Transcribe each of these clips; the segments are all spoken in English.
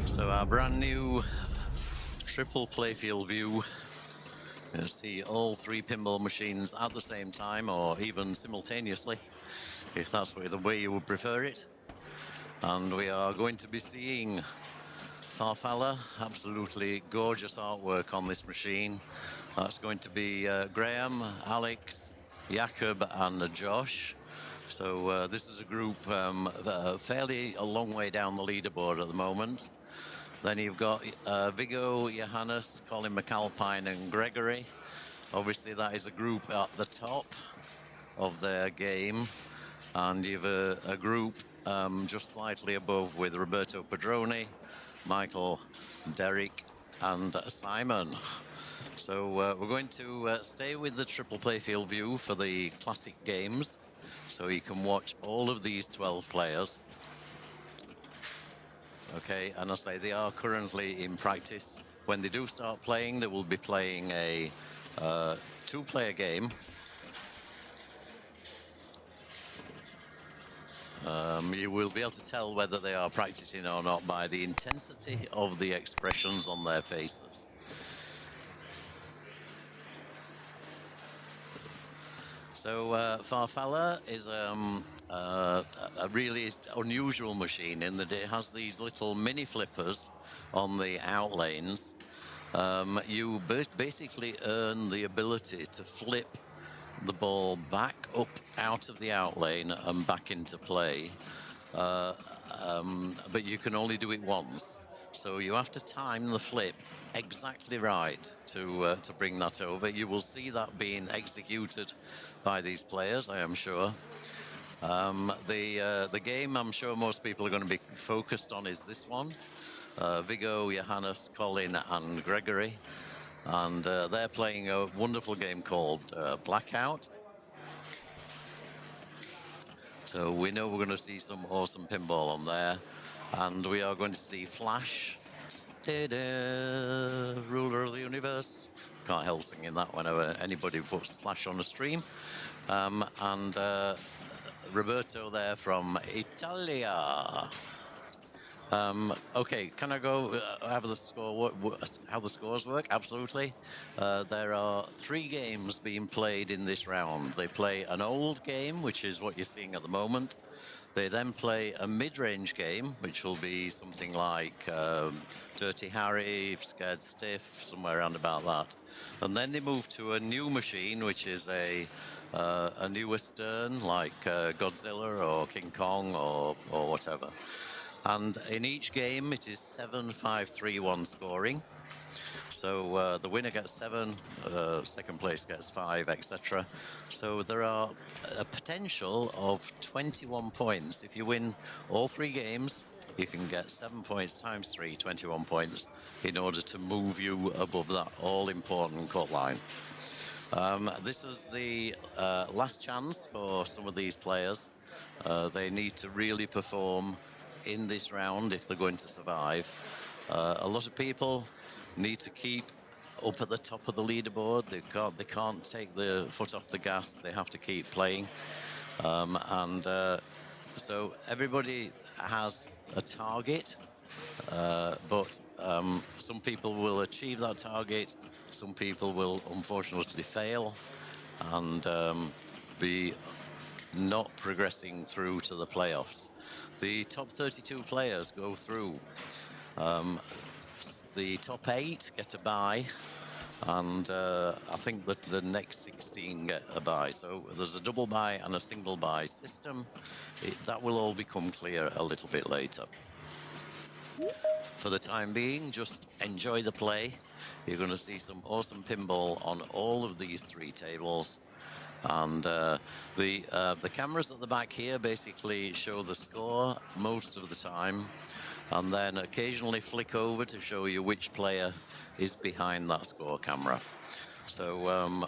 So our brand new triple playfield view. You see all three pinball machines at the same time, or even simultaneously, if that's the way you would prefer it. And we are going to be seeing Farfalla, absolutely gorgeous artwork on this machine. That's going to be Graham, Alex, Jakob and Josh. So this is a group fairly a long way down the leaderboard at the moment. Then you've got Viggo, Johannes, Colin McAlpine and Gregory. Obviously that is a group at the top of their game. And you've a group just slightly above with Roberto Padroni, Michael, Derek and Simon. So we're going to stay with the triple playfield view for the classic games. So you can watch all of these 12 players. Okay, and I say they are currently in practice. When they do start playing, they will be playing a two-player game. You will be able to tell whether they are practicing or not by the intensity of the expressions on their faces. So Farfalla is a really unusual machine in that it has these little mini flippers on the out lanes. You basically earn the ability to flip the ball back up out of the out lane and back into play, but you can only do it once. So you have to time the flip exactly right to bring that over. You will see that being executed by these players, I am sure. The game I'm sure most people are going to be focused on is this one. Viggo, Johannes, Colin and Gregory. And they're playing a wonderful game called Blackout. So we know we're going to see some awesome pinball on there. And we are going to see Flash, ruler of the universe. Can't help singing that whenever anybody puts Flash on the stream. And Roberto there from Italia. Okay, can I go have the score? How the scores work? Absolutely. There are 3 games being played in this round. They play an old game, which is what you're seeing at the moment. They then play a mid-range game, which will be something like Dirty Harry, Scared Stiff, somewhere around about that. And then they move to a new machine, which is a newer Stern, like Godzilla or King Kong or whatever. And in each game, it is 7, 5, 3, 1 scoring. So the winner gets 7, second place gets 5, etc. So there are a potential of 21 points. If you win all 3 games, you can get 7 points times 3, 21 points, in order to move you above that all-important cut line. This is the last chance for some of these players. They need to really perform in this round if they're going to survive. A lot of people need to keep up at the top of the leaderboard. They can't take the foot off the gas. They have to keep playing. So everybody has a target, but some people will achieve that target. Some people will unfortunately fail and be not progressing through to the playoffs. The top 32 players go through. The top 8 get a bye, and I think that the next 16 get a bye. So there's a double bye and a single bye system. That will all become clear a little bit later. For the time being, just enjoy the play. You're going to see some awesome pinball on all of these 3 tables. And the cameras at the back here basically show the score most of the time, and then occasionally flick over to show you which player is behind that score camera. So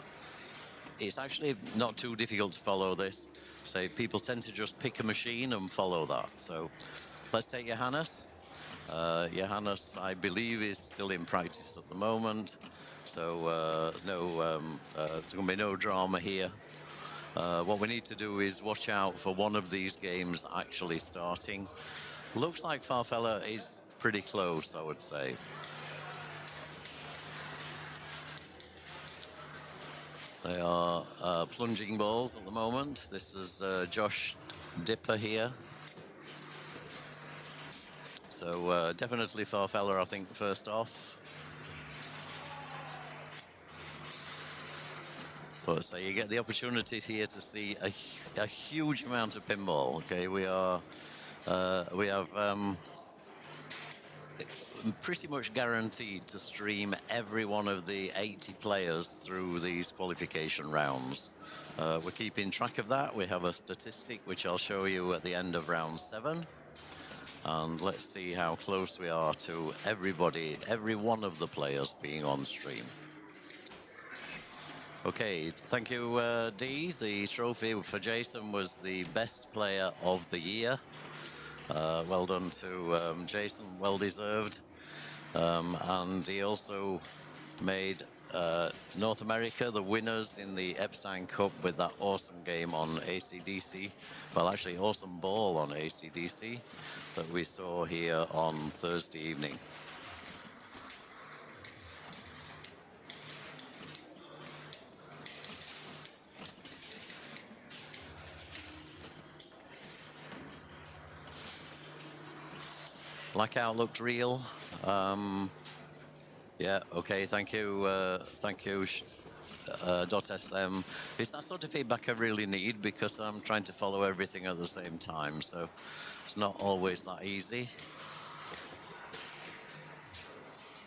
it's actually not too difficult to follow this. So people tend to just pick a machine and follow that. So let's take Johannes. Johannes, I believe, is still in practice at the moment. So there's going to be no drama here. What we need to do is watch out for one of these games actually starting. Looks like Farfalla is pretty close, I would say. They are plunging balls at the moment. This is Josh Dipper here. So definitely Farfella, I think, first off. But so you get the opportunity here to see a huge amount of pinball. Okay, we have pretty much guaranteed to stream every one of the 80 players through these qualification rounds. We're keeping track of that. We have a statistic which I'll show you at the end of round 7. And let's see how close we are to everybody, every one of the players being on stream. Okay, thank you, Dee. The trophy for Jason was the best player of the year. Well done to Jason, well deserved. And he also made North America the winners in the Epstein Cup with that awesome game on AC/DC. Well, actually, awesome ball on AC/DC that we saw here on Thursday evening. Blackout looked real. Yeah, okay, thank you, .sm. It's that sort of feedback I really need because I'm trying to follow everything at the same time, so it's not always that easy.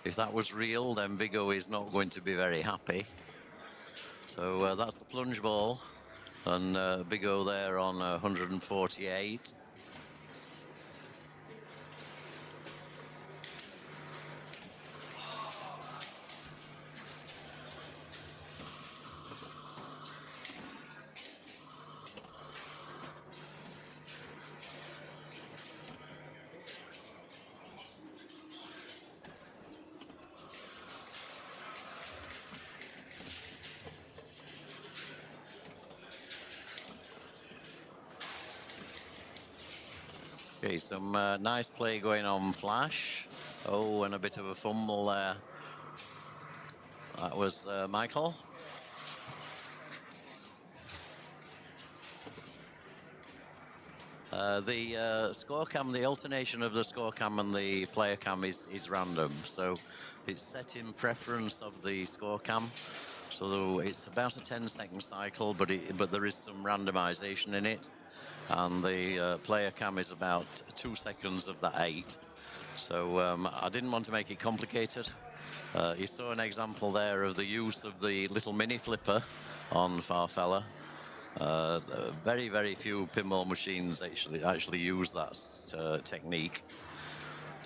If that was real, then Vigo is not going to be very happy. So that's the plunge ball, and Vigo there on 148. Okay, some nice play going on Flash. Oh, and a bit of a fumble there. That was Michael. The score cam, the alternation of the score cam and the player cam is random. So it's set in preference of the score cam. So it's about a 10-second cycle, but there is some randomization in it. And the player cam is about 2 seconds of that 8. So I didn't want to make it complicated. You saw an example there of the use of the little mini flipper on Farfella. Very, very few pinball machines actually use that technique.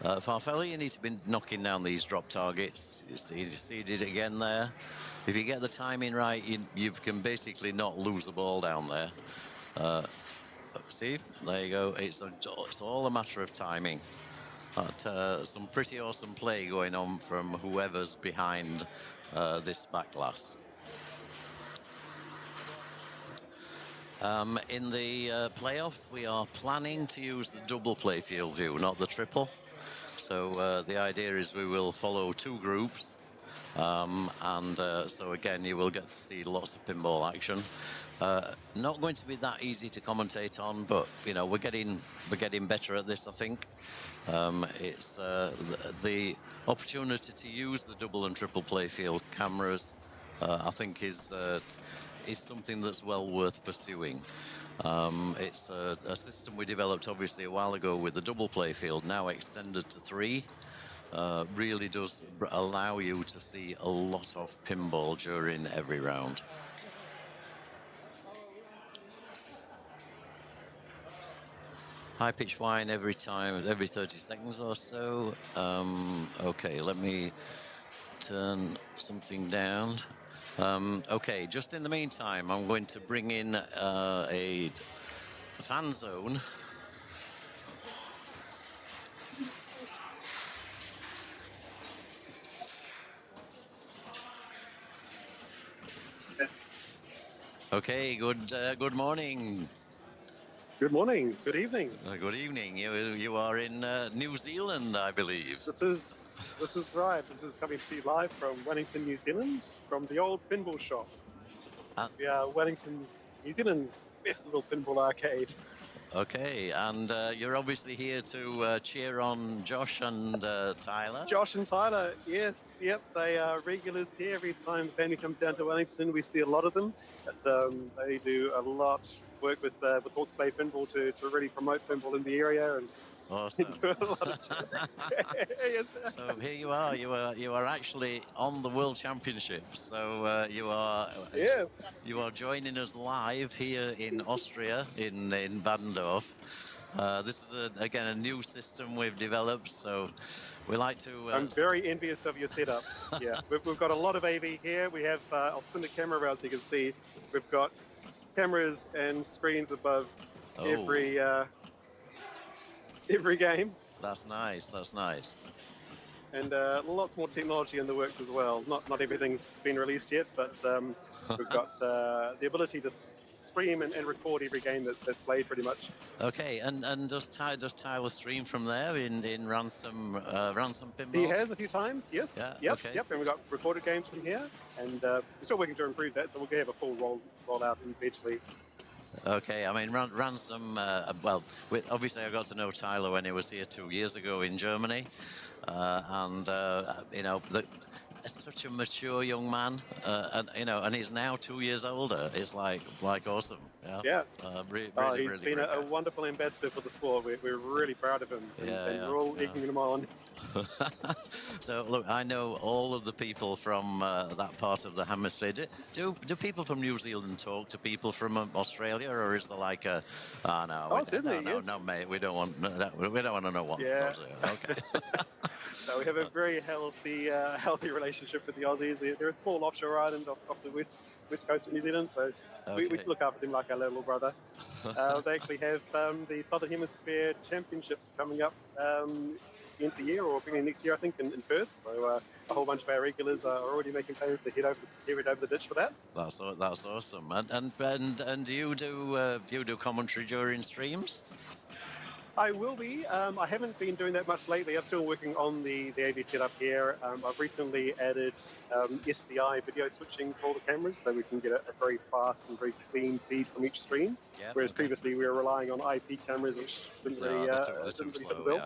Farfella, you need to be knocking down these drop targets. You see, he did it again there. If you get the timing right, you can basically not lose the ball down there. See, there you go. It's all a matter of timing. But some pretty awesome play going on from whoever's behind this back glass. In the playoffs, we are planning to use the double playfield view, not the triple. So the idea is we will follow 2 groups. So again, you will get to see lots of pinball action. Not going to be that easy to commentate on, but you know we're getting better at this, I think. It's the opportunity to use the double and triple playfield cameras, I think, is something that's well worth pursuing. It's a system we developed obviously a while ago with the double playfield, now extended to 3. Really does allow you to see a lot of pinball during every round. High pitch whine every 30 seconds or so. Okay, let me turn something down. Okay, just in the meantime, I'm going to bring in a fan zone. Okay, good morning. Good morning. Good evening. Good evening. You are in New Zealand, I believe. This is right. This is coming to you live from Wellington, New Zealand, from the old pinball shop. We are Wellington's, New Zealand's best little pinball arcade. Okay, and you're obviously here to cheer on Josh and Tyler. Josh and Tyler, yes, yep, they are regulars here. Every time the family comes down to Wellington, we see a lot of them. But, they do a lot of work with Hawke's Bay Pinball to really promote pinball in the area, and awesome. do a lot of yes. So here you are. You are actually on the World Championships. So you are joining us live here in Austria in Badendorf. This is again a new system we've developed. So we like to. I'm very envious of your setup. Yeah, we've got a lot of AV here. We have. I'll spin the camera around so you can see. We've got cameras and screens above every game. That's nice. That's nice. And lots more technology in the works as well. Not everything's been released yet, but we've got the ability to stream and record every game that's played pretty much. Okay, and does Tyler stream from there in Ransom Pinball? He has a few times, yes. Yeah. Yep. Okay. Yep. And we've got recorded games from here, and we're still working to improve that, so we'll have a full rollout eventually. Okay, I mean, Ransom, well, obviously I got to know Tyler when he was here 2 years ago in Germany, and, you know, such a mature young man, and he's now 2 years older. It's like awesome. Yeah. He's been a wonderful ambassador for the sport. We're really proud of him, and we're all egging him on. So look, I know all of the people from that part of the hemisphere. Do people from New Zealand talk to people from Australia, or is there like a no, mate, we don't want to know what. Yeah. Okay. So we have a very healthy relationship with the Aussies. They're a small offshore island off the west coast of New Zealand, so we look after them like our little brother. They actually have the Southern Hemisphere Championships coming up end of the year, or beginning next year, I think, in Perth. So a whole bunch of our regulars are already making plans to head over the ditch for that. That's awesome. And do you do commentary during streams? I will be. I haven't been doing that much lately. I'm still working on the AV setup here. I've recently added SDI video switching to all the cameras, so we can get a very fast and very clean feed from each stream. Yeah, whereas previously we were relying on IP cameras, which didn't really fit the bill.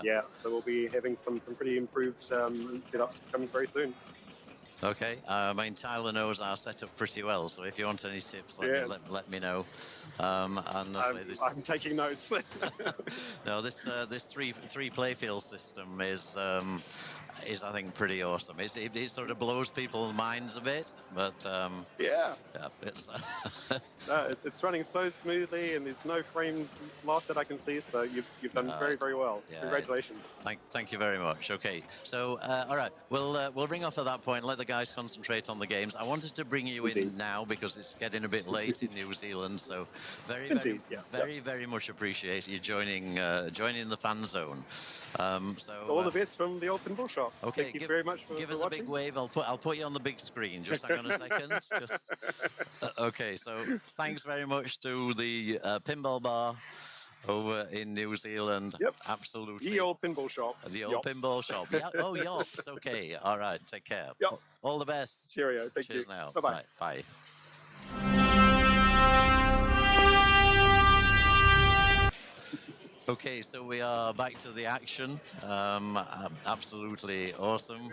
Yeah. So we'll be having some pretty improved setups coming very soon. Okay, I mean, Tyler knows our setup pretty well, so if you want any tips, let me know. And I'm taking notes. No, this three playfield system is I think pretty awesome. It sort of blows people's minds a bit, but it's running so smoothly, and there's no frame loss that I can see. So you've done very, very well. Yeah, congratulations. Thank you very much. Okay, so all right, we'll ring off at that point. Let the guys concentrate on the games. I wanted to bring you in now because it's getting a bit late in New Zealand. So very much appreciate you joining the fan zone. So all the best from the old pinball shop. Okay, thank you very much for give us watching. A big wave. I'll put you on the big screen. Just hang on a second. Okay. So thanks very much to the Pinball Bar over in New Zealand. Yep. Absolutely. The old pinball shop. The old pinball shop. Yeah. Oh, YOPs. Okay. All right. Take care. Yep. All the best. Cheerio. Thank you. Cheers now. Bye-bye. Bye. Okay, so we are back to the action. Absolutely awesome.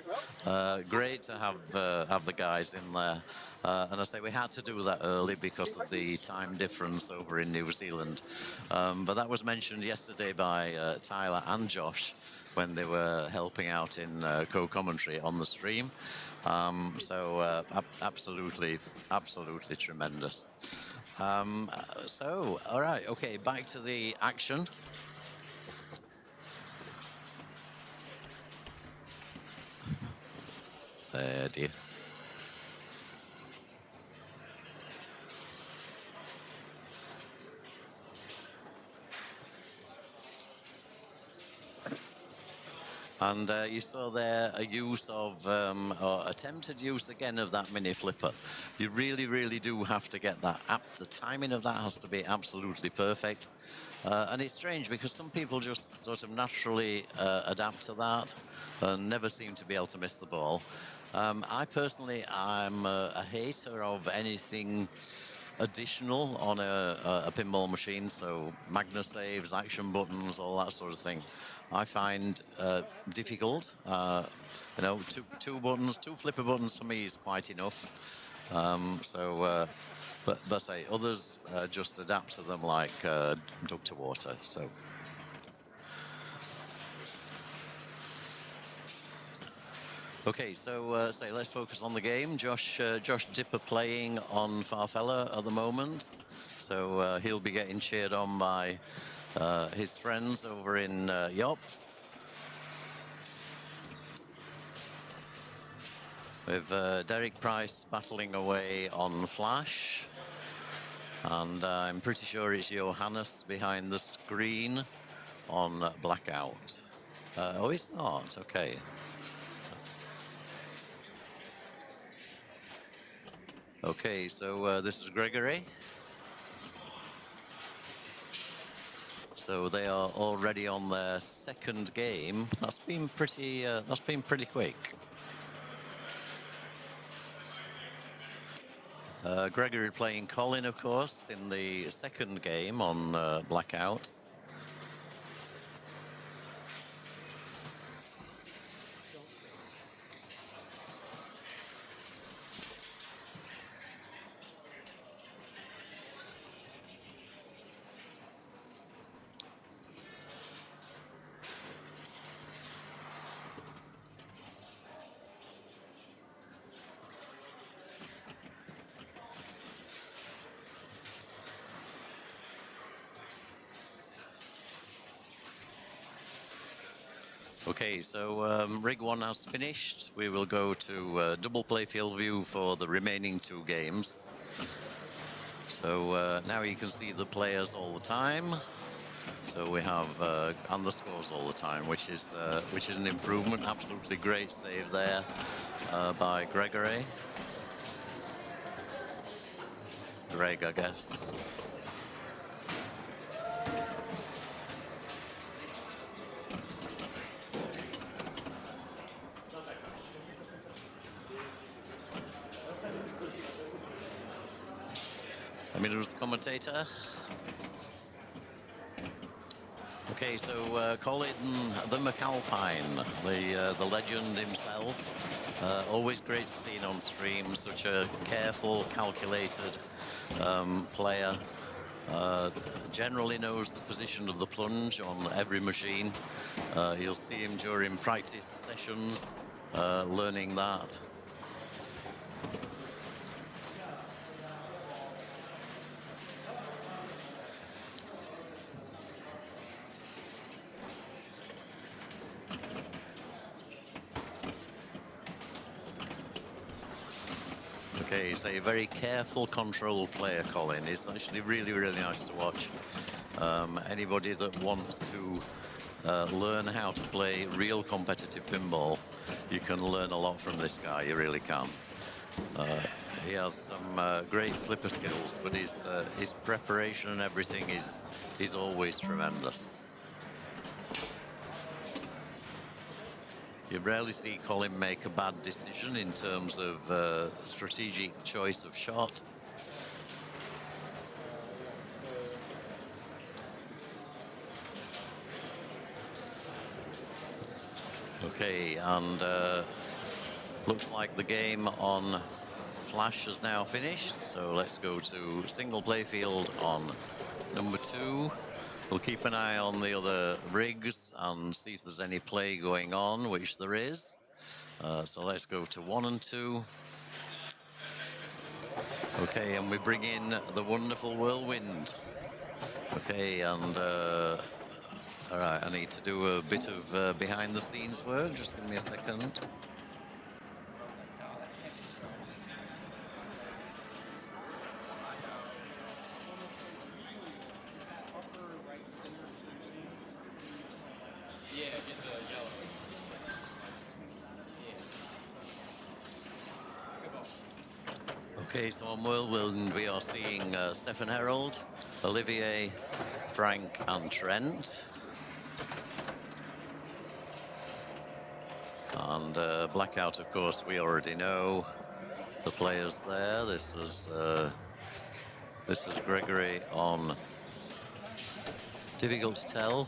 Great to have the guys in there. And I say we had to do that early because of the time difference over in New Zealand. But that was mentioned yesterday by Tyler and Josh when they were helping out in co-commentary on the stream. So absolutely tremendous. So, all right, okay, back to the action. There, dear. And you saw there a use of, or attempted use again of that mini flipper. You really, really do have to get that the timing of that has to be absolutely perfect. And it's strange because some people just sort of naturally adapt to that and never seem to be able to miss the ball. I personally, I'm a hater of anything additional on a pinball machine, so magna saves, action buttons, all that sort of thing. I find difficult. You know, two buttons, two flipper buttons for me is quite enough. But say others just adapt to them like duck to water. So. Okay, so let's focus on the game. Josh Dipper playing on Farfella at the moment, so he'll be getting cheered on by his friends over in YOPs. With Derek Price battling away on Flash, and I'm pretty sure it's Johannes behind the screen on Blackout. Oh, it's not. Okay. Okay, so this is Gregory. So they are already on their second game. That's been pretty quick. Gregory playing Colin, of course, in the second game on Blackout. Okay, so rig 1 has finished. We will go to double playfield view for the remaining 2 games. So now you can see the players all the time. So we have underscores all the time, which is an improvement. Absolutely great save there by Gregory. Greg, I guess. I mean, it was the commentator. Okay, so Colin the McAlpine, the legend himself. Always great to see him on stream. Such a careful, calculated player. Generally knows the position of the plunge on every machine. You'll see him during practice sessions, learning that. Okay, he's a very careful, controlled player, Colin. He's actually really, really nice to watch. Anybody that wants to learn how to play real competitive pinball, you can learn a lot from this guy, you really can. He has some great flipper skills, but his preparation and everything is always tremendous. You rarely see Colin make a bad decision in terms of strategic choice of shot. Okay, and looks like the game on Flash has now finished, so let's go to single playfield on number 2. We'll keep an eye on the other rigs and see if there's any play going on, which there is. So let's go to 1 and 2. Okay, and we bring in the wonderful Whirlwind. Okay, and all right, I need to do a bit of behind the scenes work. Just give me a second. Okay, so on Whirlwind we are seeing Stefan Herold, Olivier, Frank and Trent. And Blackout, of course, we already know the players there. This is Gregory on, difficult to tell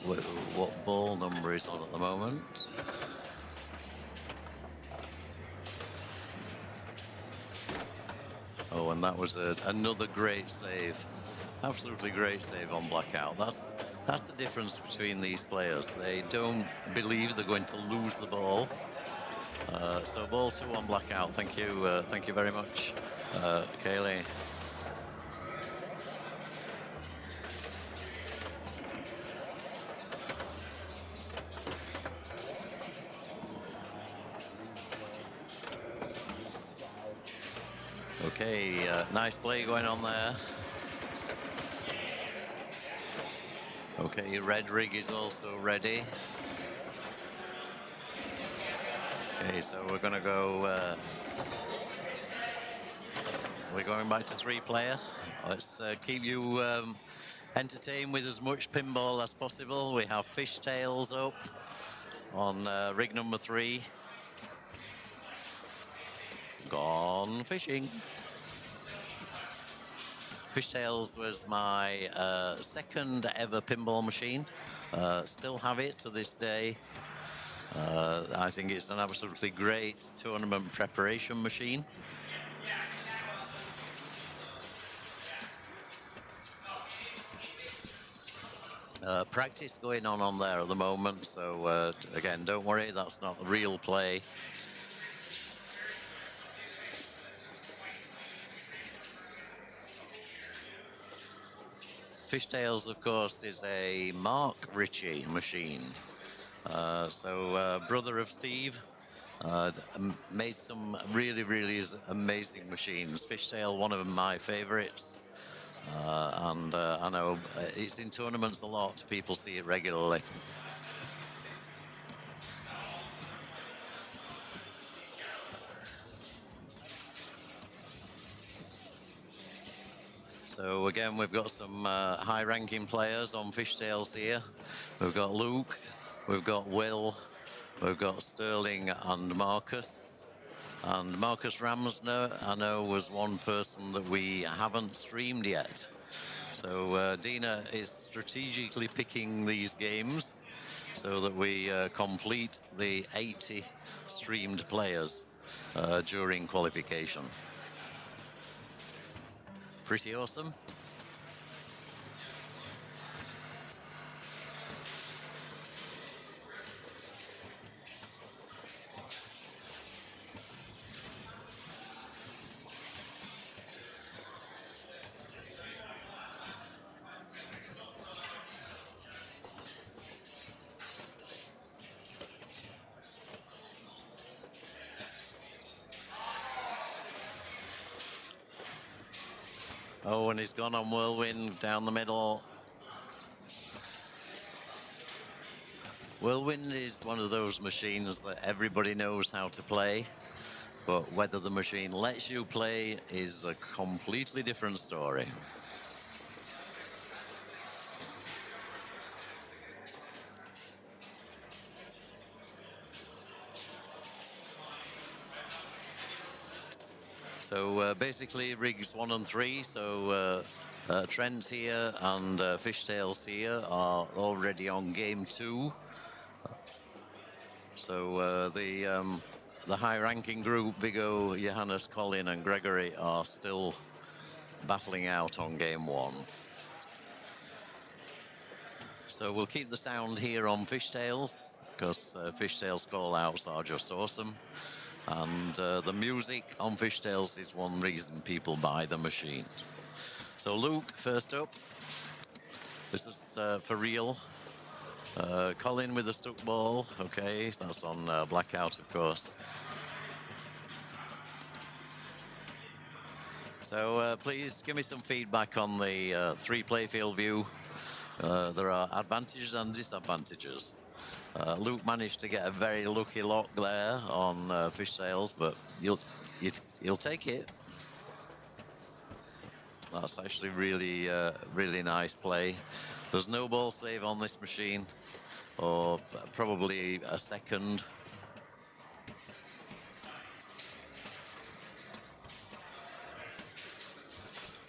what ball number he's on at the moment. Oh, and that was another great save. Absolutely great save on Blackout. That's the difference between these players. They don't believe they're going to lose the ball. So ball 2 on Blackout. Thank you very much, Kaylee. Okay, nice play going on there. Okay, red rig is also ready. Okay, so we're going to go, we're going back to 3-player. Let's keep you entertained with as much pinball as possible. We have Fishtails up on rig number 3. Gone fishing. Fishtails was my second ever pinball machine. Still have it to this day. I think it's an absolutely great tournament preparation machine. Practice going on there at the moment, so again, don't worry, that's not real play. Fishtails, of course, is a Mark Ritchie machine. Brother of Steve, made some really amazing machines. Fishtail, one of my favorites. And I know it's in tournaments a lot. People see it regularly. So again, we've got some high-ranking players on Fishtails here. We've got Luke, we've got Will, we've got Sterling and Marcus. And Marcus Ramsner, I know, was one person that we haven't streamed yet. So Dina is strategically picking these games so that we complete the 80 streamed players during qualification. Pretty awesome. Oh, and he's gone on Whirlwind down the middle. Whirlwind is one of those machines that everybody knows how to play, but whether the machine lets you play is a completely different story. So basically rigs 1 and 3, so Trent here and Fishtails here are already on game 2. So the high-ranking group, Viggo, Johannes, Colin and Gregory, are still battling out on game 1. So we'll keep the sound here on Fishtails, because Fishtails call-outs are just awesome. And the music on Fishtails is one reason people buy the machine. So Luke, first up. This is for real. Colin with the stuck ball. Okay, that's on Blackout, of course. So please give me some feedback on the 3 playfield view. There are advantages and disadvantages. Luke managed to get a very lucky lock there on Fishtails, but you'll take it. That's actually really, really nice play. There's no ball save on this machine, or probably a second.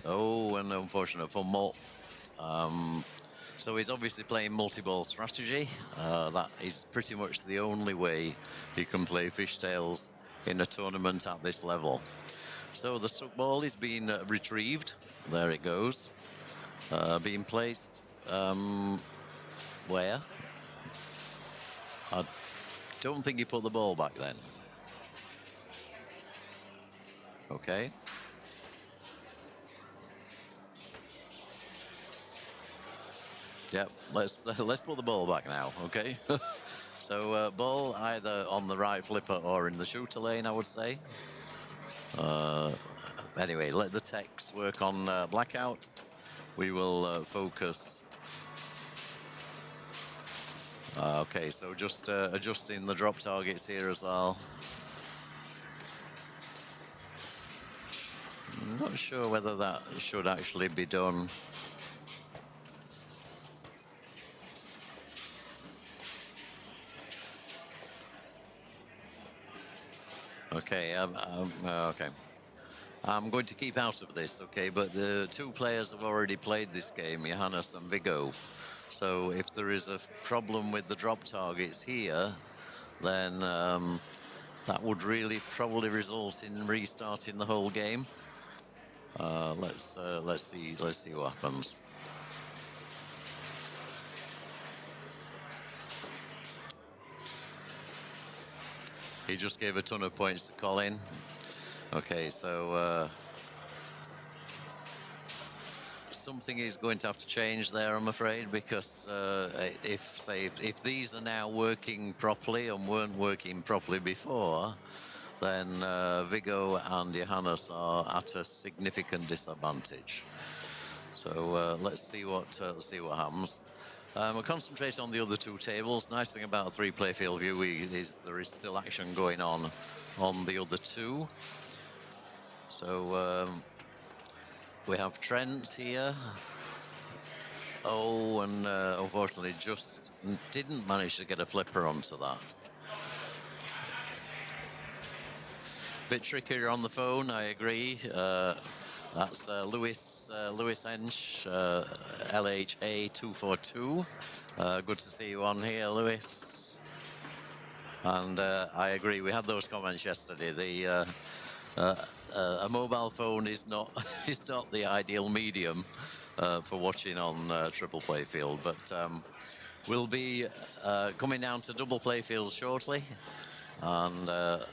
Oh, and unfortunate fumble. So he's obviously playing multi-ball strategy. That is pretty much the only way you can play Fishtails in a tournament at this level. So the stuck ball is being retrieved. There it goes. Being placed where? I don't think he put the ball back then. Okay. Yep, let's put the ball back now, okay? So ball either on the right flipper or in the shooter lane, I would say. Anyway, let the techs work on Blackout. We will focus. Okay, so just adjusting the drop targets here as well. I'm not sure whether that should actually be done. Okay, okay. I'm going to keep out of this, okay, but the two players have already played this game, Johannes and Viggo. So if there is a problem with the drop targets here, then that would really probably result in restarting the whole game. Let's see what happens. He just gave a ton of points to Colin. Okay, so something is going to have to change there, I'm afraid, because if these are now working properly and weren't working properly before, then Viggo and Johannes are at a significant disadvantage. So let's see what happens. We'll concentrate on the other two tables. Nice thing about a 3-playfield view is there is still action going on the other two. So we have Trent here. Oh, and unfortunately just didn't manage to get a flipper onto that. Bit trickier on the phone, I agree. That's Lewis Ench, LHA242. Good to see you on here, Lewis. And I agree, we had those comments yesterday. A mobile phone is not the ideal medium for watching on triple playfield, but we'll be coming down to double playfield shortly. And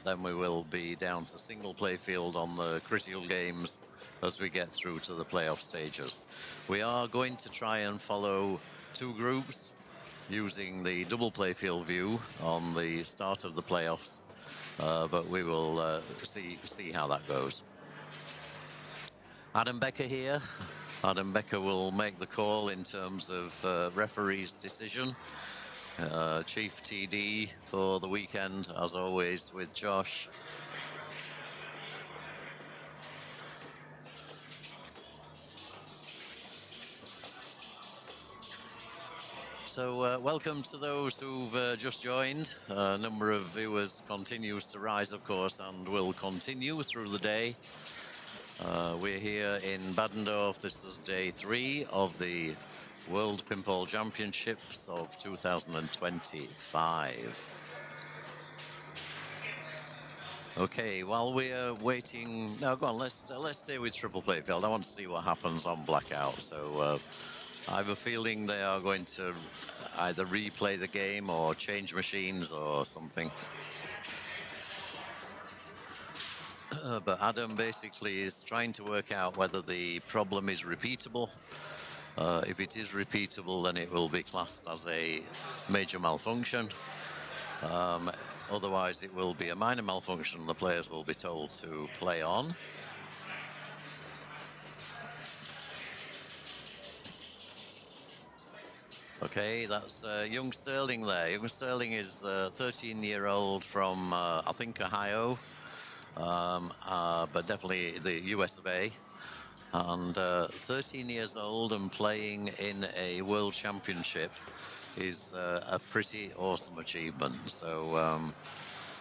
then we will be down to single playfield on the critical games as we get through to the playoff stages. We are going to try and follow two groups using the double playfield view on the start of the playoffs, but we will see how that goes. Adam Becker here. Adam Becker will make the call in terms of referee's decision. Chief TD for the weekend, as always, with Josh. So welcome to those who've just joined. A number of viewers continues to rise, of course, and will continue through the day. We're here in Badendorf. This is day 3 of the World Pinball Championships of 2025. Okay, while we're waiting, no, go on. Let's stay with triple playfield. I want to see what happens on Blackout. So I have a feeling they are going to either replay the game or change machines or something. But Adam basically is trying to work out whether the problem is repeatable. If it is repeatable, then it will be classed as a major malfunction. Otherwise, it will be a minor malfunction. The players will be told to play on. Okay, that's young Sterling there. Young Sterling is a 13-year-old from, I think, Ohio, but definitely the US of A. And 13 years old and playing in a world championship is a pretty awesome achievement. So,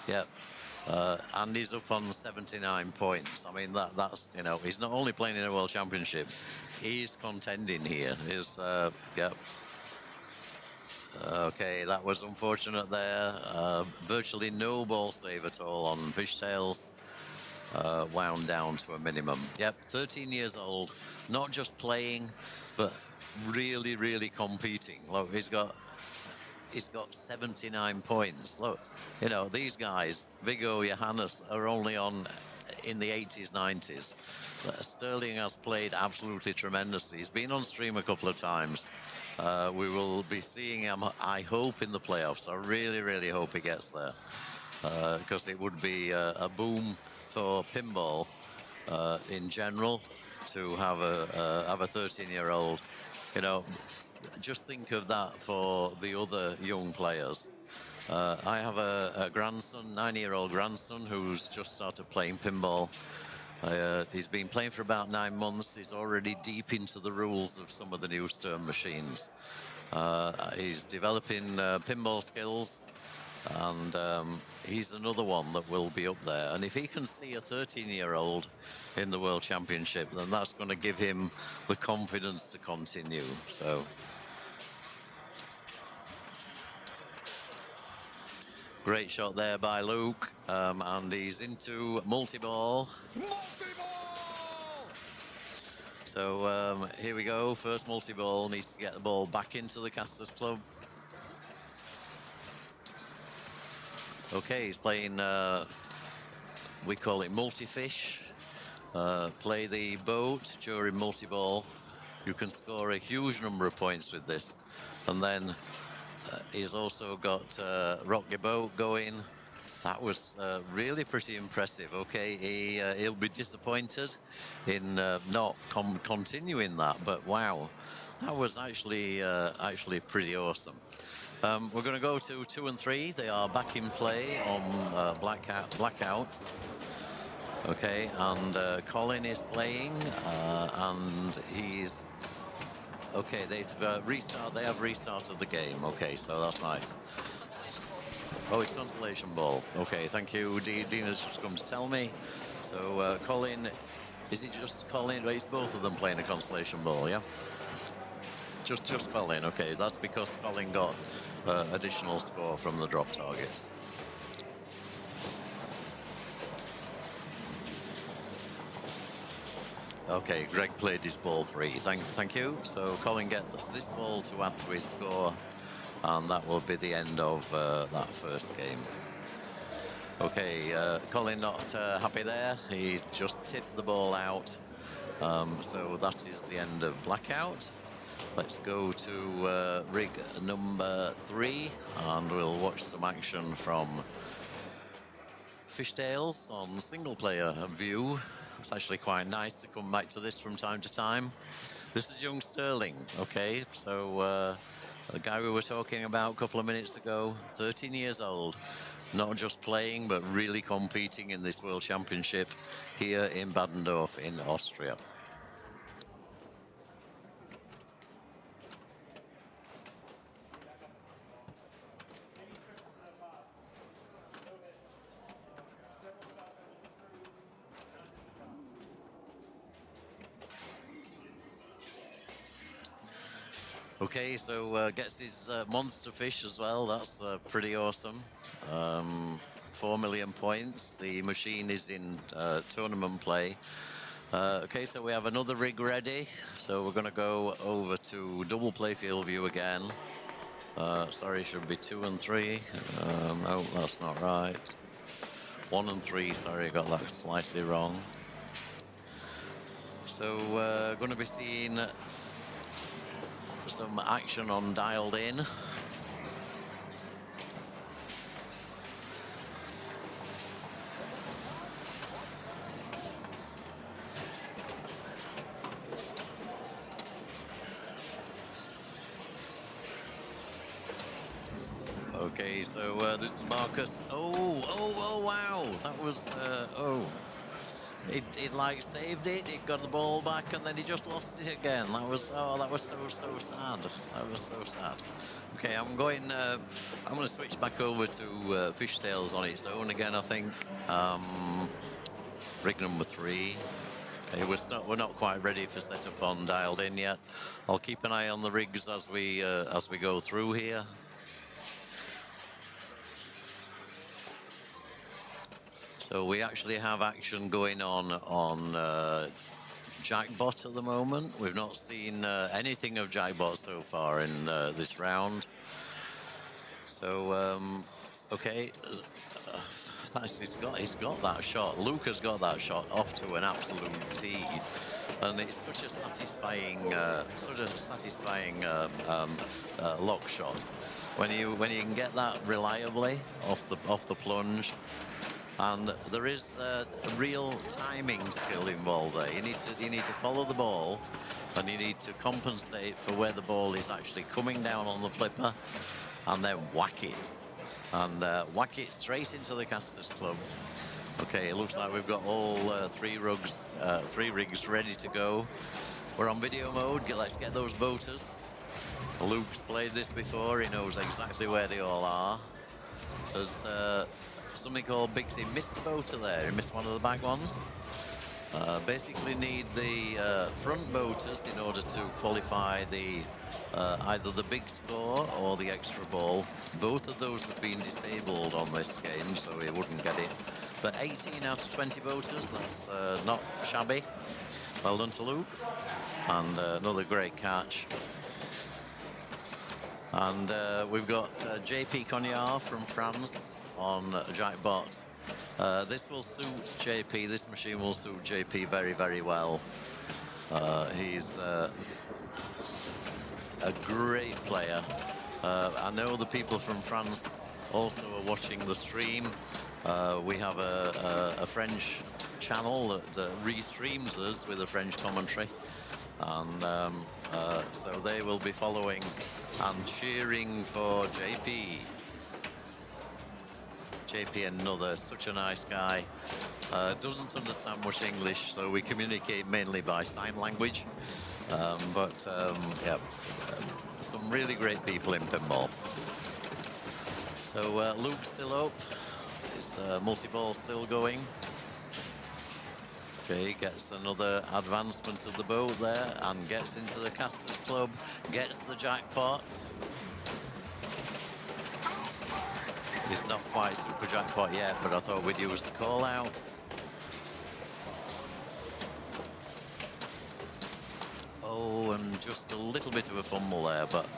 yeah. And he's up on 79 points. I mean, that's, you know, he's not only playing in a world championship, he's contending here. Yeah. Okay, that was unfortunate there. Virtually no ball save at all on Fishtails. Wound down to a minimum. Yep, 13 years old, not just playing, but really, really competing. Look, he's got 79 points. Look, you know, these guys, Viggo, Johannes, are only on in the 80s, 90s. Sterling has played absolutely tremendously. He's been on stream a couple of times. We will be seeing him, I hope, in the playoffs. I really, really hope he gets there, because it would be a boom for pinball in general to have a 13-year-old. You know, just think of that for the other young players. I have a grandson, 9-year-old grandson, who's just started playing pinball. He's been playing for about 9 months. He's already deep into the rules of some of the new Stern machines. He's developing pinball skills, and he's another one that will be up there. And if he can see a 13-year-old in the World Championship, then that's going to give him the confidence to continue. So, great shot there by Luke, and he's into multiball. So here we go, first multiball, needs to get the ball back into the Casters Club. Okay, he's playing, we call it multi-fish. Play the boat during multiball. You can score a huge number of points with this. And then he's also got Rock Your Boat going. That was really pretty impressive. Okay, he'll be disappointed in not continuing that, but wow, that was actually pretty awesome. We're going to go to 2 and 3. They are back in play on Blackout. Okay, and Colin is playing, and he's okay. They have restarted the game. Okay, so that's nice. Oh, it's consolation ball. Okay, thank you. Dina's just come to tell me. So Colin, is it just Colin? It's both of them playing a consolation ball, yeah? Just Colin. Okay, that's because Colin got additional score from the drop targets. Okay, Greg played his ball 3. Thank you. So Colin gets this ball to add to his score, and that will be the end of that first game. Okay, Colin not happy there. He just tipped the ball out. So that is the end of Blackout. Let's go to rig number 3, and we'll watch some action from Fishtails on single player view. It's actually quite nice to come back to this from time to time. This is young Sterling. Okay, so the guy we were talking about a couple of minutes ago, 13 years old, not just playing, but really competing in this World Championship here in Badendorf in Austria. Okay, so gets his monster fish as well. That's pretty awesome. 4 million points. The machine is in tournament play. Okay, so we have another rig ready. So we're going to go over to double playfield view again. Sorry, it should be 2 and 3. No, that's not right. 1 and 3, sorry, I got that slightly wrong. So going to be seeing some action on dialed in. Okay, so this is Marcus. Oh, wow. That was, It like saved it. It got the ball back, and then he just lost it again. That was so sad. That was so sad. Okay, I'm going to switch back over to Fishtails on its own again. I think rig number 3. Okay, we're not quite ready for setup on dialed in yet. I'll keep an eye on the rigs as we go through here. So we actually have action going on Jackbot at the moment. We've not seen anything of Jackbot so far in this round. So, okay, he's got that shot. Luke has got that shot off to an absolute tee, and it's such a satisfying, lock shot when you can get that reliably off the plunge. And there is a real timing skill involved there. You need to follow the ball, and you need to compensate for where the ball is actually coming down on the flipper, and then whack it, and whack it straight into the Casters Club. Okay, it looks like we've got all 3 rigs ready to go. We're on video mode. Let's get those boaters. Luke's played this before. He knows exactly where they all are. There's something called Bixie. Missed a boater there. He missed one of the back ones. Basically need the front boaters in order to qualify the either the big score or the extra ball. Both of those have been disabled on this game, so he wouldn't get it. But 18 out of 20 boaters, that's not shabby. Well done to Luke. And another great catch. And we've got JP Cognard from France on Jackbot. This will suit JP. This machine will suit JP very, very well. He's a great player. I know the people from France also are watching the stream. We have a French channel that restreams us with a French commentary. And so they will be following and cheering for JP. JP, another, such a nice guy. Doesn't understand much English, so we communicate mainly by sign language. Yeah, some really great people in pinball. So Luke's still up. His multi-ball still going. Okay, gets another advancement of the boat there and gets into the Casters Club, gets the jackpot. He's not quite super jackpot yet, but I thought we'd use the call out. Oh, and just a little bit of a fumble there, but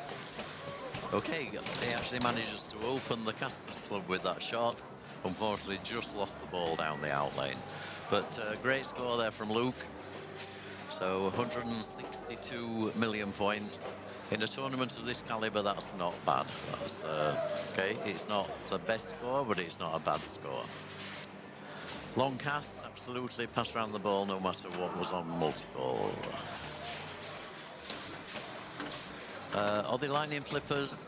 okay, he actually manages to open the Casters Club with that shot. Unfortunately, just lost the ball down the out lane. But great score there from Luke. So 162 million points. In a tournament of this caliber, that's not bad. That's okay. It's not the best score, but it's not a bad score. Long cast, absolutely pass around the ball no matter what was on multi-ball. Are they line-in flippers?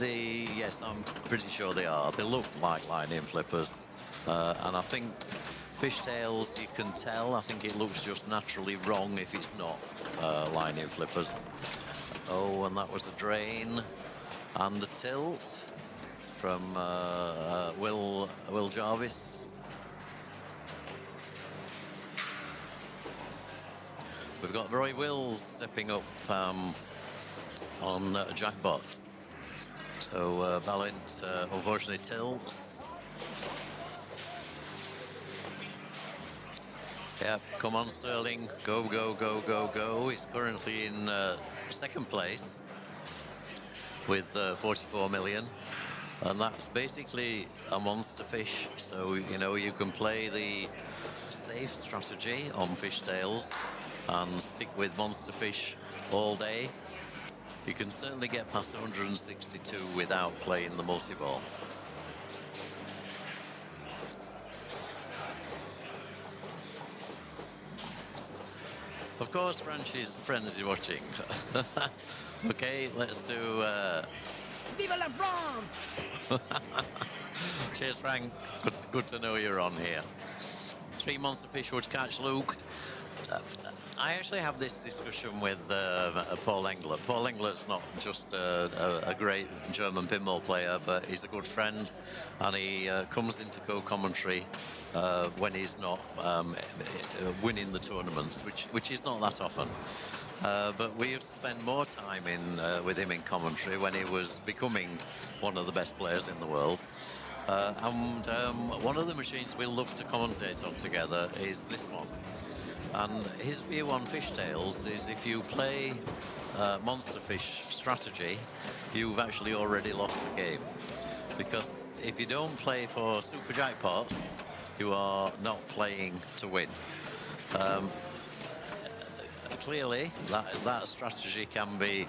Yes, I'm pretty sure they are. They look like line-in flippers. And I think Fishtails, you can tell. I think it looks just naturally wrong if it's not line-in flippers. Oh, and that was a drain. And a tilt from Will Jarvis. We've got Roy Wills stepping up on Jackbot. So Balint unfortunately tilts. Yeah, come on Sterling, go, go, go, go, go. It's currently in second place with 44 million. And that's basically a monster fish. So, you know, you can play the safe strategy on Fishtails and stick with monster fish all day. You can certainly get past 162 without playing the multi-ball. Of course, friends is watching. Okay, let's do... Viva la France! Cheers, Frank. Good to know you're on here. 3 monster fish would catch Luke. I actually have this discussion with Paul Englert. Paul Englert's not just a great German pinball player, but he's a good friend, and he comes into co-commentary when he's not winning the tournaments, which is not that often. But we used to spend more time with him in commentary when he was becoming one of the best players in the world. And one of the machines we love to commentate on together is this one. And his view on Fishtails is if you play monster fish strategy, you've actually already lost the game. Because if you don't play for super jackpots, you are not playing to win. Clearly, that strategy can be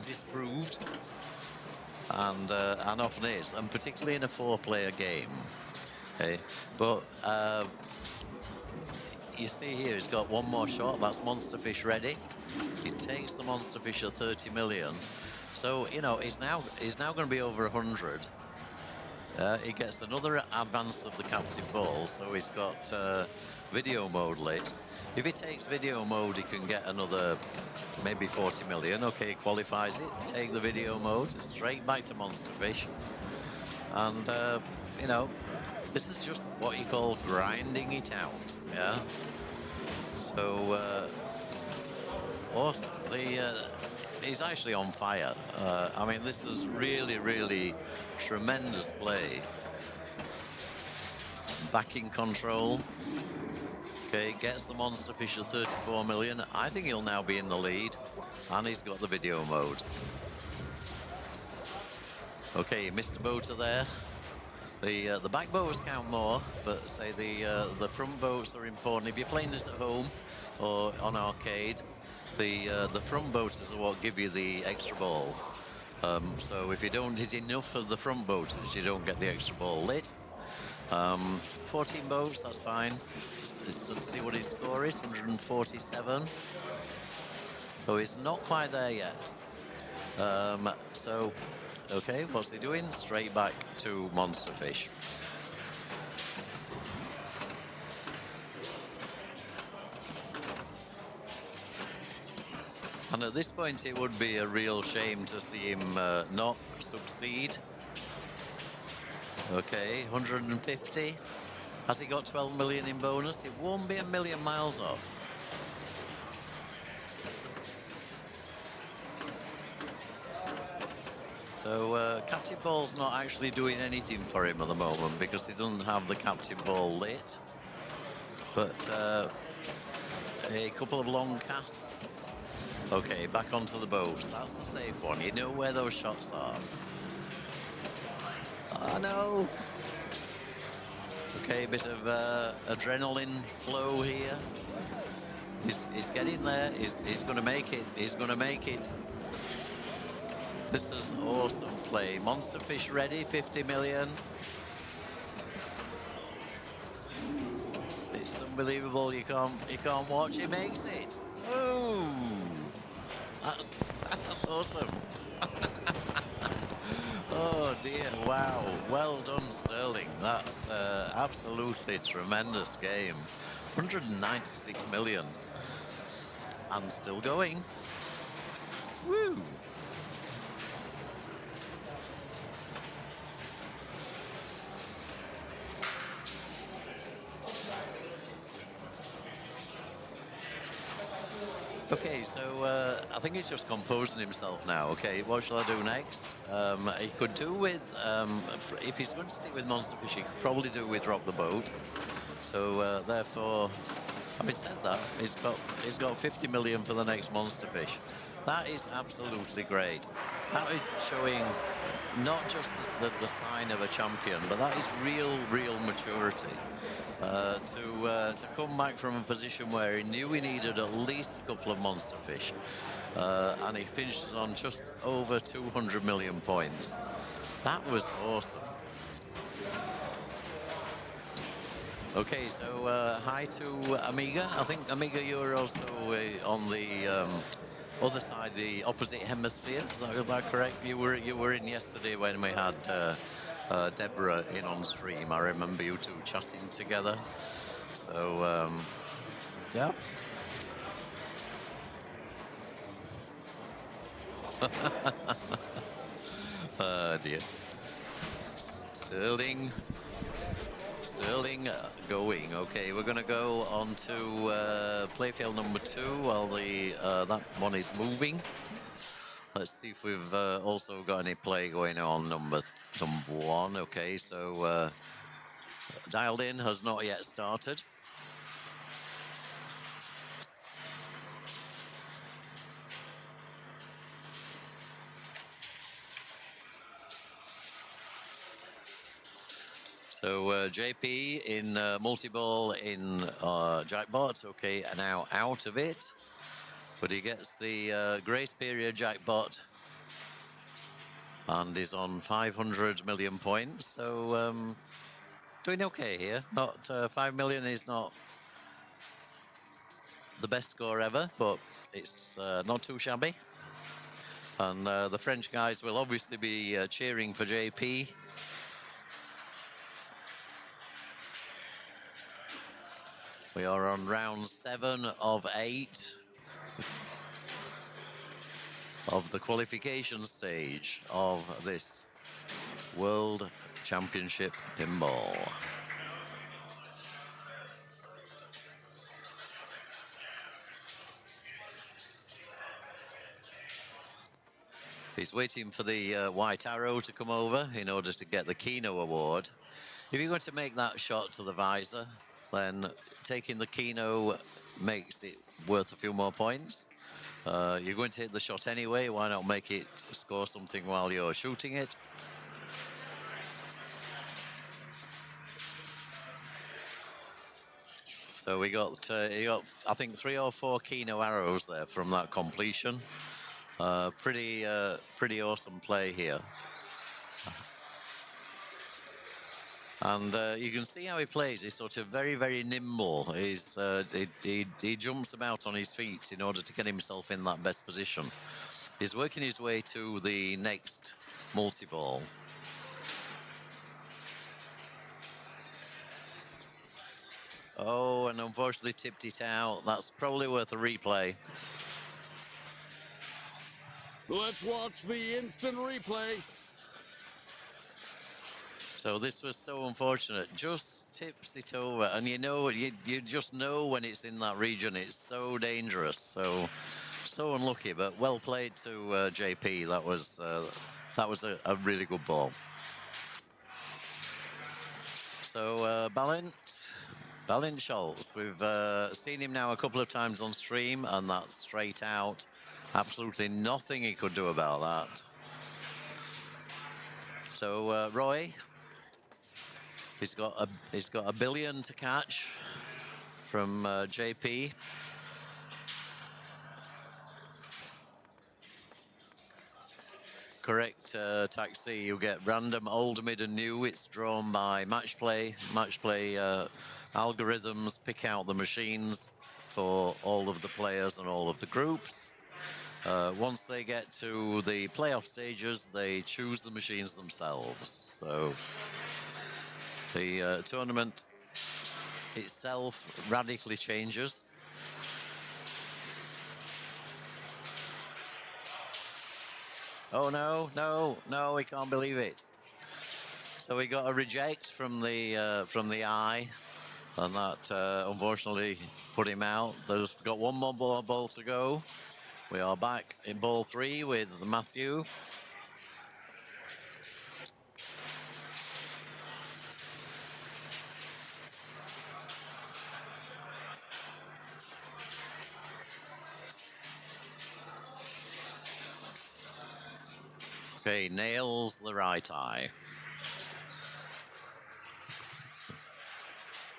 disproved, and often is, and particularly in a 4-player game. Okay, but you see here, he's got one more shot. That's monster fish ready. He takes the monster fish at 30 million. So you know he's now going to be over 100. He gets another advance of the captive ball, so he's got video mode lit. If he takes video mode, he can get another maybe 40 million. Okay, he qualifies it. Take the video mode straight back to monster fish, and you know, this is just what you call grinding it out. Yeah. So awesome. He's actually on fire. I mean, this is really, really tremendous play. Backing control. Okay, gets the monster fish at 34 million. I think he'll now be in the lead, and he's got the video mode. Okay, he missed a boater there. The back boats count more, but say the front boats are important. If you're playing this at home or on arcade, the front boaters are what give you the extra ball. So if you don't hit enough of the front boaters, you don't get the extra ball lit. 14 boats, that's fine. Let's see what his score is, 147. So he's not quite there yet. So, okay, what's he doing? Straight back to monster fish. And at this point, it would be a real shame to see him not succeed. Okay, 150. Has he got 12 million in bonus? It won't be a million miles off. So captive ball's not actually doing anything for him at the moment because he doesn't have the captive ball lit. But a couple of long casts. Okay, back onto the boats. That's the safe one. You know where those shots are. Oh no. Okay, a bit of adrenaline flow here. He's getting there. He's going to make it. He's going to make it. This is awesome play. Monster fish ready, 50 million. It's unbelievable. You can't watch. He makes it. Ooh, that's awesome. Oh dear, wow. Well done, Sterling. That's absolutely tremendous game. 196 million. And still going. Woo! Okay, so I think he's just composing himself now. Okay, what shall I do next? He could do with, if he's going to stick with monster fish, he could probably do with rock the boat. So therefore, having said that, he's got 50 million for the next monster fish. That is absolutely great. That is showing not just the sign of a champion, but that is real maturity. To come back from a position where he knew he needed at least a couple of monster fish, and he finishes on just over 200 million points. That was awesome. Okay, so hi to Amiga. I think, Amiga, you're also on the other side, the opposite hemisphere. Is that correct? You were in yesterday when we had Deborah in on stream. I remember you two chatting together. So, yeah. Dear. Sterling going. Okay, we're going to go on to playfield number 2 while that one is moving. Let's see if we've also got any play going on number 1. Okay, so dialed in has not yet started. So JP in multiball in jackpot. Okay, now out of it, but he gets the grace period jackpot and is on 500 million points. So doing okay here. Not 5 million is not the best score ever, but it's not too shabby. And the French guys will obviously be cheering for JP. We are on round 7 of 8 of the qualification stage of this World Championship Pinball. He's waiting for the white arrow to come over in order to get the Keno award. If you're going to make that shot to the visor, then taking the Keno makes it worth a few more points. You're going to hit the shot anyway, why not make it score something while you're shooting it? So we got, I think 3 or 4 Keno arrows there from that completion. Pretty awesome play here. And you can see how he plays. He's sort of very, very nimble. He's he jumps about on his feet in order to get himself in that best position. He's working his way to the next multi-ball. Oh, and unfortunately tipped it out. That's probably worth a replay. Let's watch the instant replay. So this was so unfortunate. Just tips it over, and you just know when it's in that region. It's so dangerous. So unlucky, but well played to JP. That was a really good ball. So Balint Schultz. We've seen him now a couple of times on stream, and that's straight out. Absolutely nothing he could do about that. So Roy. He's got a billion to catch from JP. Correct taxi. You get random old, mid, and new. It's drawn by match play algorithms. Pick out the machines for all of the players and all of the groups. Once they get to the playoff stages, they choose the machines themselves. So the tournament itself radically changes. Oh no, we can't believe it. So we got a reject from the eye, and that unfortunately put him out. There's got one more ball to go. We are back in ball 3 with Matthew. Okay, nails the right eye.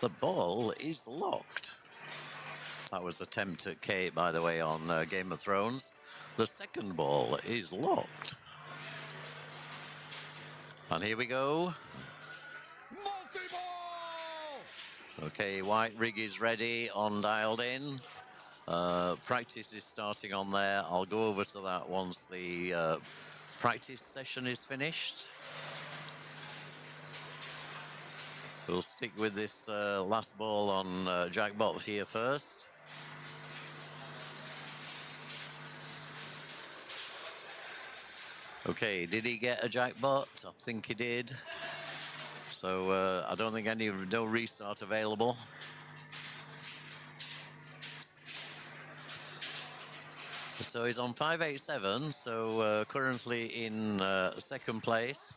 The ball is locked. That was attempt at Kate, by the way, on Game of Thrones. The second ball is locked. And here we go. Multiball! Okay, white rig is ready on dialed in. Practice is starting on there. I'll go over to that once the practice session is finished. We'll stick with this last ball on Jackbot here first. Okay, did he get a Jackbot? I think he did. So I don't think no restart available. So he's on 587, so currently in second place.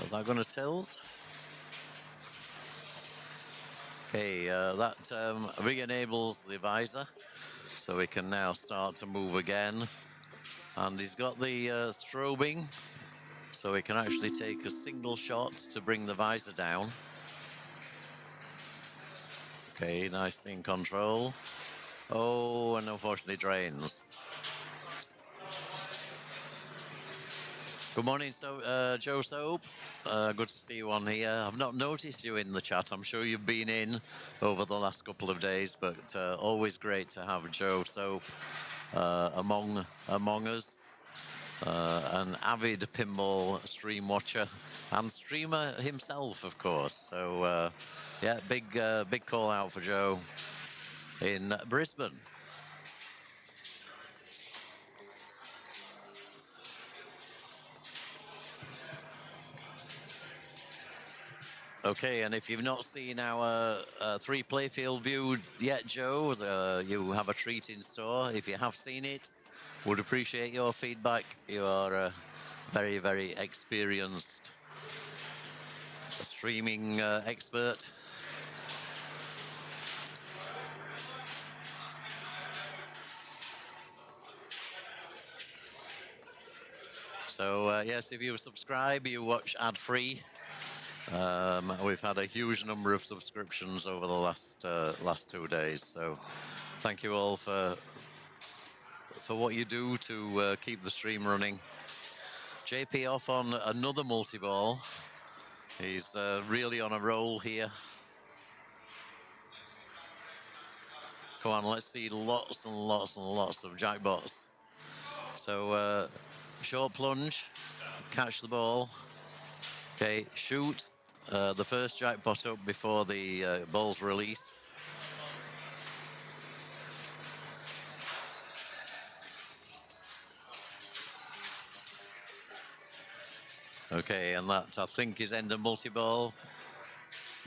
Is that going to tilt? Okay, that re-enables the visor, so we can now start to move again. And he's got the strobing, so he can actually take a single shot to bring the visor down. Okay, nicely in control. Oh, and unfortunately drains. Good morning, Joe Soap. Good to see you on here. I've not noticed you in the chat. I'm sure you've been in over the last couple of days, but always great to have Joe Soap among us. An avid pinball stream watcher and streamer himself, of course. So, yeah, big call out for Joe in Brisbane. Okay, and if you've not seen our 3 playfield view yet, Joe, you have a treat in store. If you have seen it, would appreciate your feedback. You are a very, very experienced streaming expert. So, yes, if you subscribe, you watch ad-free. We've had a huge number of subscriptions over the last 2 days, so thank you all for what you do to keep the stream running. JP off on another multi-ball. He's really on a roll here. Come on, let's see lots and lots and lots of Jackbots. So short plunge, catch the ball. Okay, shoot the first Jackbot up before the ball's release. Okay, and that I think is end of multi-ball.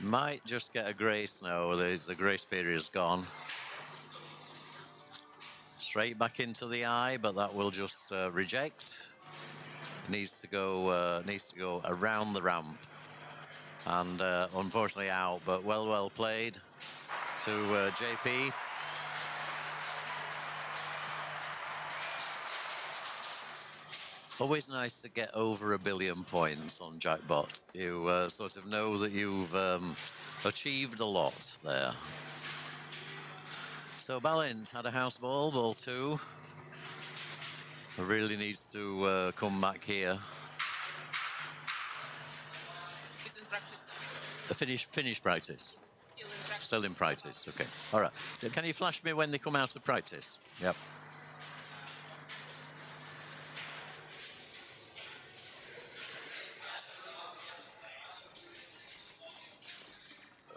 Might just get a grace now. The grace period is gone. Straight back into the eye, but that will just reject. Needs to go around the ramp. And unfortunately out, but well played to JP. Always nice to get over 1 billion points on Jackbot. You sort of know that you've achieved a lot there. So Balint had a house ball, ball 2. Really needs to come back here. He's in practice. Finish practice. Still in practice. Okay. All right. Can you flash me when they come out of practice? Yep.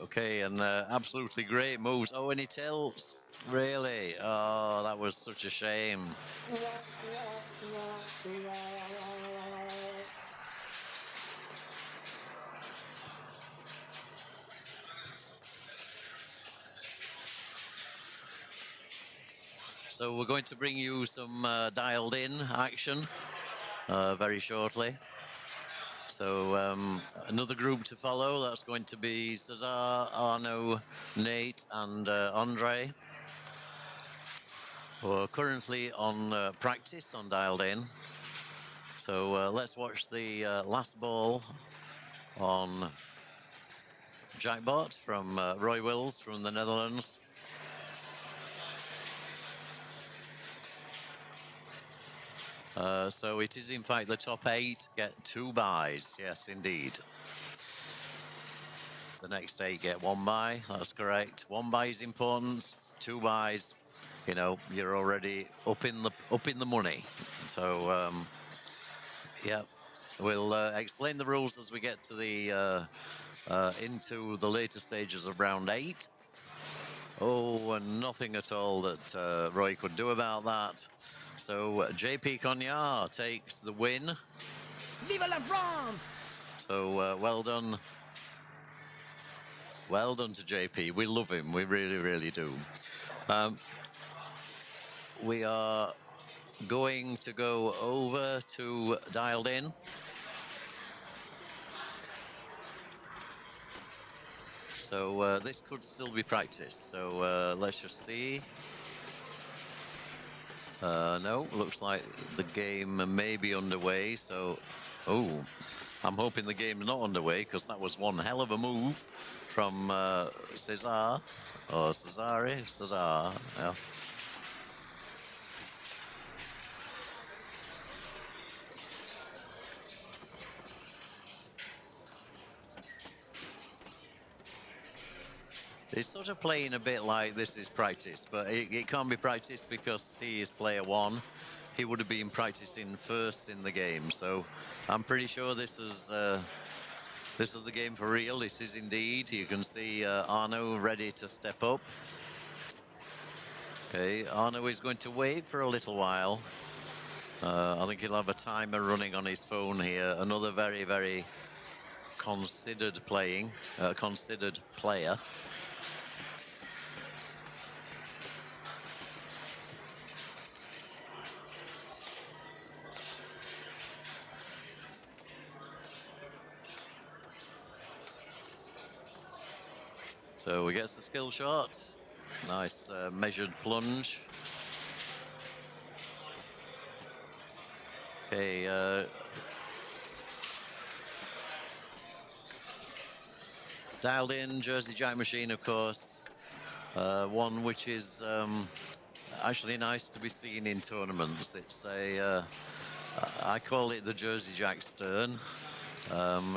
Okay, and absolutely great moves. Oh, and he tilts. Really? Oh, that was such a shame. So we're going to bring you some dialed in action very shortly. So another group to follow, that's going to be Cesar, Arno, Nate and Andre. We're currently on practice on dialed in. So let's watch the last ball on Jackbot from Roy Wills from the Netherlands. So it is in fact the top 8 get 2 buys. Yes, indeed. The next 8 get 1 buy. That's correct. 1 buy is important. 2 buys, you know, you're already up in the money. So yeah, we'll explain the rules as we get to the into the later stages of round 8. Oh, and nothing at all that Roy could do about that. So JP Cognard takes the win. Viva la France! So well done. Well done to JP. We love him. We really, really do. We are going to go over to Dialed In. So this could still be practice. So let's just see. No, looks like the game may be underway. So, oh, I'm hoping the game's not underway because that was one hell of a move from Cesar. Or Cesar. Yeah. He's sort of playing a bit like this is practice, but it can't be practice because he is player 1. He would have been practicing first in the game, so I'm pretty sure this is the game for real. This is indeed. You can see Arno ready to step up. Okay, Arno is going to wait for a little while. I think he'll have a timer running on his phone here. Another very, very considered player. So he gets the skill shot. Nice measured plunge. Okay. Dialed In, Jersey Jack machine, of course. One which is actually nice to be seen in tournaments. It's a, I call it the Jersey Jack Stern.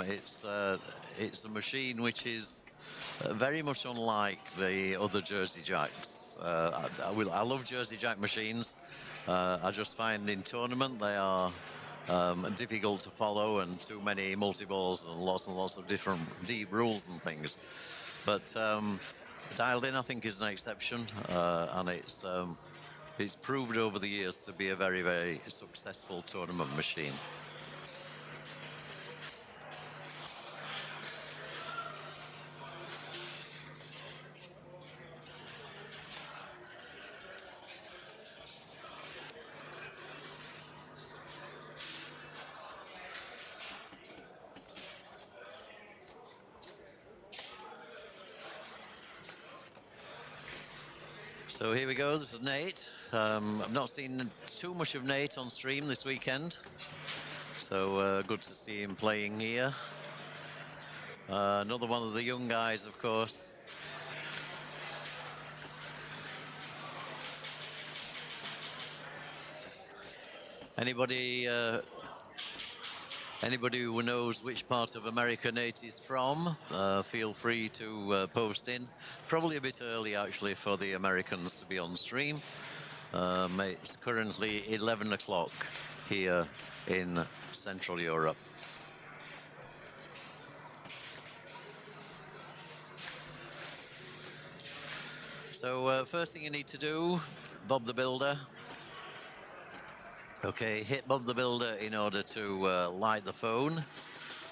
It's a machine which is very much unlike the other Jersey Jacks. I love Jersey Jack machines. I just find in tournament they are difficult to follow and too many multi-balls and lots of different deep rules and things. But Dialed In, I think, is an exception, and it's proved over the years to be a very, very successful tournament machine. So here we go, this is Nate. I've not seen too much of Nate on stream this weekend, so good to see him playing here. Another one of the young guys, of course. Anybody who knows which part of America Nate is from, feel free to post in. Probably a bit early, actually, for the Americans to be on stream. It's currently 11 o'clock here in Central Europe. So first thing you need to do, Bob the Builder. Okay, hit Bob the Builder in order to light the phone,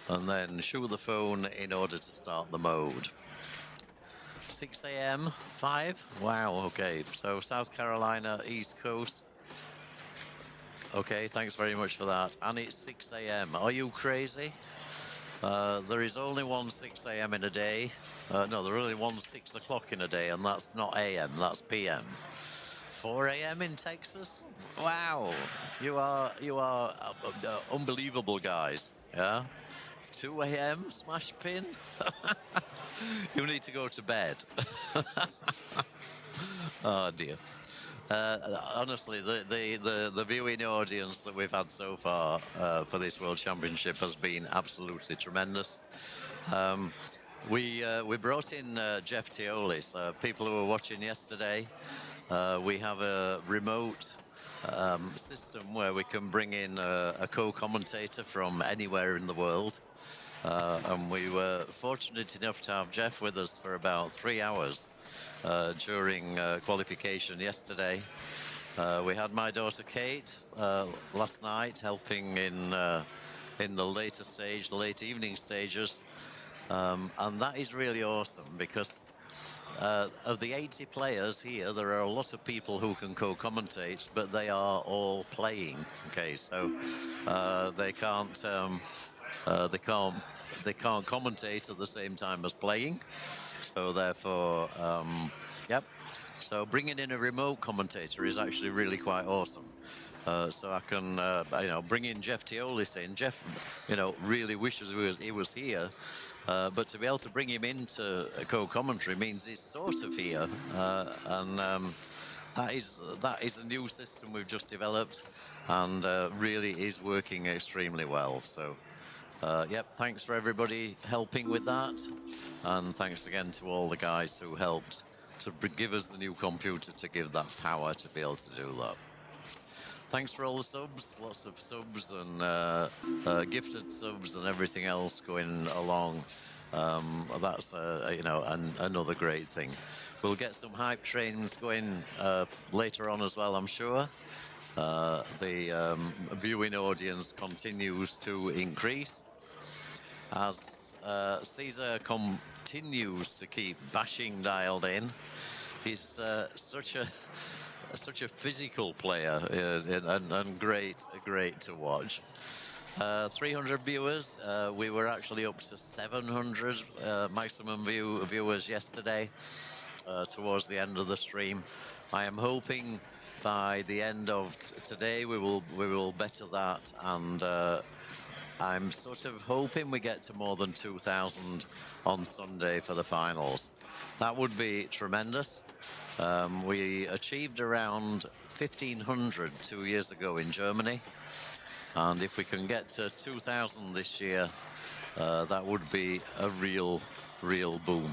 and then shoot the phone in order to start the mode. 6 a.m., 5? Wow, okay. So South Carolina, East Coast. Okay, thanks very much for that. And it's 6 a.m. Are you crazy? There is only one 6 a.m. in a day. No, there is only one 6 o'clock in a day, and that's not a.m., that's p.m. 4 a.m. in Texas? Wow, you are unbelievable, guys. Yeah, 2 a.m. smash pin. You need to go to bed. Oh dear. Honestly, the viewing audience that we've had so far for this World Championship has been absolutely tremendous. We brought in Jeff Teolis. People who were watching yesterday. We have a remote system where we can bring in a co-commentator from anywhere in the world. And we were fortunate enough to have Jeff with us for about 3 hours during qualification yesterday. We had my daughter Kate last night helping in the later stage, the late evening stages. And that is really awesome because of the 80 players here, there are a lot of people who can co-commentate, but they are all playing. Okay, so they can't commentate at the same time as playing. So therefore, yep. So bringing in a remote commentator is actually really quite awesome. So I can, bring in Jeff Teolis in. Jeff, really wishes he was here. But to be able to bring him into a co-commentary means he's sort of here. And that is a new system we've just developed and really is working extremely well. So, yep, thanks for everybody helping with that. And thanks again to all the guys who helped to give us the new computer to give that power to be able to do that. Thanks for all the subs, lots of subs and gifted subs and everything else going along. That's another great thing. We'll get some hype trains going later on as well, I'm sure. The viewing audience continues to increase as Caesar continues to keep bashing dialed in. He's such a physical player and great to watch. 300 viewers. We were actually up to 700 maximum viewers yesterday towards the end of the stream. I am hoping by the end of today we will better that, and I'm sort of hoping we get to more than 2,000 on Sunday for the finals. That would be tremendous. We achieved around 1,500 2 years ago in Germany. And if we can get to 2,000 this year, that would be a real boom.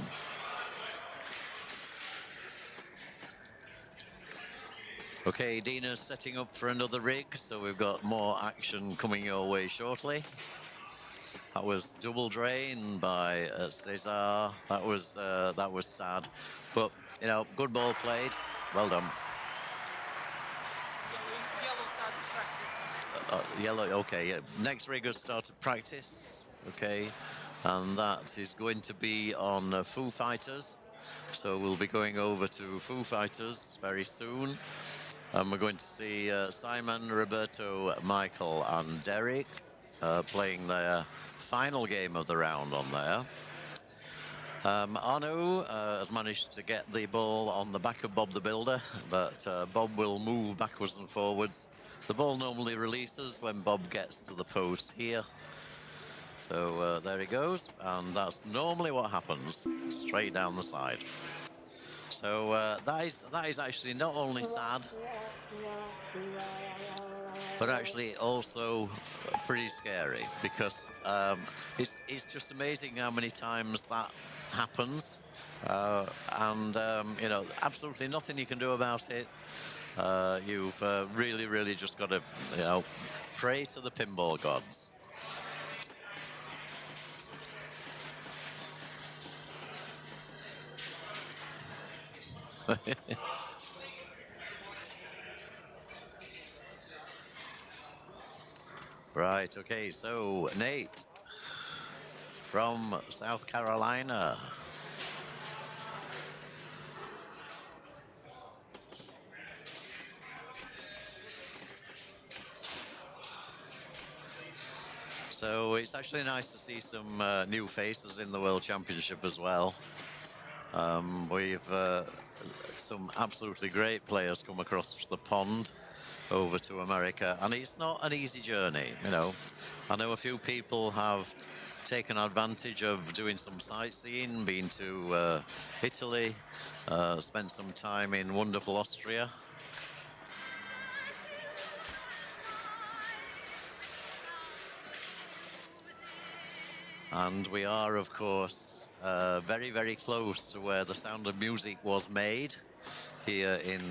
Okay, Dina's setting up for another rig, so we've got more action coming your way shortly. That was double drain by Cesar. That was sad, but good ball played. Well done. Yellow started practice. Yellow. Okay. Yeah. Next rig has started practice. Okay, and that is going to be on Foo Fighters. So we'll be going over to Foo Fighters very soon. And we're going to see Simon, Roberto, Michael and Derek playing their final game of the round on there. Arno has managed to get the ball on the back of Bob the Builder, but Bob will move backwards and forwards. The ball normally releases when Bob gets to the post here. So there he goes, and that's normally what happens, straight down the side. So that is actually not only sad, but actually also pretty scary, because it's just amazing how many times that happens, and absolutely nothing you can do about it. You've really just got to pray to the pinball gods. Right, okay, so Nate from South Carolina. So it's actually nice to see some new faces in the World Championship as well. We've some absolutely great players come across the pond over to America, and it's not an easy journey. I know a few people have taken advantage of doing some sightseeing, been to Italy, spent some time in wonderful Austria. And we are, of course, very close to where the Sound of Music was made, here in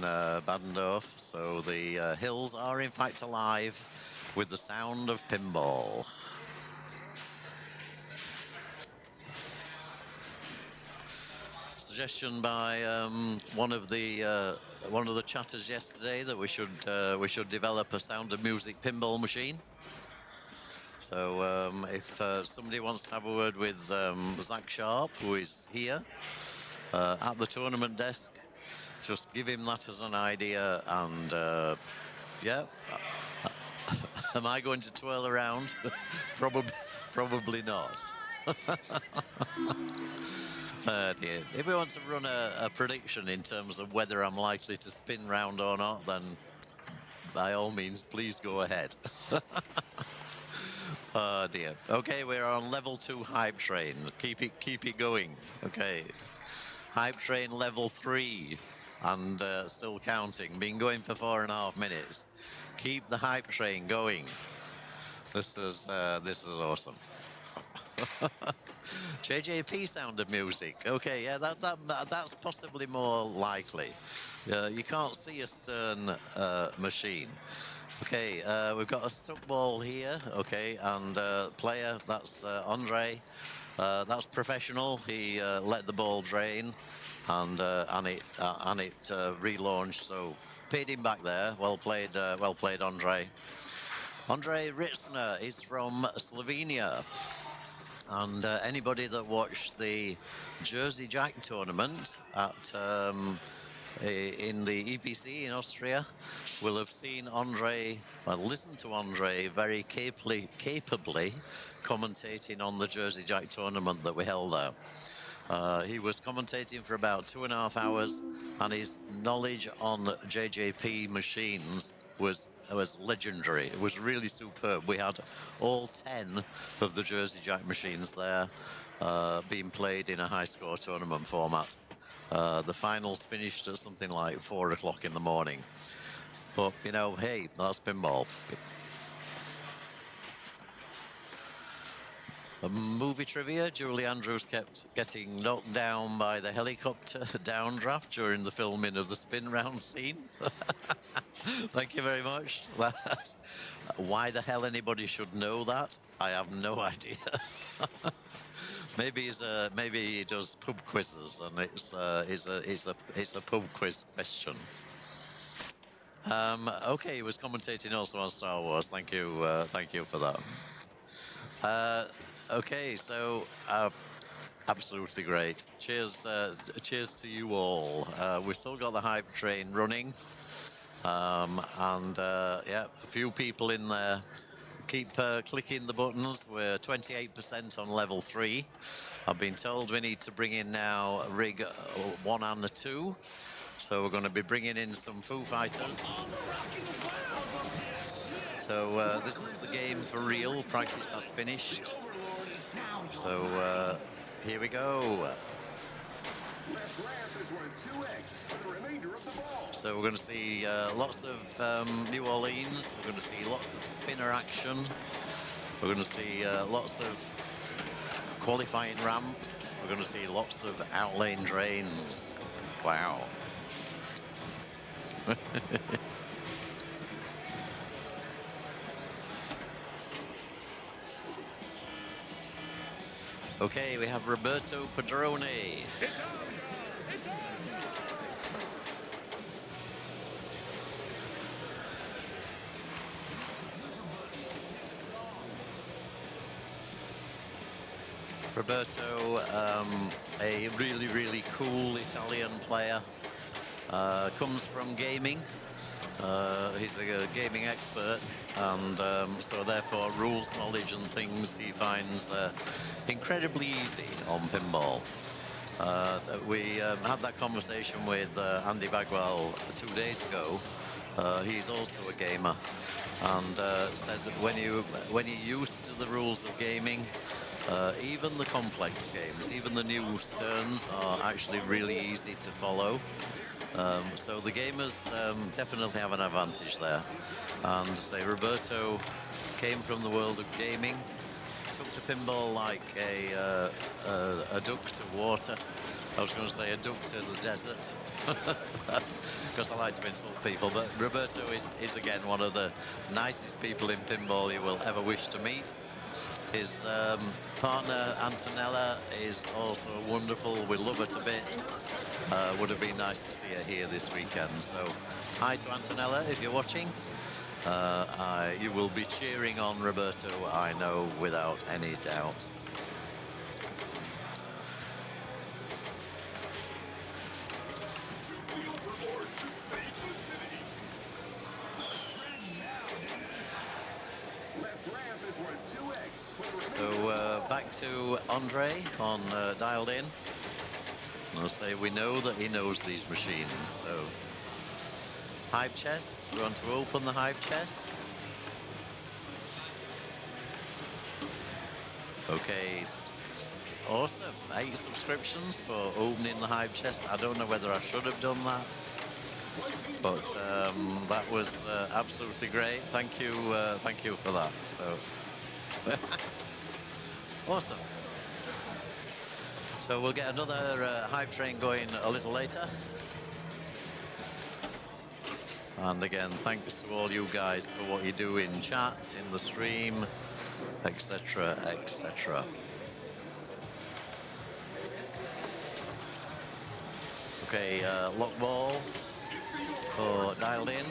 Badendorf. So the hills are in fact alive with the sound of pinball. suggestion by one of the chatters yesterday that we should develop a Sound of Music pinball machine. So if somebody wants to have a word with Zach Sharp, who is here at the tournament desk, just give him that as an idea. And yeah, am I going to twirl around? Probably not. Dear. If we want to run a prediction in terms of whether I'm likely to spin round or not, then by all means, please go ahead. Oh dear. Okay, we're on level 2 hype train. Keep it going. Okay. Hype train level 3 and still counting. Been going for 4.5 minutes. Keep the hype train going. This is awesome. JJP Sound of Music. Okay, yeah, that's possibly more likely. You can't see a Stern machine. Okay, we've got a stuck ball here. Okay, and player, that's Andre. That's professional. He let the ball drain, and it relaunched. So paid him back there. Well played, Andre. Andre Ritzner is from Slovenia. And anybody that watched the Jersey Jack tournament at in the EPC in Austria will have seen Andre, well, listened to Andre very capably commentating on the Jersey Jack tournament that we held there. He was commentating for about 2.5 hours, and his knowledge on JJP machines was legendary. It was really superb. We had all 10 of the Jersey Jack machines there being played in a high score tournament format. The finals finished at something like 4 o'clock in the morning. But, you know, hey, that's pinball. Movie trivia, Julie Andrews kept getting knocked down by the helicopter downdraft during the filming of the spin round scene. Thank you very much. Why the hell anybody should know that, I have no idea. Maybe he does pub quizzes, and it's a pub quiz question. Okay, he was commentating also on Star Wars. Thank you for that. Okay, so absolutely great. Cheers to you all. We've still got the hype train running, and yeah, a few people in there. Keep clicking the buttons. We're 28% on level 3. I've been told we need to bring in now rig 1 and 2. So we're going to be bringing in some Foo Fighters. So this is the game for real. Practice has finished. So here we go. So we're going to see lots of New Orleans. We're going to see lots of spinner action. We're going to see lots of qualifying ramps. We're going to see lots of outlane drains. Wow. Okay, we have Roberto Padrone. Roberto, a really cool Italian player, comes from gaming. He's a gaming expert, and so therefore rules knowledge and things he finds incredibly easy on pinball. We had that conversation with Andy Bagwell 2 days ago. He's also a gamer, and said that when you're used to the rules of gaming, even the complex games, even the new Sterns are actually really easy to follow. So the gamers definitely have an advantage there. And say Roberto came from the world of gaming, took to pinball like a duck to water. I was going to say a duck to the desert, because I like to insult people. But Roberto is again one of the nicest people in pinball you will ever wish to meet. His partner, Antonella, is also wonderful. We love her to bits. Would have been nice to see her here this weekend. So, hi to Antonella, if you're watching. You will be cheering on Roberto, I know, without any doubt. So back to Andre on Dialed In. I'll say we know that he knows these machines. So hype chest, we want to open the hype chest. Okay, awesome. 8 subscriptions for opening the hype chest. I don't know whether I should have done that, but that was absolutely great. Thank you for that. So awesome. So we'll get another hype train going a little later. And again, thanks to all you guys for what you do in chat, in the stream, etc., etc. Okay, lock ball for Dialed In.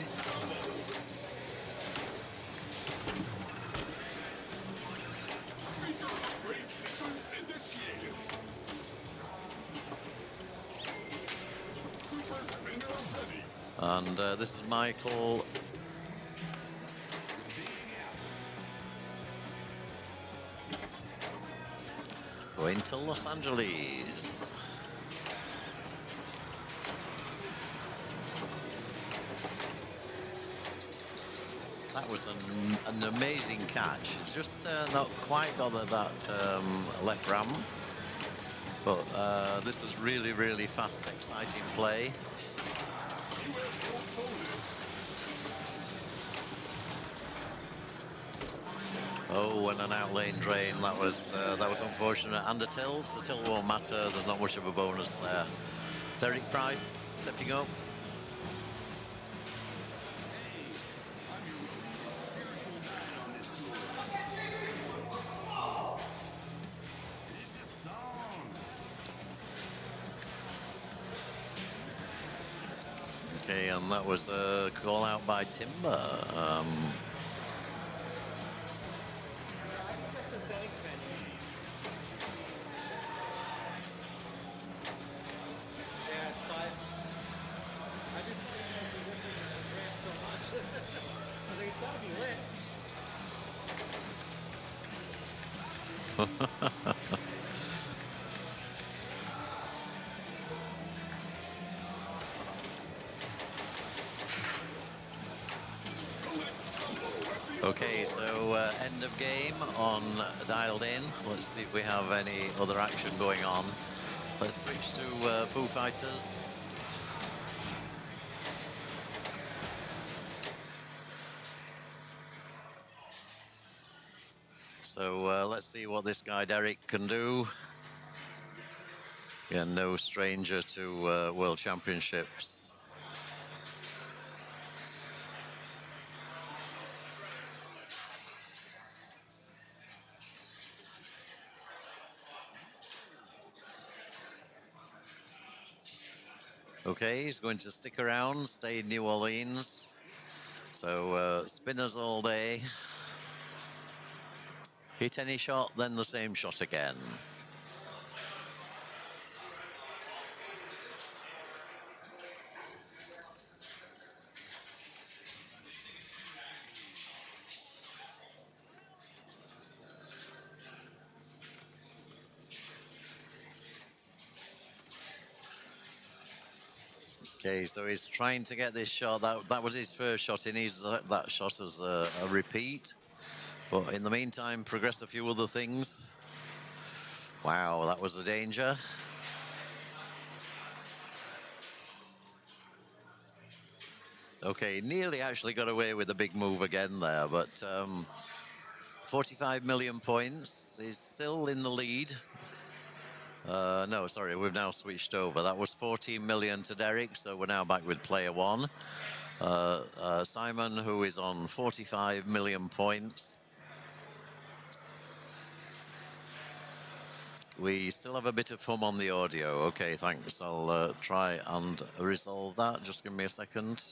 And this is Michael. Going to Los Angeles. That was an amazing catch. It's just not quite got that left ramp. But this is really, really fast, exciting play. Oh, and an out lane drain. That was unfortunate. And a tilt. The tilt won't matter. There's not much of a bonus there. Derek Price stepping up. Okay, and that was a call out by Timber. Okay, so end of game on Dialed In. Let's see if we have any other action going on. Let's switch to Foo Fighters. So let's see what this guy Derek can do. Yeah, no stranger to World Championships. Okay, he's going to stick around, stay in New Orleans. So spinners all day. Hit any shot, then the same shot again. Okay, so he's trying to get this shot. That was his first shot. He needs that shot as a repeat. But in the meantime, progress a few other things. Wow, that was a danger. Okay, nearly actually got away with a big move again there, but 45 million points. He's still in the lead. No, sorry, we've now switched over. That was 14 million to Derek, so we're now back with player one. Simon, who is on 45 million points. we still have a bit of hum on the audio. Okay, thanks. I'll try and resolve that. Just give me a second.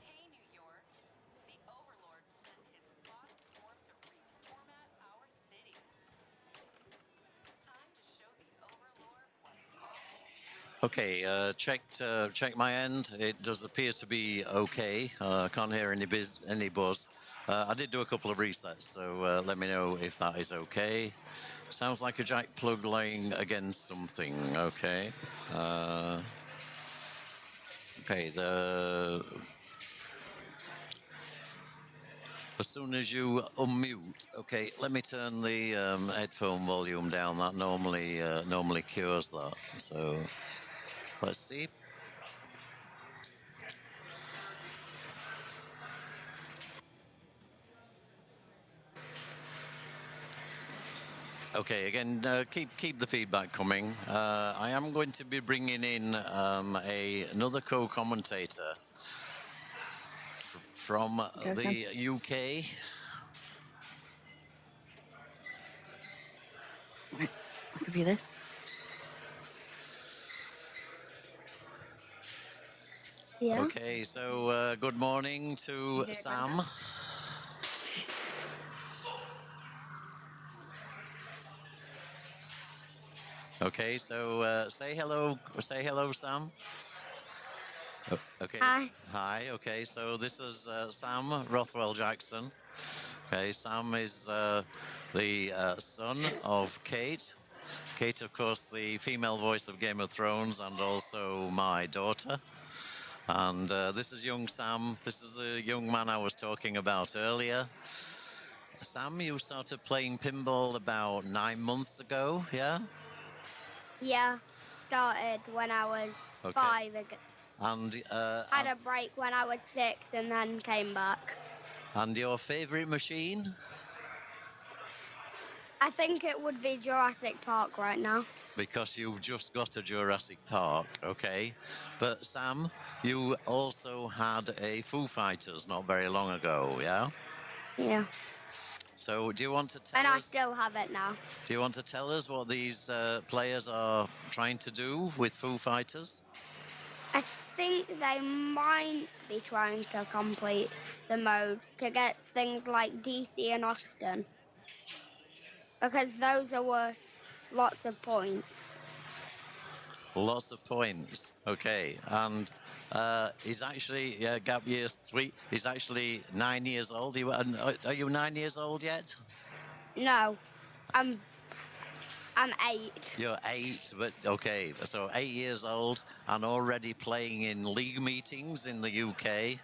Hey, New York. The Overlord sent his bot storm to reformat our city. Time to show the Overlord what all Okay, check my end. It does appear to be okay. I can't hear any buzz. I did do a couple of resets, so let me know if that is okay. Sounds like a jack plug laying against something. Okay. Okay. As soon as you unmute, okay. Let me turn the headphone volume down. That normally cures that. So let's see. Okay, again, keep the feedback coming. I am going to be bringing in another co-commentator from the UK. I'll give you this. Yeah. Okay, so good morning to Sam. Okay, so say hello, Sam. Okay. Hi. Okay, so this is Sam Rothwell Jackson. Okay, Sam is the son of Kate. Kate, of course, the female voice of Game of Thrones, and also my daughter. And this is young Sam. This is the young man I was talking about earlier. Sam, you started playing pinball about 9 months ago, yeah? Yeah, started when I was 5 again. And had a break when I was 6 and then came back. And your favorite machine? I think it would be Jurassic Park right now. Because you've just got a Jurassic Park, okay. But Sam, you also had a Foo Fighters not very long ago, yeah? Yeah. So do you want to tell us... And I still have it now. Do you want to tell us what these players are trying to do with Foo Fighters? I think they might be trying to complete the modes to get things like DC and Austin. Because those are worth lots of points. Lots of points, okay. And he's actually, gap year 3, he's actually 9 years old. Are you 9 years old yet? No, I'm 8. You're 8, but okay, so 8 years old and already playing in league meetings in the UK.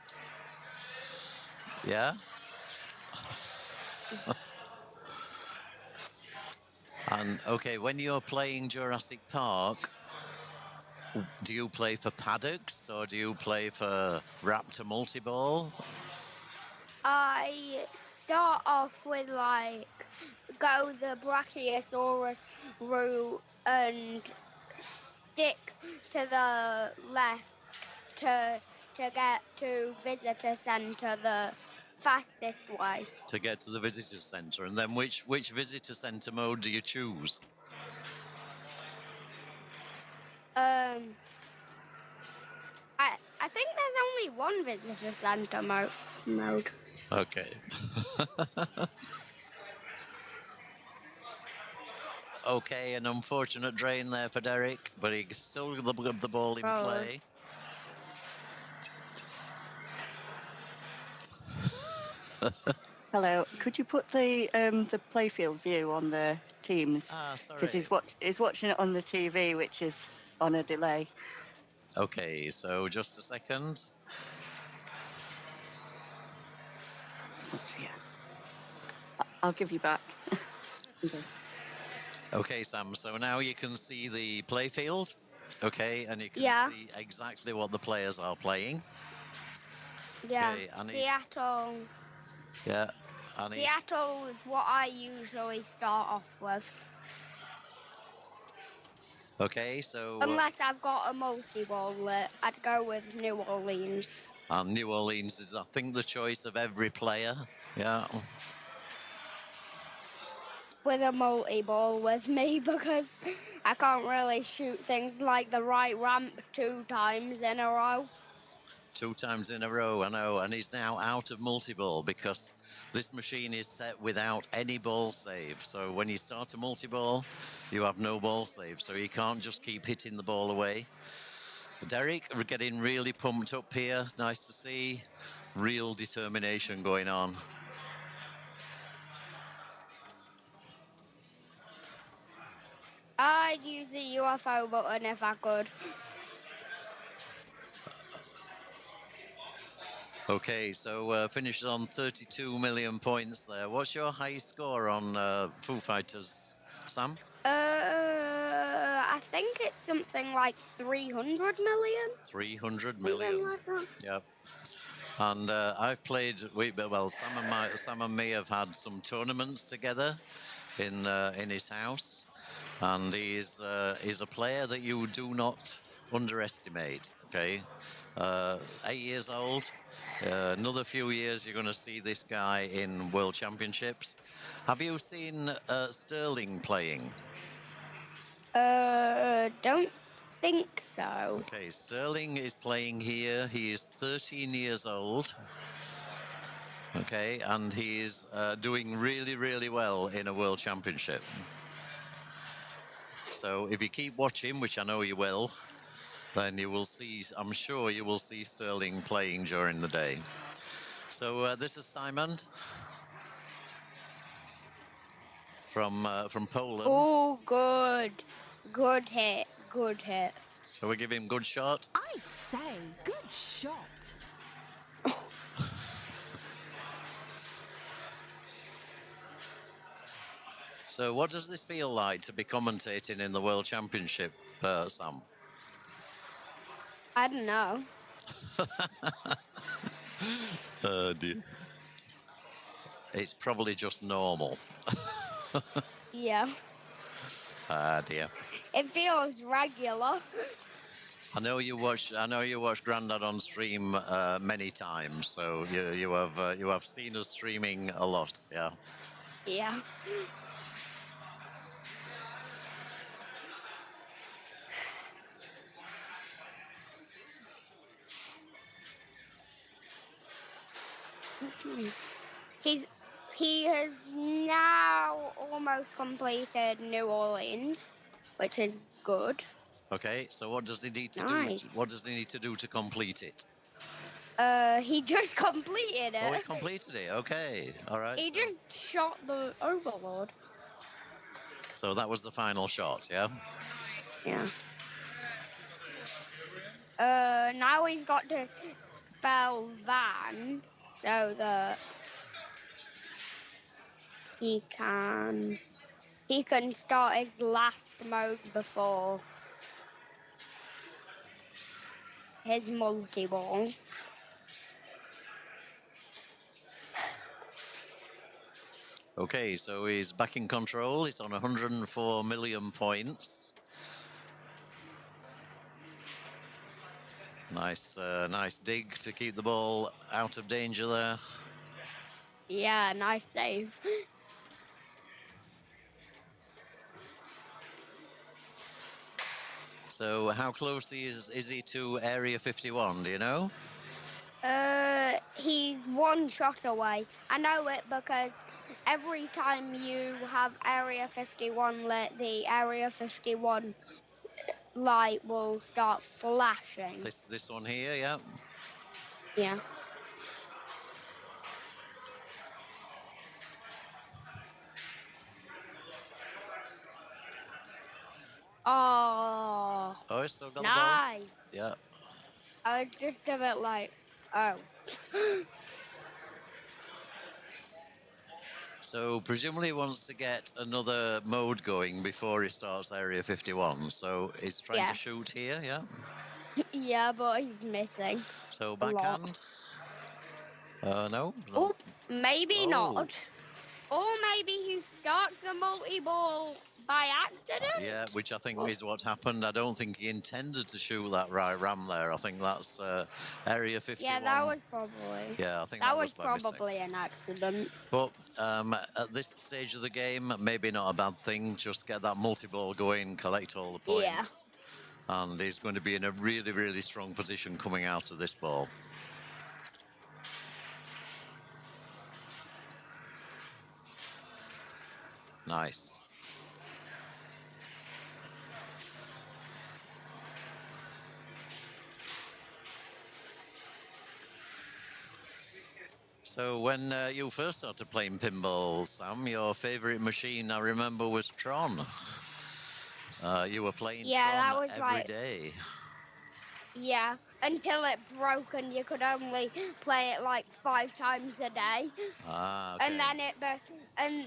Yeah? And okay, when you're playing Jurassic Park, do you play for paddocks or do you play for Raptor multiball? I start off with go the Brachiosaurus route and stick to the left to get to visitor centre the fastest way. To get to the visitor centre, and then which visitor centre mode do you choose? I think there's only one visitor centre mode. Okay. Okay, an unfortunate drain there for Derek, but he still got the ball in play. Hello. Could you put the playfield view on the Teams? Sorry. Because he's watching it on the TV, which is on a delay. Okay, so just a second. I'll give you back. Okay, Sam, so now you can see the playfield, okay, and you can see exactly what the players are playing. Yeah, okay, and Seattle. Yeah, and Seattle is what I usually start off with. Okay, so... Unless I've got a multi-ball lit, I'd go with New Orleans. And New Orleans is, I think, the choice of every player, yeah. With a multi-ball with me because I can't really shoot things like the right ramp 2 times in a row. 2 times in a row, I know, and he's now out of multi-ball because this machine is set without any ball save. So when you start a multi-ball, you have no ball save, so you can't just keep hitting the ball away. Derek, we're getting really pumped up here. Nice to see. Real determination going on. I'd use the UFO button if I could. Okay, so finishes on 32 million points there. What's your highest score on Foo Fighters, Sam? I think it's something like 300 million. 300 million. Like that. Yep. And I've played. Well, Sam and me have had some tournaments together in his house, and he's a player that you do not underestimate. Okay, 8 years old. Another few years, you're going to see this guy in World Championships. Have you seen Sterling playing? Don't think so. Okay, Sterling is playing here. He is 13 years old. Okay, and he's doing really, really well in a World Championship. So if you keep watching, which I know you will, then you will see, I'm sure you will see Sterling playing during the day. So this is Simon from Poland. Oh, good. Good hit. Good hit. So we give him good shot. I say, good shot. So what does this feel like to be commentating in the World Championship, Sam? I don't know. Oh dear. It's probably just normal. Yeah. Ah dear. It feels regular. I know you watch Grandad on stream many times, so you have seen us streaming a lot, yeah. Yeah. He has now almost completed New Orleans, which is good. Okay, so what does he need to Nice. do? What does he need to do to complete it? He just completed it. Oh, he completed it. Okay, all right. He just shot the Overlord. So that was the final shot, yeah. Yeah. Now he's got to spell Van so that he can start his last mode before his multi-ball. Okay, so he's back in control. He's on 104 million points. Nice dig to keep the ball out of danger there. Yeah, nice save. So how close is he to Area 51, do you know? He's one shot away. I know it because every time you have Area 51 lit, the Area 51 light will start flashing. This one here, yeah. Yeah. Oh, It's still got nice. the ball. Yeah. I was just a bit like, oh. So presumably he wants to get another mode going before he starts Area 51. So he's trying to shoot here, yeah? Yeah, but he's missing. So backhand? No? Oh, maybe not. Or maybe he starts the multi-ball by accident? Yeah, which I think is what happened. I don't think he intended to shoot that right ram there. I think that's Area 51. Yeah, that was probably. Yeah, I think that was by probably an accident. But at this stage of the game, maybe not a bad thing. Just get that multi-ball going, collect all the points. Yeah. And he's going to be in a really, really strong position coming out of this ball. Nice. So when you first started playing pinball, Sam, your favourite machine, I remember, was Tron. You were playing Tron that was every day. Yeah, until it broke and you could only play it like 5 times a day. Okay. And then it became,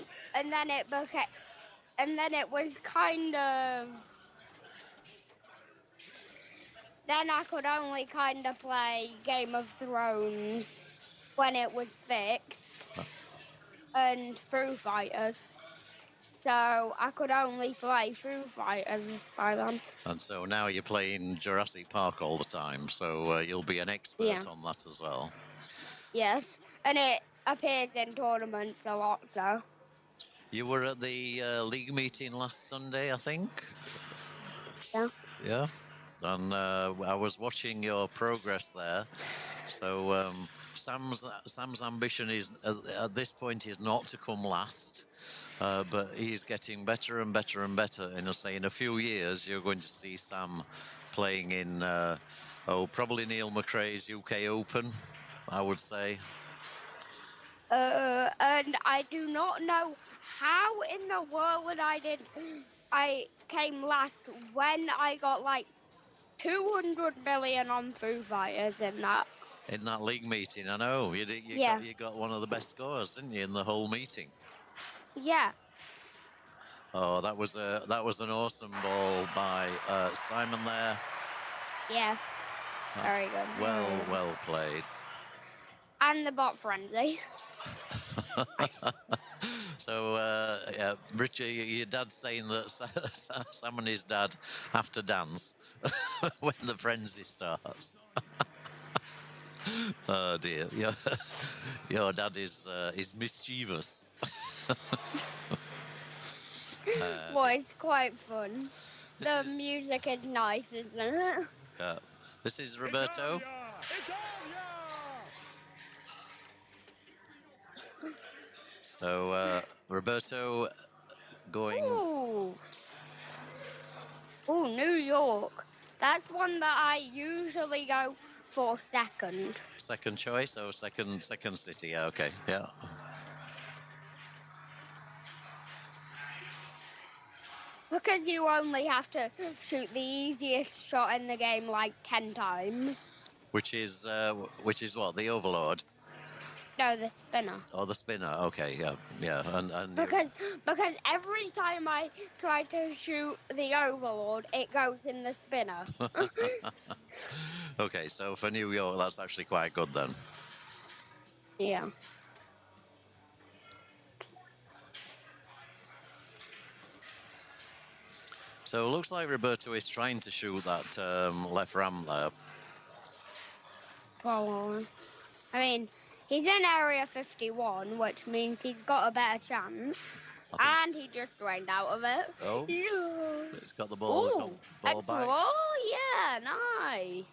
and then it was kind of. Then I could only kind of play Game of Thrones when it was fixed, and Foo Fighters. So I could only play Foo Fighters by then. And so now you're playing Jurassic Park all the time, so you'll be an expert on that as well. Yes, and it appears in tournaments a lot, so. You were at the league meeting last Sunday, I think? Yeah. Yeah? And I was watching your progress there. So Sam's ambition is, at this point, is not to come last. But he's getting better and better and better. And I'll say in a few years, you're going to see Sam playing in, probably Neil McRae's UK Open, I would say. And I do not know how in the world I came last when I got like 200 million on Foo Fighters in that. In that league meeting, I know. You got one of the best scores, didn't you, in the whole meeting? Yeah. Oh, that was an awesome ball by Simon there. Yeah. Very good. Well played. And the bot frenzy. So, Richard, your dad's saying that Sam and his dad have to dance when the frenzy starts. Oh dear, your dad is mischievous. Well, it's quite fun. The music is nice, isn't it? Yeah. This is Roberto. So, Roberto going... Ooh, New York. That's one that I usually go for second. Second choice? Oh, second city. Yeah, okay. Yeah. Because you only have to shoot the easiest shot in the game like 10 times. Which is what? The Overlord? No, the spinner. Oh, the spinner. Okay, yeah. And because every time I try to shoot the Overlord, it goes in the spinner. Okay, so for New York, that's actually quite good then. Yeah. So it looks like Roberto is trying to shoot that left ram there. Well, I mean, he's in Area 51, which means he's got a better chance. And he just drained out of it. Oh, yeah. It's got the ball, Ooh, ball back. Oh, yeah, nice.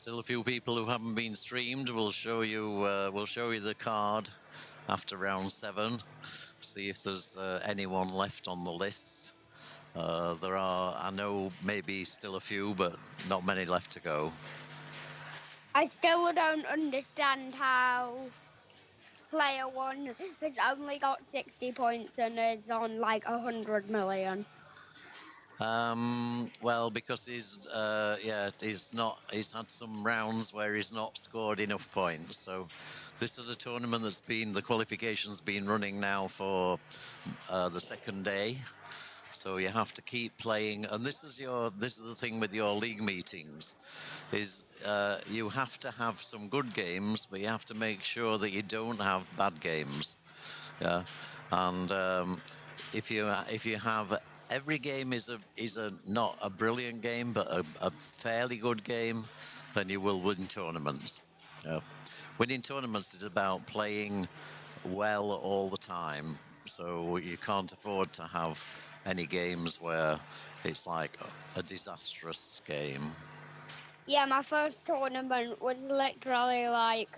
Still a few people who haven't been streamed. We'll show you the card after round 7. See if there's anyone left on the list. There are, I know, maybe still a few, but not many left to go. I still don't understand how player 1 has only got 60 points and is on like 100 million. Well, because he's had some rounds where he's not scored enough points. So this is a tournament the qualification's been running now for the second day. So you have to keep playing, and this is the thing with your league meetings, is you have to have some good games, but you have to make sure that you don't have bad games. Yeah, and if you have every game is not a brilliant game, but a fairly good game, then you will win tournaments. Yeah. Winning tournaments is about playing well all the time. So you can't afford to have any games where it's like a disastrous game. Yeah, my first tournament was literally like,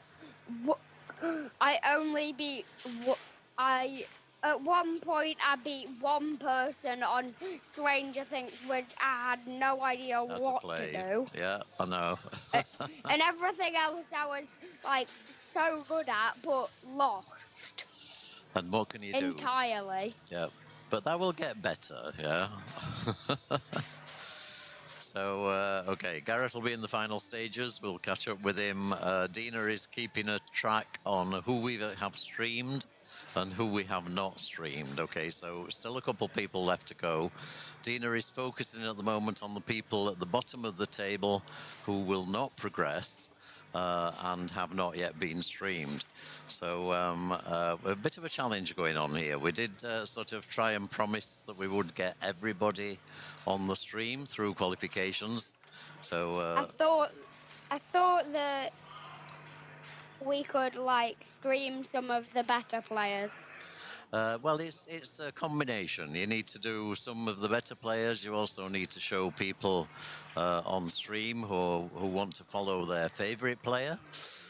at one point I beat one person on Stranger Things, which I had no idea what to do. Yeah, I know. And everything else I was like so good at, but lost. And what can you do? Entirely. Yeah, but that will get better, yeah. So, okay, Garrett will be in the final stages. We'll catch up with him. Dina is keeping a track on who we have streamed and who we have not streamed. Okay, so still a couple people left to go. Dina is focusing at the moment on the people at the bottom of the table who will not progress and have not yet been streamed. So a bit of a challenge going on here. We did sort of try and promise that we would get everybody on the stream through qualifications. So I thought that we could like stream some of the better players. Well, it's a combination. You need to do some of the better players. You also need to show people on stream who want to follow their favorite player.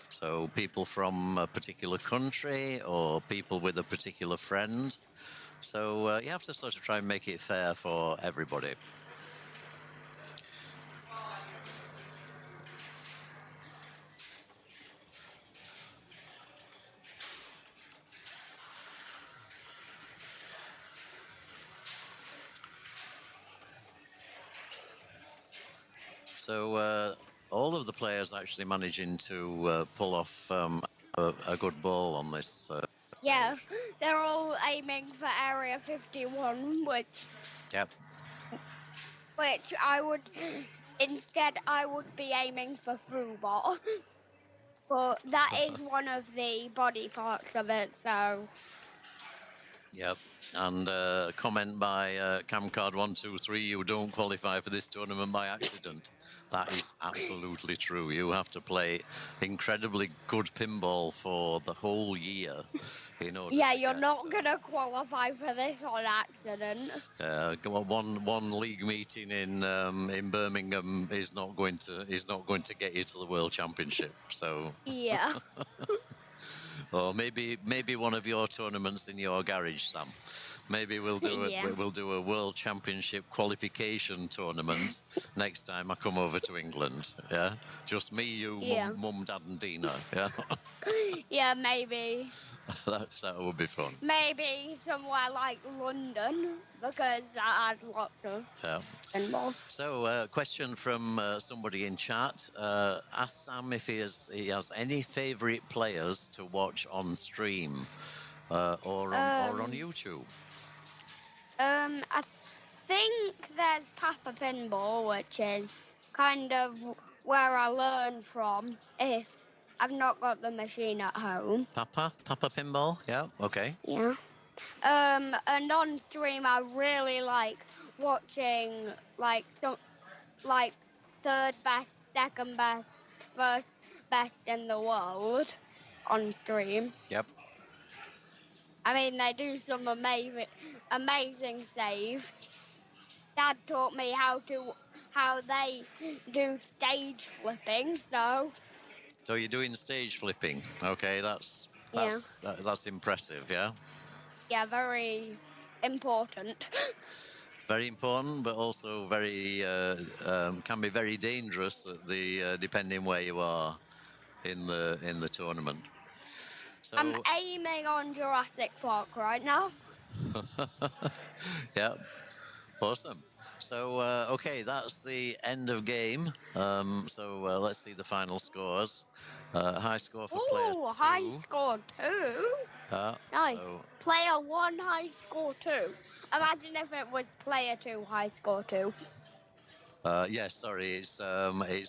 So people from a particular country or people with a particular friend. So you have to sort of try and make it fair for everybody. So all of the players actually managing to pull off a good ball on this. Yeah, they're all aiming for Area 51, which I would be aiming for Foo Ball. But that is one of the body parts of it, so. Yep. And comment by Camcard123, you don't qualify for this tournament by accident. That is absolutely true. You have to play incredibly good pinball for the whole year in order. Yeah, you're not gonna qualify for this on accident. One league meeting in Birmingham is not going to get you to the World Championship. So yeah. Or maybe one of your tournaments in your garage, Sam. Maybe we'll do a World Championship qualification tournament next time I come over to England. Yeah, just me, you, Mum, Dad, and Dina. Yeah. Yeah, maybe. that would be fun. Maybe somewhere like London, because that has lots of pinball. So, question from somebody in chat. Ask Sam if he has any favourite players to watch on stream or on YouTube. I think there's Papa Pinball, which is kind of where I learned from if I've not got the machine at home. Papa Pinball? Yeah, okay. Yeah. And on stream, I really like watching third best, second best, first best in the world on stream. Yep. I mean, they do some amazing saves. Dad taught me how to how they do stage flipping. So you're doing stage flipping. Okay, that's impressive. Yeah. Yeah, very important. Very important, but also very can be very dangerous at the depending where you are in the tournament. So I'm aiming on Jurassic Park right now. yeah, awesome. So okay, that's the end of game. So let's see the final scores. High score for player 2. High score 2. Nice. So, Player 1, high score 2. Imagine if it was player 2, high score 2. sorry, it's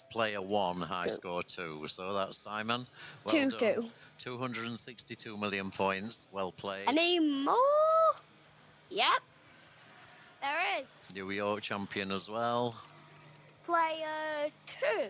player 1, high score 2. So that's Simon. Well 2 done. 2. 262 million points. Well played. Any more? Yep. There is. New York champion as well. Player 2.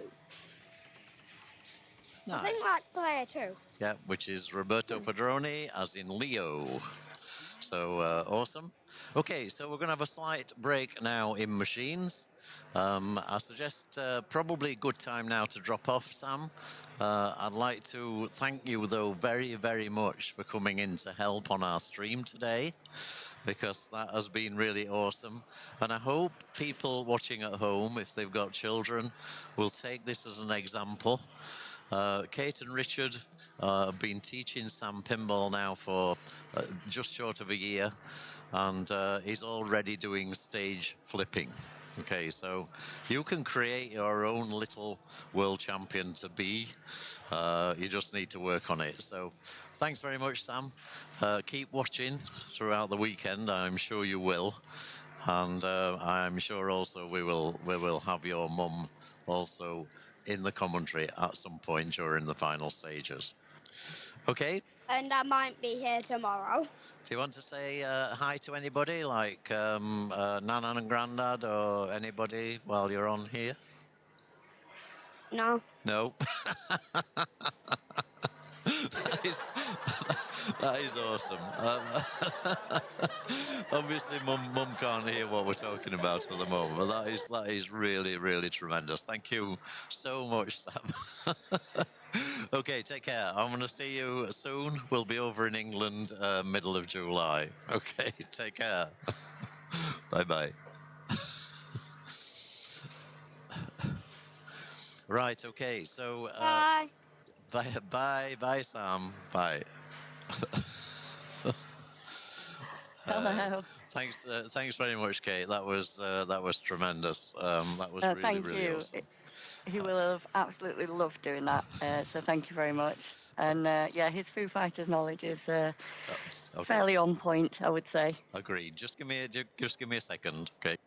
Nice. I think that's player 2. Yeah, which is Roberto Padroni, as in Leo. So awesome. Okay, so we're going to have a slight break now in machines. I suggest probably a good time now to drop off, Sam. I'd like to thank you, though, very, very much for coming in to help on our stream today, because that has been really awesome. And I hope people watching at home, if they've got children, will take this as an example. Kate and Richard have been teaching Sam pinball now for just short of a year, and he's already doing stage flipping. Okay, so you can create your own little world champion to be. You just need to work on it. So thanks very much, Sam. Keep watching throughout the weekend. I'm sure you will. And I'm sure also we will have your mum also in the commentary at some point during the final stages. Okay? And I might be here tomorrow. Do you want to say hi to anybody, like Nana and Grandad or anybody while you're on here? No. No? That is awesome. Obviously, Mum can't hear what we're talking about at the moment, but that is really, really tremendous. Thank you so much, Sam. Okay, take care. I'm going to see you soon. We'll be over in England middle of July. Okay, take care. Bye-bye. Right, okay, so... Bye. Bye, Sam. Bye. Hello. Thanks very much, Kate. That was tremendous. That was really, thank really you. awesome. He will have absolutely loved doing that. So thank you very much. And his Foo Fighters knowledge is fairly on point, I would say. Agreed. Just give me a second, okay?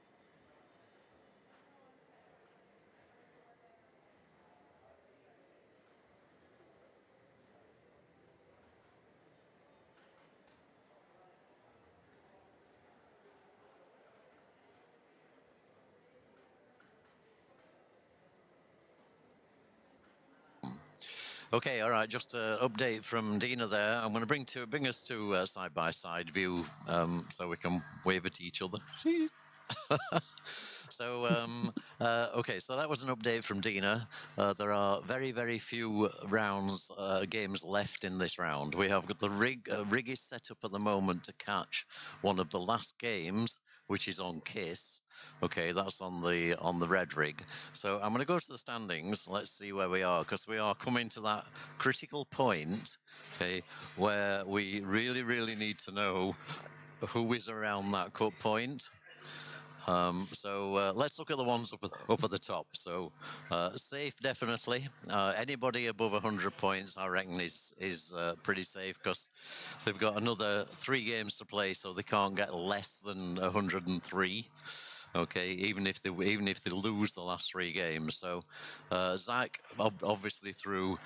Okay, all right. Just an update from Dina there. I'm going to bring us to side-by-side view so we can wave at each other. So, okay, so that was an update from Dina. There are very, very few games left in this round. We have got the rig is set up at the moment to catch one of the last games, which is on Kiss. Okay, that's on the red rig. So I'm going to go to the standings. Let's see where we are, because we are coming to that critical point, okay, where we really, really need to know who is around that cut point. So let's look at the ones up at the top. So safe, definitely. Anybody above 100 points, I reckon, is pretty safe, because they've got another 3 games to play, so they can't get less than 103. Okay, even if they lose the last 3 games. So Zach obviously through,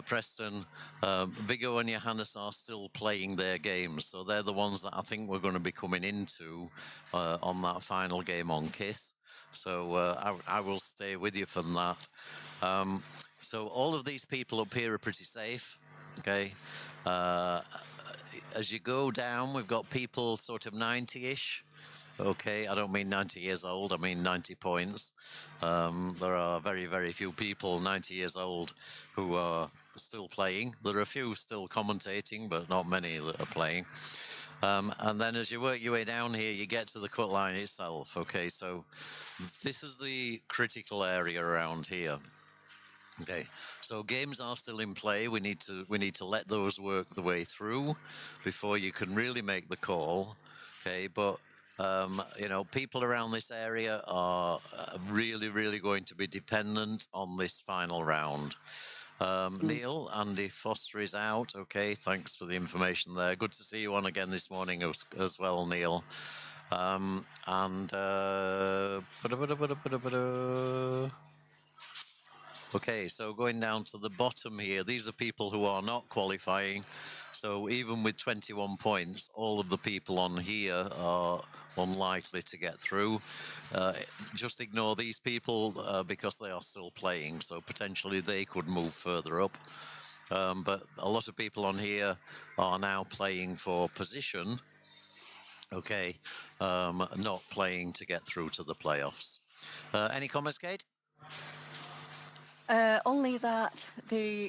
Preston, Viggo and Johannes are still playing their games, so they're the ones that I think we're going to be coming into on that final game on Kiss. So I will stay with you from that. So all of these people up here are pretty safe. Okay. As you go down, we've got people sort of 90-ish. Okay, I don't mean 90 years old, I mean 90 points. There are very, very few people 90 years old who are still playing. There are a few still commentating, but not many that are playing. And then as you work your way down here, you get to the cut line itself. Okay, so this is the critical area around here. Okay, so games are still in play. We need to let those work the way through before you can really make the call. Okay, but people around this area are really, really going to be dependent on this final round. Neil, Andy Foster is out. Okay, thanks for the information there. Good to see you on again this morning as well, Neil. Okay, so going down to the bottom here, these are people who are not qualifying. So even with 21 points, all of the people on here are unlikely to get through. Just ignore these people because they are still playing, so potentially they could move further up. But a lot of people on here are now playing for position, okay, not playing to get through to the playoffs. Any comments, Kate? Only that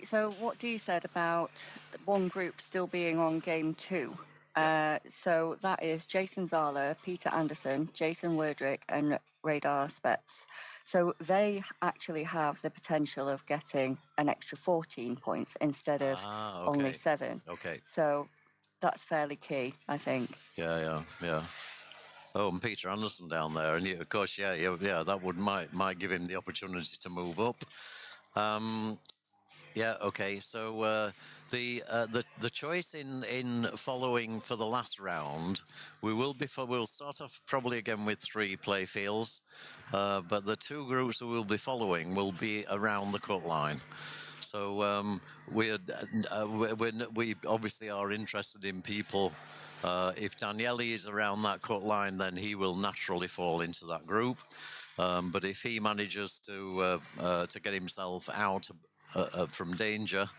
so what Dee said about one group still being on game 2. So that is Jason Zala, Peter Anderson, Jason Werdrick, and Radar Spets. So they actually have the potential of getting an extra 14 points instead of only 7. Okay. So that's fairly key, I think. Yeah. Oh, and Peter Anderson down there, and of course, that would might give him the opportunity to move up. Okay. So the choice in following for the last round, we'll start off probably again with 3 playfields, but the 2 groups that we'll be following will be around the cut line. So we obviously are interested in people. If Daniele is around that cut line, then he will naturally fall into that group. But if he manages to get himself out from danger,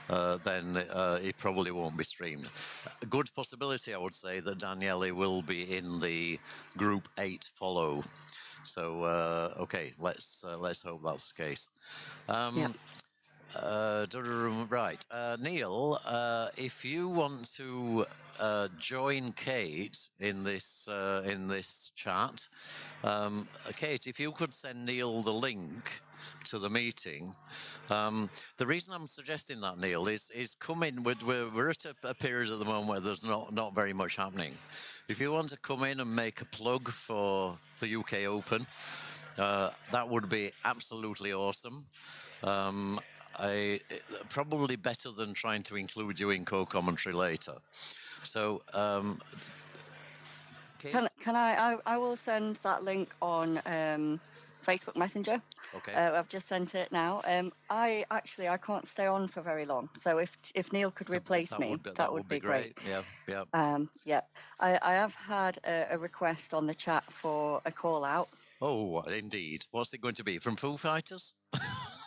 then he probably won't be streamed. A good possibility, I would say, that Daniele will be in the Group 8 follow. So, okay, let's hope that's the case. Right, Neil, if you want to join Kate in this chat, Kate, if you could send Neil the link to the meeting. The reason I'm suggesting that, Neil, is come in. We're at a period at the moment where there's not very much happening. If you want to come in and make a plug for the UK Open, that would be absolutely awesome. Probably better than trying to include you in co-commentary later. So, can I will send that link on Facebook Messenger. Okay. I've just sent it now. I can't stay on for very long, so if Neil could replace me, that would be great. Yeah. I have had a request on the chat for a call out. Oh, indeed. What's it going to be? From Foo Fighters?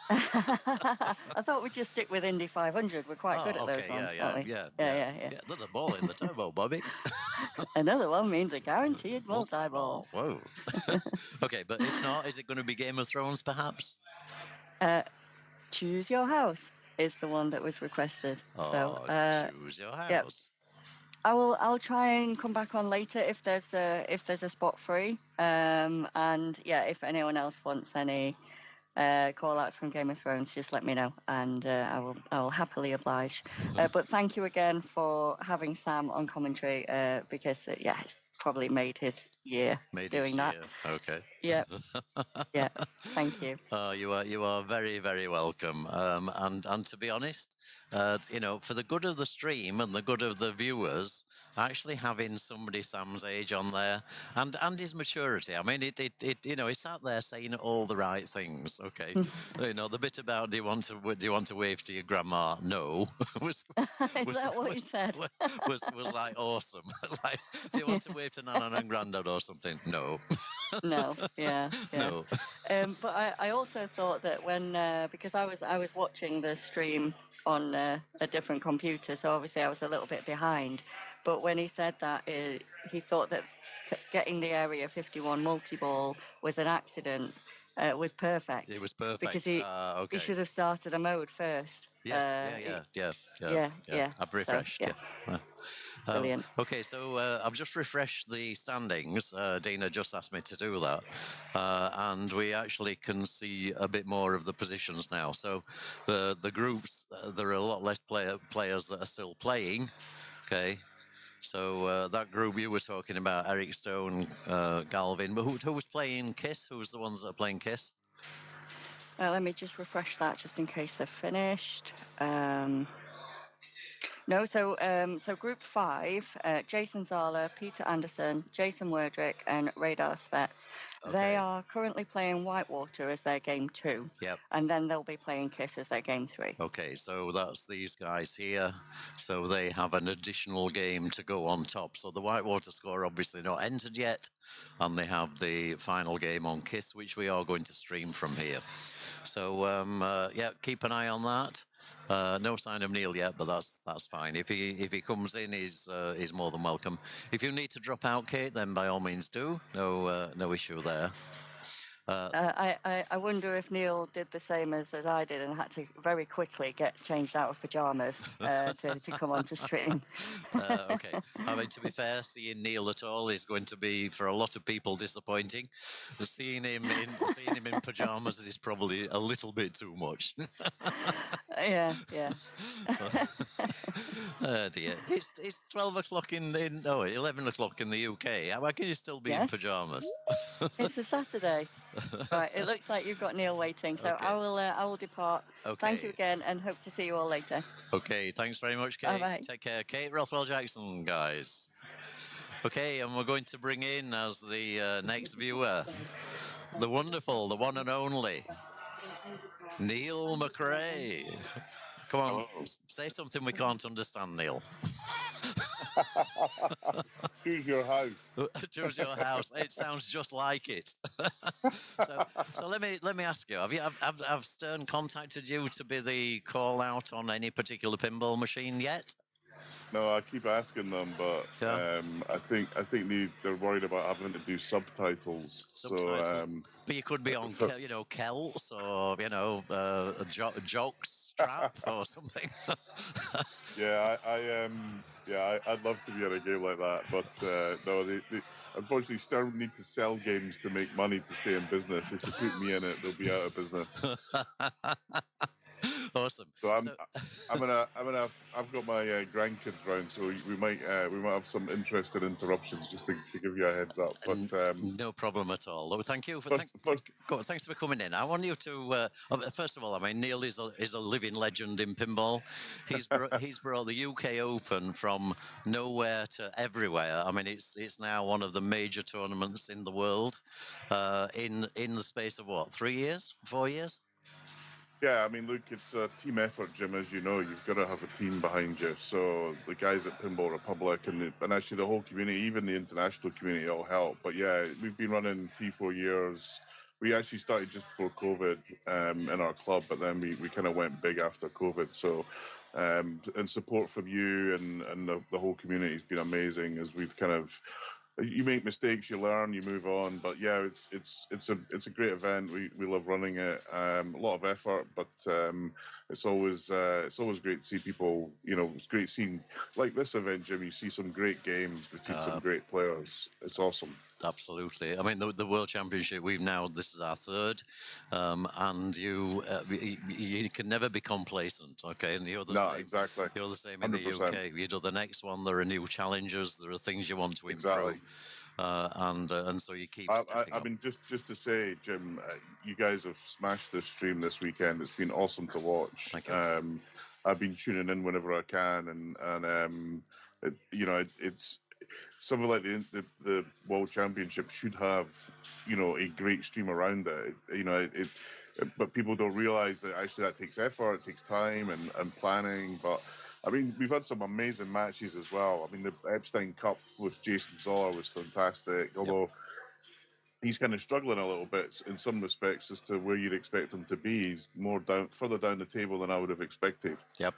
I thought we'd just stick with Indy 500. We're quite good at those ones, aren't we? Yeah. There's a ball in the turbo, Bobby. Another one means a guaranteed multi-ball. Whoa. Okay, but if not, is it going to be Game of Thrones, perhaps? Choose Your House is the one that was requested. Choose Your House. Yep. I'll try and come back on later if there's a spot free. And if anyone else wants any call outs from Game of Thrones, just let me know, and I'll happily oblige. But thank you again for having Sam on commentary, because it's probably made his year doing that. Okay. Yeah. Yeah. Thank you. You are very, very welcome. And to be honest, for the good of the stream and the good of the viewers, actually having somebody Sam's age on there and his maturity. I mean, he sat there saying all the right things. Okay. The bit about do you want to wave to your grandma? No. Is that what you said? was like awesome. Like, do you want to wave wave to Nana and Grandad or something? No. No, yeah. No. But I also thought that when because I was watching the stream on a different computer, so obviously I was a little bit behind. But when he said that, he thought that getting the Area 51 multiball was an accident. Was perfect. It was perfect because he should have started a mode first. Yes, yeah. I've refreshed. So, yeah. Brilliant. Okay, so I've just refreshed the standings. Dina just asked me to do that. And we actually can see a bit more of the positions now. So the groups, there are a lot less players that are still playing. Okay. So that group you were talking about, Eric Stone, Galvin, but who was playing Kiss? Who was the ones that are playing Kiss? Let me just refresh that just in case they're finished. No, so Group 5, Jason Zala, Peter Anderson, Jason Werdrick, and Radar Spets. Okay. They are currently playing Whitewater as their game 2. Yep. And then they'll be playing Kiss as their game 3. Okay, so that's these guys here. So they have an additional game to go on top. So the Whitewater score obviously not entered yet. And they have the final game on Kiss, which we are going to stream from here. So, yeah, keep an eye on that. No sign of Neil yet, but that's fine. If he comes in, he's more than welcome. If you need to drop out, Kate, then by all means do. No issue there. I wonder if Neil did the same as I did and had to very quickly get changed out of pyjamas to come on to stream. Okay. I mean, to be fair, seeing Neil at all is going to be, for a lot of people, disappointing. Seeing him in pyjamas is probably a little bit too much. Yeah. Oh dear. It's 12 o'clock 11 o'clock in the UK. How can you still be in pyjamas? It's a Saturday. Right, it looks like you've got Neil waiting, so okay. I will depart. Okay. Thank you again, and hope to see you all later. Okay, thanks very much, Kate. Bye-bye. Take care. Kate Rothwell-Jackson, guys. Okay, and we're going to bring in as the next viewer, the wonderful, the one and only, Neil McRae. Come on, say something we can't understand, Neil. Choose your house. Choose your house. It sounds just like it. So let me ask you: Have Stern contacted you to be the call out on any particular pinball machine yet? No, I keep asking them, but yeah. I think they're worried about having to do subtitles. So, but you could be on, Kelts or Jokes Trap or something. Yeah, I'd love to be in a game like that, but no, they unfortunately Stern need to sell games to make money to stay in business. If you put me in it, they'll be out of business. Awesome. So I've got my grandkids round, so we might have some interesting interruptions just to give you a heads up. But no problem at all. Thank you thanks for coming in. I want you to first of all, I mean, Neil is a living legend in pinball. He's brought the UK Open from nowhere to everywhere. I mean, it's now one of the major tournaments in the world. In the space of what, 3 years, 4 years? Yeah, I mean, look, it's a team effort, Jim. As you know, you've got to have a team behind you. So the guys at Pinball Republic and actually the whole community, even the international community, all help. But yeah, we've been running 3-4 years. We actually started just before COVID in our club, but then we kind of went big after COVID. So and support from you and the whole community has been amazing as we've kind of. You make mistakes, you learn, you move on. But yeah, it's a great event. We love running it. A lot of effort, but it's always great to see people. It's great seeing like this event, Jim. You see some great games between some great players. It's awesome. Absolutely. I mean, the World Championship, this is our third, and you can never be complacent, okay? And you're the same. Exactly. You're the same in 100%. The UK. The next one, there are new challenges, there are things you want to improve, and so you keep stepping up. I mean, just to say, Jim, you guys have smashed this stream this weekend. It's been awesome to watch. Thank you. I've been tuning in whenever I can, and it's. Something like the World Championship should have, a great stream around it. But people don't realise that actually that takes effort, it takes time and planning. But I mean, we've had some amazing matches as well. I mean, the Epstein Cup with Jason Zoller was fantastic, although he's kind of struggling a little bit in some respects as to where you'd expect him to be. He's further down the table than I would have expected. Yep.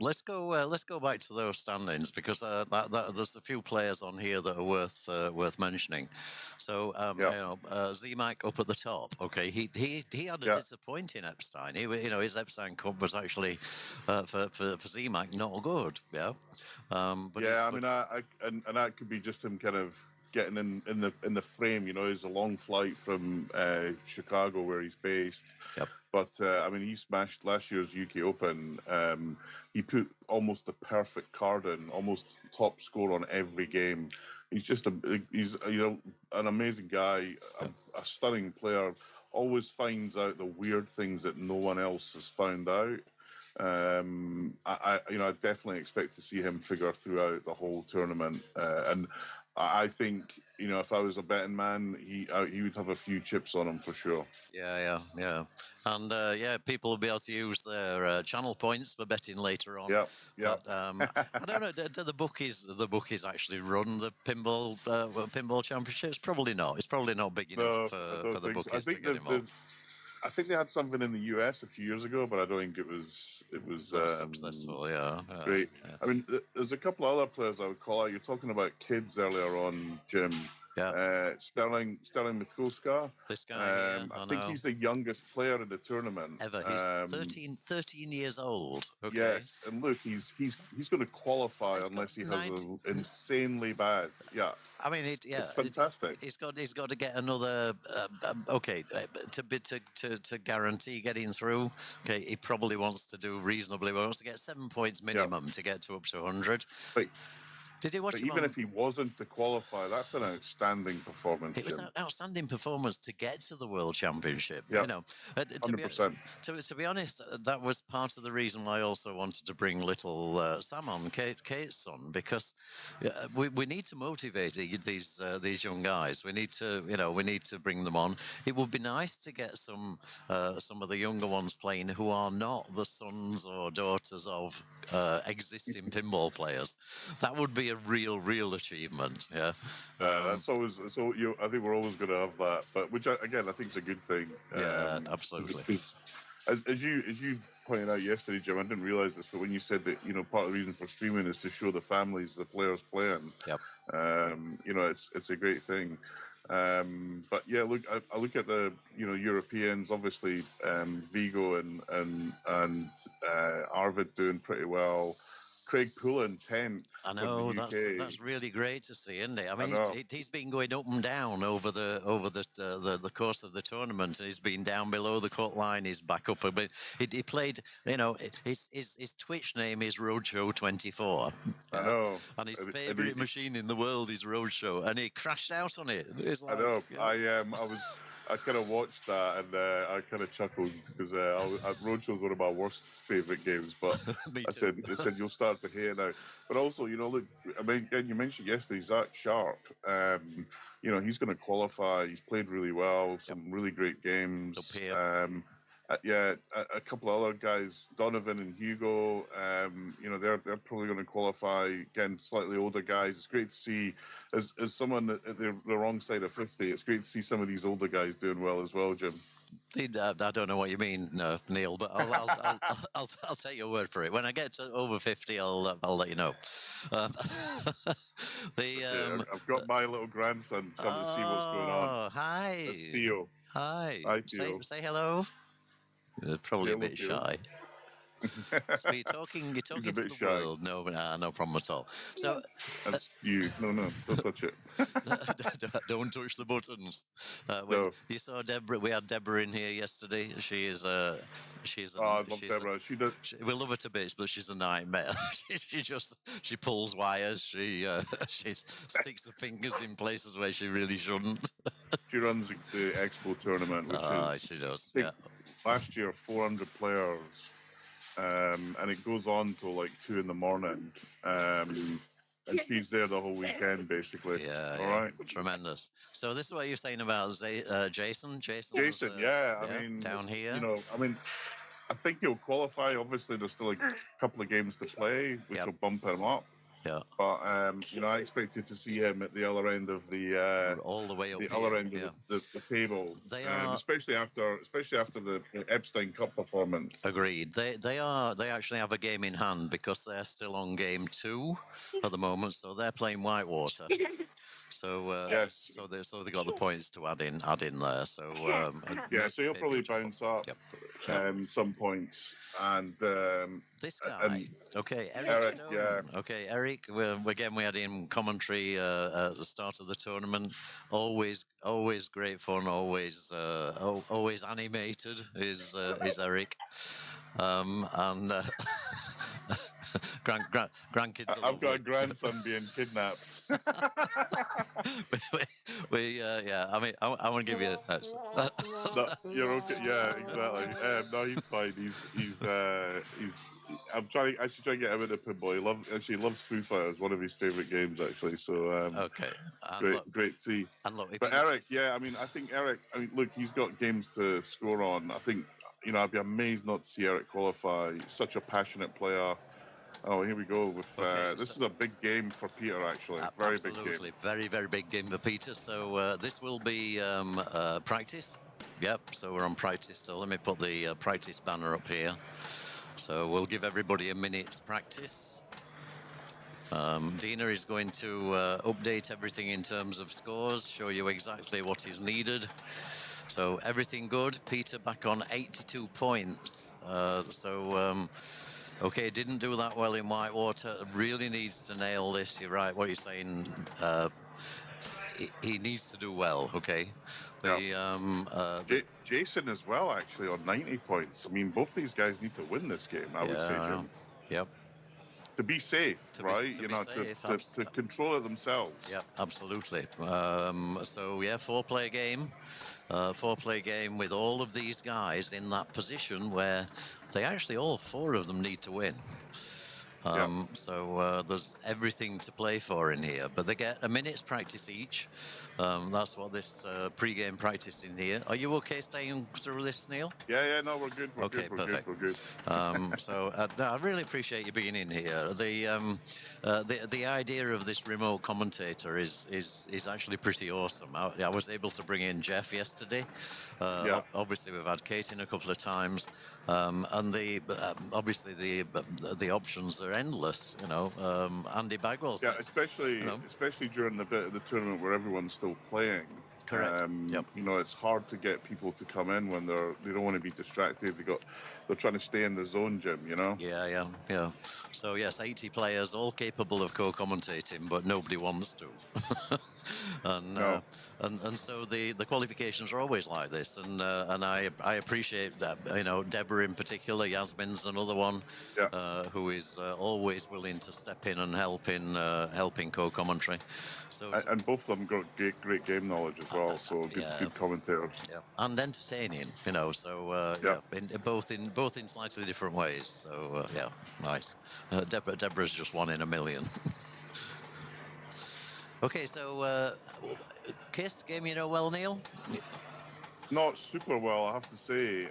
Let's go back to those standings because there's a few players on here that are worth mentioning. So Zemak up at the top. Okay, he had a disappointing Epstein. His Epstein Cup was actually for Zemak not good. Yeah. And that could be just him kind of getting in the frame. It's a long flight from Chicago where he's based. Yep. But he smashed last year's UK Open. He put almost the perfect card in, almost top score on every game. He's just he's an amazing guy, a stunning player. Always finds out the weird things that no one else has found out. I definitely expect to see him figure throughout the whole tournament, and I think if I was a betting man, he would have a few chips on him for sure. Yeah, and people will be able to use their channel points for betting later on. Yeah. I don't know. Do the bookies actually run the pinball championships? Probably not. It's probably not big enough for the bookies to get him on. I think they had something in the US a few years ago, but I don't think it was successful. Yeah, great. Yeah. I mean, there's a couple of other players I would call out. You're talking about kids earlier on, Jim. Yeah. Sterling Mikoska. This guy, I think he's the youngest player in the tournament ever. He's 13 years old. Okay. Yes, and look, he's going to qualify unless he has an insanely bad. Yeah. I mean, it's fantastic. He's got to get another. To guarantee getting through. Okay, he probably wants to do reasonably well. He wants to get 7 points minimum to get to up to 100. Did you watch him even if he wasn't to qualify, that's an outstanding performance. It was an outstanding performance to get to the World Championship. Yeah, 100%. To be honest, that was part of the reason why I also wanted to bring little Sam on, Kate's son, because we need to motivate these young guys. We need to bring them on. It would be nice to get some of the younger ones playing who are not the sons or daughters of existing pinball players. That would be a real achievement. Yeah, that's always so. I think we're always going to have that, but which again I think is a good thing. Yeah, absolutely. As you pointed out yesterday, Jim, I didn't realize this, but when you said that part of the reason for streaming is to show the families the players playing. Yep. It's a great thing. But yeah, look, I look at the Europeans. Obviously, Vigo and Arvid doing pretty well. Craig Pullen 10th. I know that's really great to see, isn't it? I mean, he's been going up and down over the course of the tournament. He's been down below the cut line. He's back up a bit. He played. His Twitch name is Roadshow24. I know. And his favourite machine in the world is Roadshow, and he crashed out on it. I know. Yeah. I kind of watched that and I kind of chuckled because Roadshow was one of my worst favourite games. But I said you'll start to hear now. But also, look, I mean, again, you mentioned yesterday Zach Sharp. He's going to qualify. He's played really well. Some really great games. Up here. A couple of other guys, Donovan and Hugo. They're probably going to qualify. Again, slightly older guys. It's great to see, as someone at the wrong side of 50. It's great to see some of these older guys doing well as well, Jim. I don't know what you mean, Neil, but I'll take your word for it. When I get to over 50, I'll let you know. I've got my little grandson come to see what's going on. Hi. That's Theo. Hi. Theo. Say hello. Probably a bit shy. So you're talking into the world. No problem at all. So that's you. No, don't touch it. Don't touch the buttons. No. You saw Deborah. We had Deborah in here yesterday. I love Deborah. We love her to bits, but she's a nightmare. she pulls wires. She sticks her fingers in places where she really shouldn't. She runs the Expo tournament, which she does. Last year, 400 players. And it goes on till like 2 a.m. And she's there the whole weekend, basically. Yeah. All right. Tremendous. So this is what you're saying about Jason. Jason, I mean, down here. I think he'll qualify. Obviously, there's still a couple of games to play, which will bump him up. Yeah. But I expected to see him at the other end of the all the way up the here, other end of the table. They are, especially after the Epstein Cup performance. Agreed. They actually have a game in hand because they're still on game 2 at the moment, so they're playing Whitewater. So yes. So they got the points to add in there. So so he'll probably bounce up some points. And this guy, Eric Stone. Yeah. Okay, Eric. We had him commentary at the start of the tournament. Always great fun. Always animated. Is Eric. And grandkids. I've got a grandson being kidnapped. I mean, I want to give you. No, you're okay. Yeah, exactly. No, he's fine. He's. I should try to get him into pinball. He loves Foo Fighters, one of his favorite games actually. So great to see. But Eric, I think Eric. Look, he's got games to score on. I think I'd be amazed not to see Eric qualify. He's such a passionate player. Oh, here we go. With this is a big game for Peter, actually. Very big game. Very, very big game for Peter. So this will be practice. Yep. So we're on practice. So let me put the practice banner up here. So we'll give everybody a minute's practice. Dina is going to update everything in terms of scores, show you exactly what is needed. So everything good. Peter back on 82 points. Okay, didn't do that well in Whitewater. Really needs to nail this. You're right, what you're saying. He needs to do well, okay? Jason as well, actually, on 90 points. I mean, both these guys need to win this game, I would say, Jim. Yep. To be safe, right? To control it themselves. Yep, absolutely. So, 4-player game. 4-player game with all of these guys in that position where they actually, all 4 of them need to win. So there's everything to play for in here, but they get a minute's practice each. That's what this pre-game practice in here. Are you okay staying through this, Neil? Yeah, no, we're good. We're perfect. Good. So I really appreciate you being in here. The idea of this remote commentator is actually pretty awesome. I was able to bring in Jeff yesterday. Obviously, we've had Kate in a couple of times, and obviously the options are endless. Andy Bagwell's. Yeah, especially during the bit of the tournament where everyone's still playing. Correct. It's hard to get people to come in when they don't want to be distracted. They're trying to stay in the zone, Jim. Yeah. So yes, 80 players, all capable of co-commentating, but nobody wants to. And so the qualifications are always like this, and I appreciate that. Deborah in particular, Yasmin's another one who is always willing to step in and help in co-commentary. So and both of them got great game knowledge as well. So good commentators. Yeah, and entertaining. So both in slightly different ways. So nice. Deborah's just one in a million. Okay, so Kiss game well, Neil? Not super well, I have to say.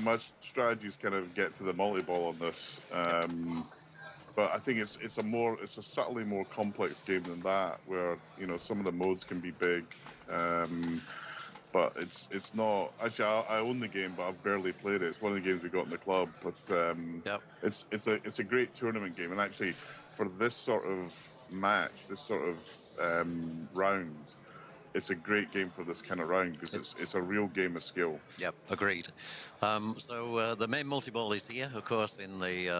My strategy is kind of get to the multi-ball on this. But I think it's a subtly more complex game than that, where some of the modes can be big. But it's not. Actually, I own the game, but I've barely played it. It's one of the games we got in the club. But it's a great tournament game, and actually, for this sort of match, this sort of round, it's a great game for this kind of round because it's a real game of skill. Yep, agreed. So the main multi-ball is here, of course, in the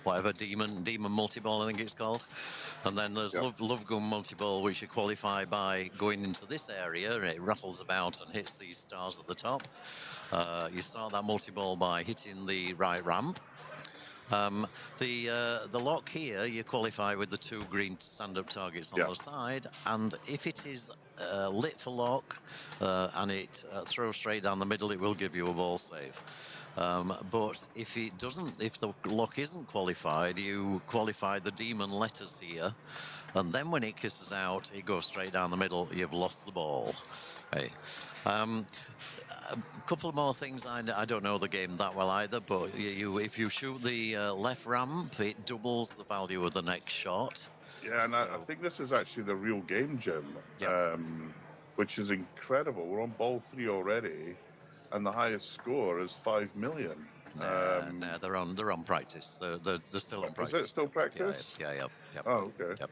whatever demon multi-ball, I think it's called. And then there's Love Gun multi-ball, which you qualify by going into this area. It rattles about and hits these stars at the top. You start that multi-ball by hitting the right ramp. The lock here, you qualify with the 2 green stand-up targets on the side, and if it is lit for lock, and it throws straight down the middle, it will give you a ball save. But if it doesn't, if the lock isn't qualified, you qualify the demon letters here, and then when it kisses out, it goes straight down the middle. You've lost the ball. Hey. A couple more things. I don't know the game that well either, but if you shoot the left ramp, it doubles the value of the next shot. Yeah, and I think this is actually the real game, Jim, which is incredible. We're on ball 3 already, and the highest score is 5 million. No, they're on practice. They're still on practice. Is it still practice? Yeah. Oh, okay. Yep.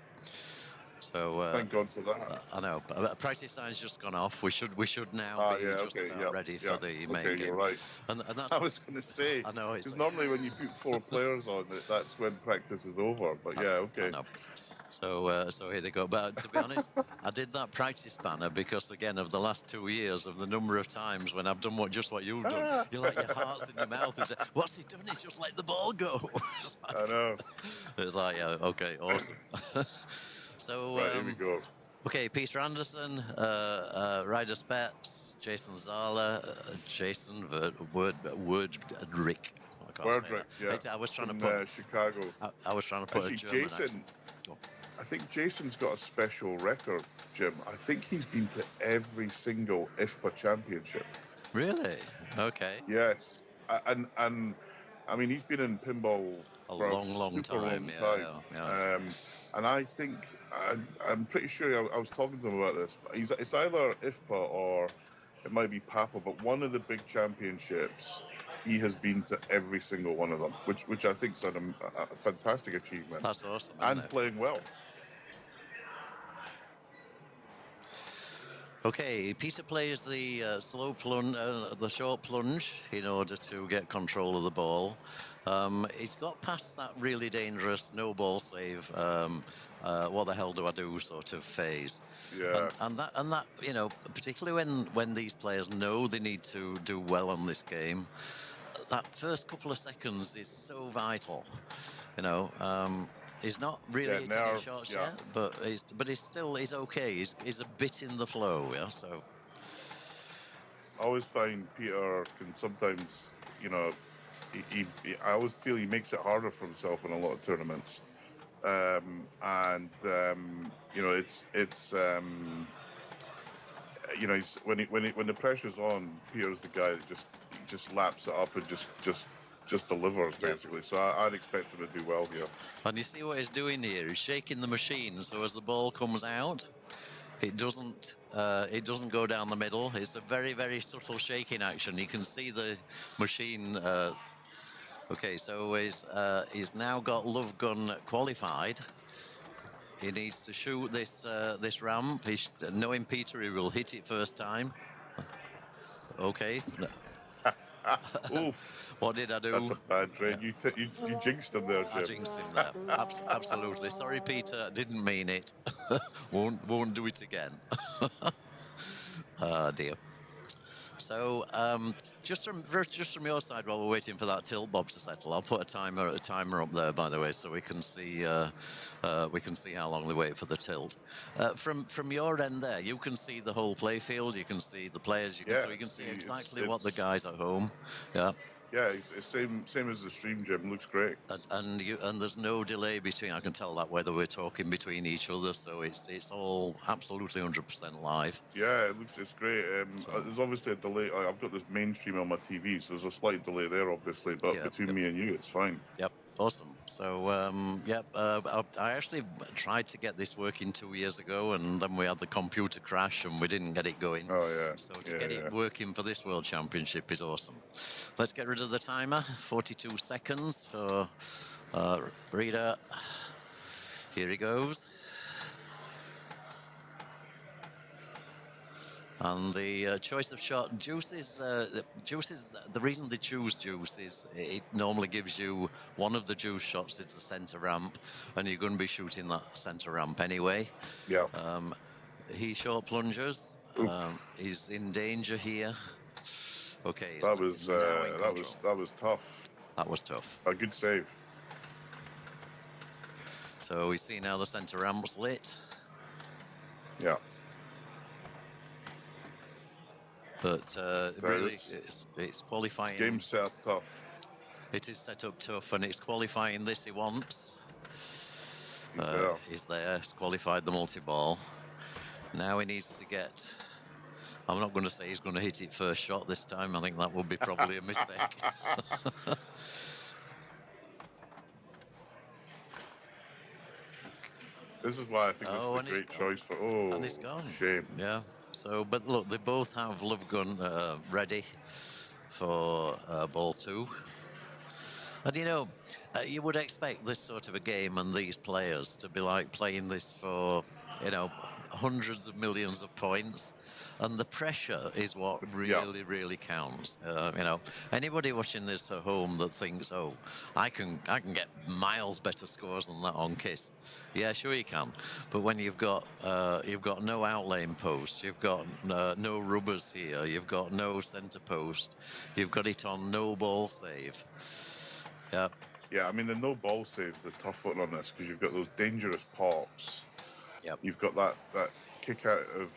So thank God for that. I know. Practice sign's just gone off. We should now be about ready for the main game. You're right. And that's, I was going to say. I know. Because normally when you put 4 players on it, that's when practice is over. But okay. I know. So here they go. But to be honest, I did that practice banner because, again, of the last 2 years, of the number of times when I've done just what you've done, you're like your heart's in your mouth. And say, what's he done? He's just let the ball go. I know. It's like, okay, awesome. So, right, here we go. Okay, Peter Anderson, Ryder Spets, Jason Zala, Jason Wordrick. Yeah. I was trying to put Chicago. I was trying to put actually, a German Jason. accent. I think Jason's got a special record, Jim. I think he's been to every single IFPA championship. Really? Okay. Yes, and I mean he's been in pinball a for long time. Yeah. And I think I'm pretty sure I was talking to him about this. It's either IFPA or it might be PAPA, but one of the big championships, he has been to every single one of them, which I think is a fantastic achievement. That's awesome. And playing well. Okay, Peter plays the slow plunge, the short plunge, in order to get control of the ball. It's got past that really dangerous no ball save. What the hell do I do sort of phase. Yeah. And that particularly when these players know they need to do well on this game, that first couple of seconds is so vital. He's not really hitting any shots yet, but he's okay. He's a bit in the flow, yeah. So I always find Peter can sometimes, I always feel he makes it harder for himself in a lot of tournaments. When the pressure's on, Peter's the guy that just laps it up and just delivers basically. So I'd expect him to do well here. And you see what he's doing here? He's shaking the machine, so as the ball comes out, it doesn't go down the middle. It's a very, very subtle shaking action. You can see the machine. Okay, so he's now got Love Gun qualified. He needs to shoot this ramp. Knowing Peter, he will hit it first time. Okay. Oof. What did I do? That's a bad trade. You jinxed him there, Jim. I jinxed him there. Absolutely. Sorry, Peter. Didn't mean it. won't do it again. Dear. So, just from your side, while we're waiting for that tilt bob to settle, I'll put a timer up there, by the way, so we can see how long we wait for the tilt. From your end there, you can see the whole play field. You can see the players. So you can see exactly what the guys at home. Yeah. Yeah, it's same as the stream, Jim. Looks great. And there's no delay between. I can tell that whether we're talking between each other, so it's all absolutely 100% live. Yeah, it's great. There's obviously a delay. I've got this mainstream on my TV, so there's a slight delay there, obviously. But between me and you, it's fine. Yep. Awesome. So, I actually tried to get this working 2 years ago, and then we had the computer crash, and we didn't get it going. Oh, yeah. So to get it working for this World Championship is awesome. Let's get rid of the timer. 42 seconds for Reader. Here he goes. And the choice of shot, Juice is the reason they choose Juice is it normally gives you one of the Juice shots. It's the center ramp, and you're going to be shooting that center ramp anyway. Yeah. He short plungers. He's in danger here. Okay. That was tough. That was tough. A good save. So we see now the center ramp's lit. Yeah. But So really, it's qualifying. Game set up tough. It is set up tough, and it's qualifying this he wants. He's there. He's qualified the multi-ball. Now he needs to get... I'm not going to say he's going to hit it first shot this time. I think that would be probably a mistake. This is why I think this is a great choice for... Oh, and it's gone. Shame. Yeah. So, but look, they both have Love Gun ready for ball 2. And you know, you would expect this sort of a game and these players to be like playing this for, you know, hundreds of millions of points, and the pressure is what really, really counts. You know, anybody watching this at home that thinks, "Oh, I can get miles better scores than that on Kiss," yeah, sure you can. But when you've got no outlane post, you've got no rubbers here, you've got no centre post, you've got it on no ball save. Yeah. Yeah, I mean, the no ball save's the tough one on this because you've got those dangerous pops. Yep. You've got that kick out of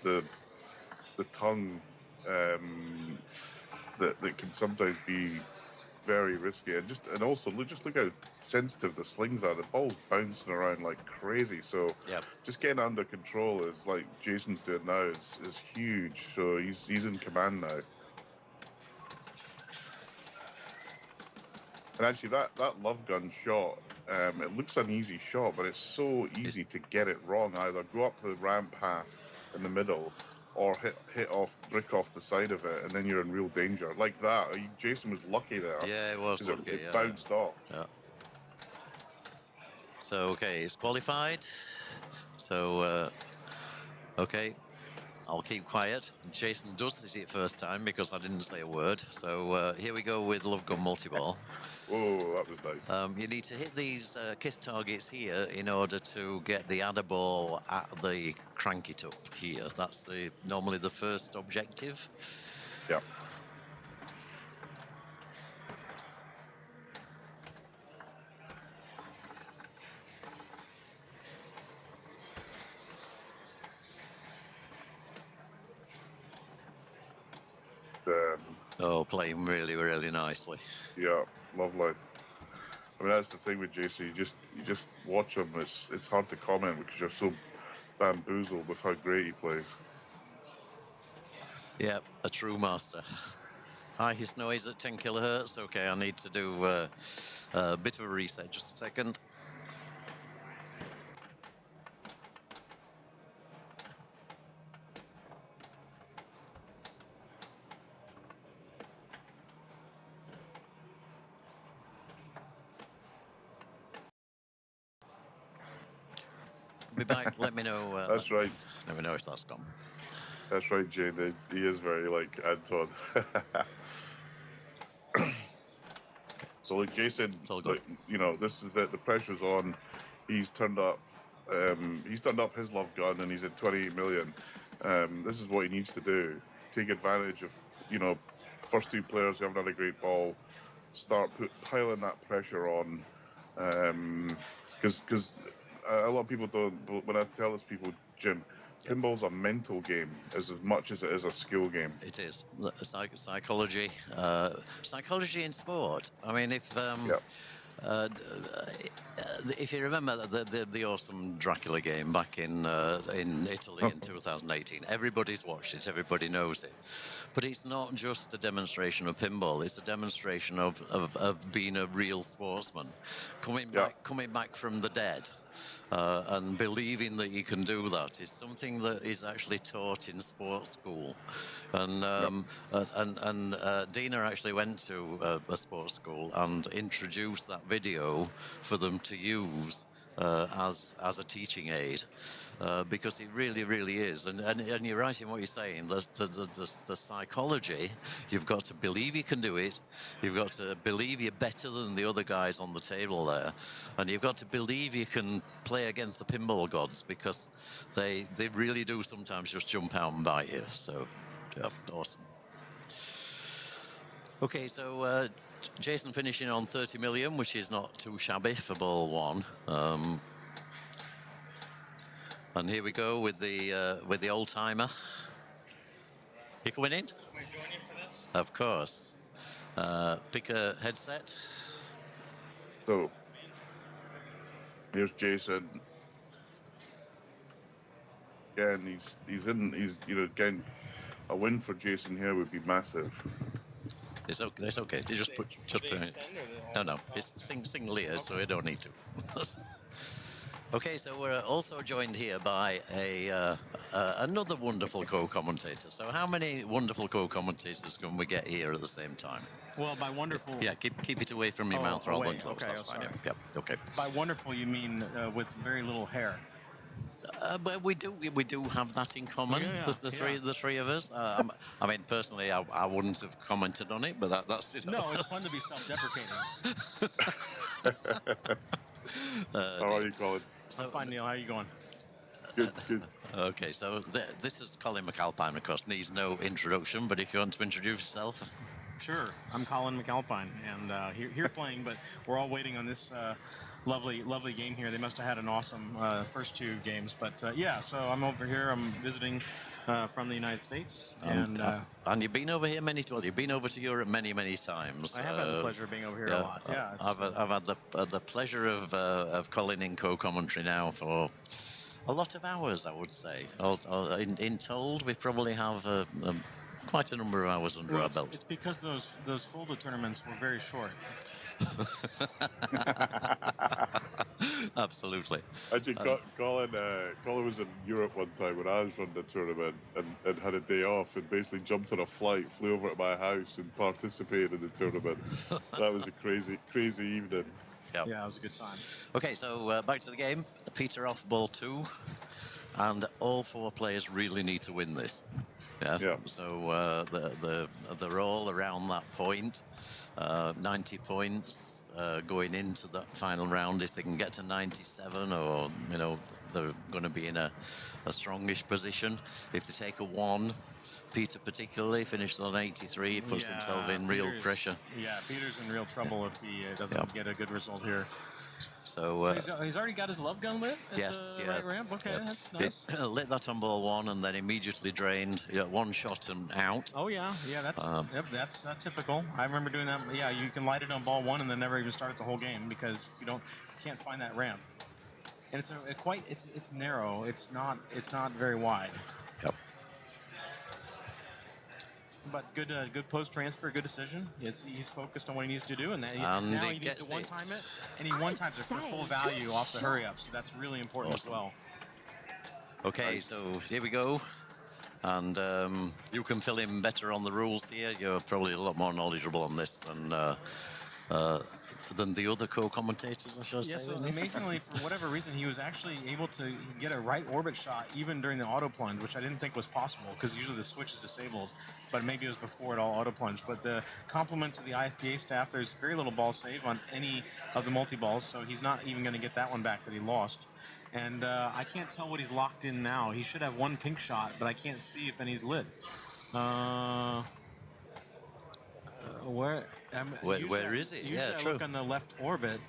the tongue that can sometimes be very risky, and also just look how sensitive the slings are. The ball's bouncing around like crazy, so just getting under control is like Jason's doing now is huge. So he's in command now. And actually, that Love Gun shot, it looks an easy shot, but it's so easy to get it wrong. Either go up the ramp half in the middle, or brick off the side of it, and then you're in real danger. Like that. Jason was lucky there. Yeah, it was lucky. It bounced off. Yeah. So, okay, it's qualified. So, okay. I'll keep quiet. Jason does hit it first time because I didn't say a word. So here we go with Love Gun multi-ball. Whoa, that was nice. You need to hit these kiss targets here in order to get the adder ball at the crank it up here. That's normally the first objective. Yeah. Playing really, really nicely. Yeah, lovely. I mean, that's the thing with Jason. You just watch him. It's hard to comment because you're so bamboozled with how great he plays. Yeah, a true master. His noise at 10 kilohertz. Okay, I need to do a bit of a reset. Just a second. Be back. Let me know. That's right. Let me know if that's gone. That's right, Jane. He is very like Anton. So, like Jason, like, you know, this is the pressure's on. He's turned up. He's turned up his Love Gun, and he's at 28 million. This is what he needs to do. Take advantage of, you know, first two players who haven't had a great ball. Start piling that pressure on, because. A lot of people don't, but when I tell this people, Jim, pinball's a mental game as much as it is a skill game. It is. Psychology. Psychology in sport. I mean, if you remember the awesome Dracula game back in Italy in 2018, everybody's watched it, everybody knows it. But it's not just a demonstration of pinball, it's a demonstration of being a real sportsman, coming back from the dead. And believing that you can do that is something that is actually taught in sports school, and Dina actually went to a sports school and introduced that video for them to use as a teaching aid, because it really is. And you're right in what you're saying. The psychology, you've got to believe you can do it. You've got to believe you're better than the other guys on the table there, and you've got to believe you can play against the pinball gods, because they really do sometimes just jump out and bite you. So, yeah, awesome. Okay, so Jason finishing on 30 million, which is not too shabby for ball 1. And here we go with the old timer. You coming in? Can we join you for this? Of course. Pick a headset. So, here's Jason. Again, again, a win for Jason here would be massive. It's okay. It's okay. They just put it. No. It's sing Leah, so you don't need to. Okay, so we're also joined here by another wonderful co-commentator. So how many wonderful co-commentators can we get here at the same time? Well, by wonderful... Yeah, keep it away from your mouth rather than close. Okay, That's fine. Yeah, okay. By wonderful, you mean with very little hair? But we do have that in common. The three of us. I mean, personally, I wouldn't have commented on it, but that's it. No, it's fun to be self-deprecating. How are you, Colin? I'm fine, Neil. How are you going? Good. Okay, so this is Colin McAlpine, of course. Needs no introduction, but if you want to introduce yourself. Sure. I'm Colin McAlpine, and here playing, but we're all waiting on this lovely game here. They must have had an awesome first two games, but so I'm over here. I'm visiting from the United States, and you've been over here you've been over to Europe many times. I have had the pleasure of being over here a lot. Yeah, I've had the pleasure of Colin in co-commentary now for a lot of hours, I would say. In told, we probably have quite a number of hours under our belts. It's because those folded tournaments were very short. Absolutely. Actually, Colin was in Europe one time when I was running the tournament and had a day off and basically jumped on a flight, flew over to my house and participated in the tournament. That was a crazy evening. Yep. Yeah, it was a good time. Okay, so back to the game. Peter off ball 2. And all 4 players really need to win this. Yes. Yeah. So they're all around that point. 90 points going into that final round. If they can get to 97, or they're going to be in a strongish position. If they take a 1, Peter particularly finished on 83. He puts himself in real pressure. Yeah, Peter's in real trouble if he doesn't get a good result here. So he's already got his love gun lit at the right ramp? Okay, that's nice. Lit that on ball 1 and then immediately drained. Yeah, 1 shot and out. Oh, yeah, that's typical. I remember doing that. Yeah, you can light it on ball 1 and then never even start it the whole game because you can't find that ramp. And it's narrow. It's not very wide. Yep. But good post transfer, good decision. He's focused on what he needs to do, and he needs to one-time it, and he one-times it for full value off the hurry-up, so that's really important as well. Okay, so here we go. And you can fill in better on the rules here. You're probably a lot more knowledgeable on this than the other co-commentators, I should say. Yeah, so amazingly, for whatever reason, he was actually able to get a right orbit shot even during the auto plunge, which I didn't think was possible because usually the switch is disabled, but maybe it was before it all auto plunged. But the compliment to the IFPA staff, there's very little ball save on any of the multi-balls, so he's not even going to get that one back that he lost. And I can't tell what he's locked in now. He should have 1 pink shot, but I can't see if any's lit. Where is it? Yeah, true. Look on the left orbit.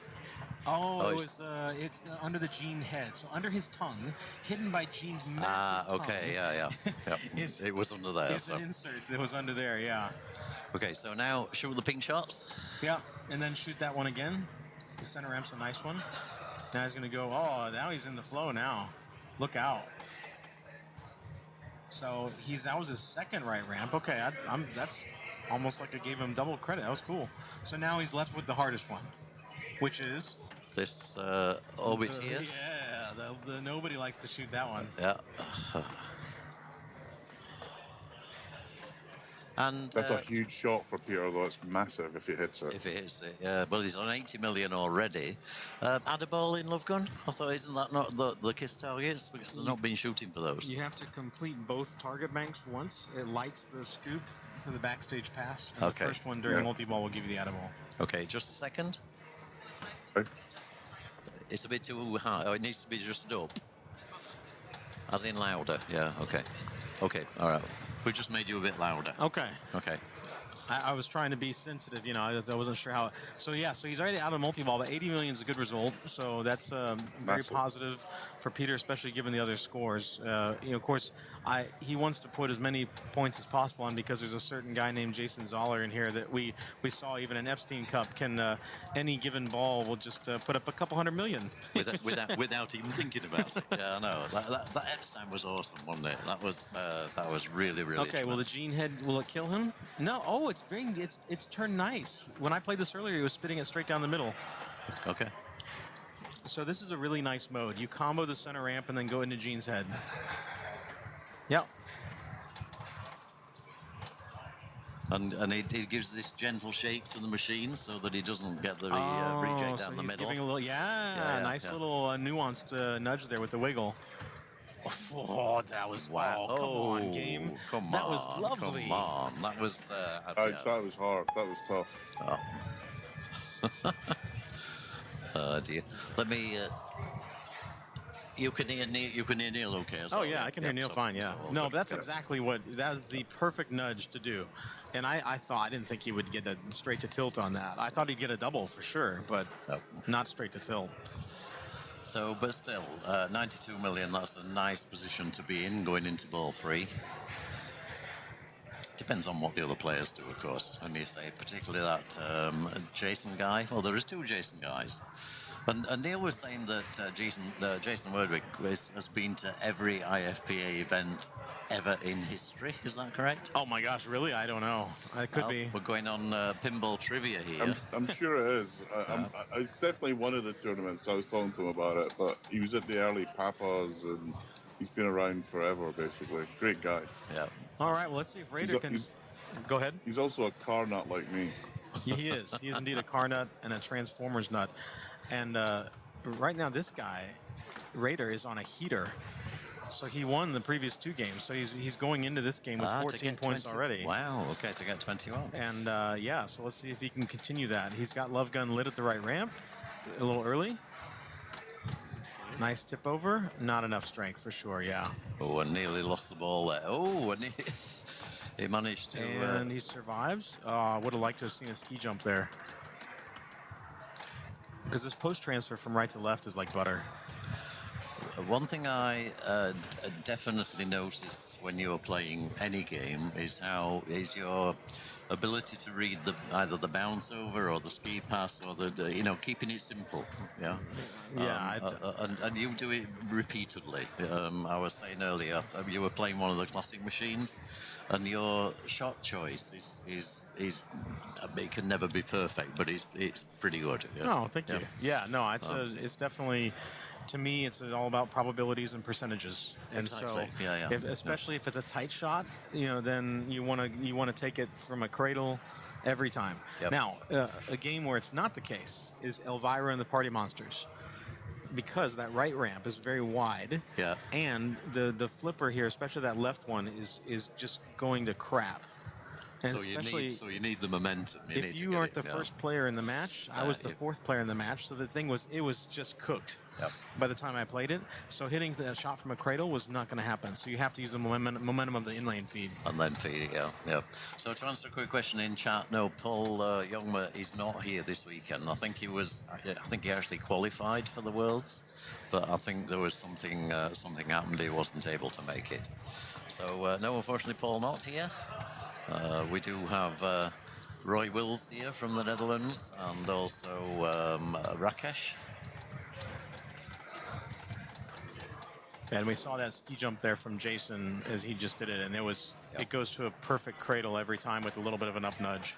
It's under the Gene head. So under his tongue, hidden by Gene's massive tongue. Okay, yeah. It was under there. It's an insert that was under there, yeah. Okay, so now shoot the pink shots. Yeah, and then shoot that one again. The center ramp's a nice one. Now he's going to go, now he's in the flow now. Look out. So that was his second right ramp. Okay, that's almost like I gave him double credit. That was cool. So now he's left with the hardest one, which is this orbit here. Yeah, nobody likes to shoot that one. Yeah. And that's a huge shot for Peter, though it's massive if he hits it. If he hits it, yeah. Well, he's on 80 million already. Add a ball in Love Gun? I thought, isn't that not the KISS targets? Because they've not been shooting for those. You have to complete both target banks once. It lights the scoop for the backstage pass. Okay. The first one during multi-ball will give you the add a ball. Okay, just a second. Okay. It's a bit too high. Oh, it needs to be just up. As in louder. Yeah, okay. Okay, all right. We just made you a bit louder. Okay. Okay. I was trying to be sensitive, you know. I wasn't sure how. So yeah, so he's already out of multi-ball, but 80 million is a good result. So that's very positive for Peter, especially given the other scores. You know, of course, he wants to put as many points as possible on, because there's a certain guy named Jason Zoller in here that we saw even in Epstein Cup can any given ball will just put up a couple $100 million without even thinking about it. Yeah, I know. That Epstein was awesome, wasn't it? That was really okay. tremendous. Well, the gene head, will it kill him? No. Oh, it's turned nice. When I played this earlier, he was spitting it straight down the middle. Okay. So this is a really nice mode. You combo the center ramp and then go into Gene's head. Yep. And he gives this gentle shake to the machine so that he doesn't get the reject down the middle. Giving a little, nice little nuanced nudge there with the wiggle. Oh, that was wow! Oh, come on, game. That was lovely. Come on, that was. That was hard. That was tough. Oh dear. Let me. You can hear Neil okay as well. Oh yeah, I can hear Neil fine. Yeah. No, but that's exactly that's the perfect nudge to do. And I didn't think he would get a straight to tilt on that. I thought he'd get a double for sure, but not straight to tilt. So, but still, 92 million, that's a nice position to be in going into ball 3. Depends on what the other players do, of course. And you say, particularly that Jason guy. Well, there is 2 Jason guys. And Neil was saying that Jason Wordwick has been to every IFPA event ever in history. Is that correct? Oh my gosh, really? I don't know. It could be. We're going on pinball trivia here. I'm sure it is. It's definitely one of the tournaments. I was talking to him about it, but he was at the early Papas, and he's been around forever, basically. Great guy. Yeah. All right, well, let's see if Raider can... Go ahead. He's also a car nut like me. He is. He is indeed a car nut and a Transformers nut. And right now, this guy, Raider, is on a heater. So he won the previous 2 games. So he's going into this game with 14 points 20. already. Wow, okay, to get 21. And yeah, so let's see if he can continue that. He's got Love Gun lit at the right ramp, a little early. Nice tip over. Not enough strength for sure, yeah. Oh, and nearly lost the ball there. Oh, and he managed to... And he survives. I would have liked to have seen a ski jump there. Because this post transfer from right to left is like butter. One thing I definitely notice when you're playing any game is your ability to read either the bounce over or the ski pass or the keeping it simple. Yeah. Yeah. And you do it repeatedly. I was saying earlier, you were playing one of the classic machines, and your shot choice is it can never be perfect, but it's pretty good. Yeah. Oh, thank you. Yeah, no, it's definitely. To me, it's all about probabilities and percentages, and exactly. So, especially if it's a tight shot, then you want to take it from a cradle every time. Yep. Now, a game where it's not the case is Elvira and the Party Monsters, because that right ramp is very wide, and the flipper here, especially that left one, is just going to crap. And so you need the momentum. If you aren't the first player in the match, I was the 4th player in the match. So the thing was, it was just cooked by the time I played it. So hitting the shot from a cradle was not going to happen. So you have to use the momentum of the inlane feed. Inlane feed, yeah. So to answer a quick question in chat, no, Paul Youngma is not here this weekend. I think he actually qualified for the Worlds, but I think there was something happened. He wasn't able to make it. So no, unfortunately, Paul not here. We do have Roy Wills here from the Netherlands, and also Rakesh. And we saw that ski jump there from Jason as he just did it, and it goes to a perfect cradle every time with a little bit of an up nudge.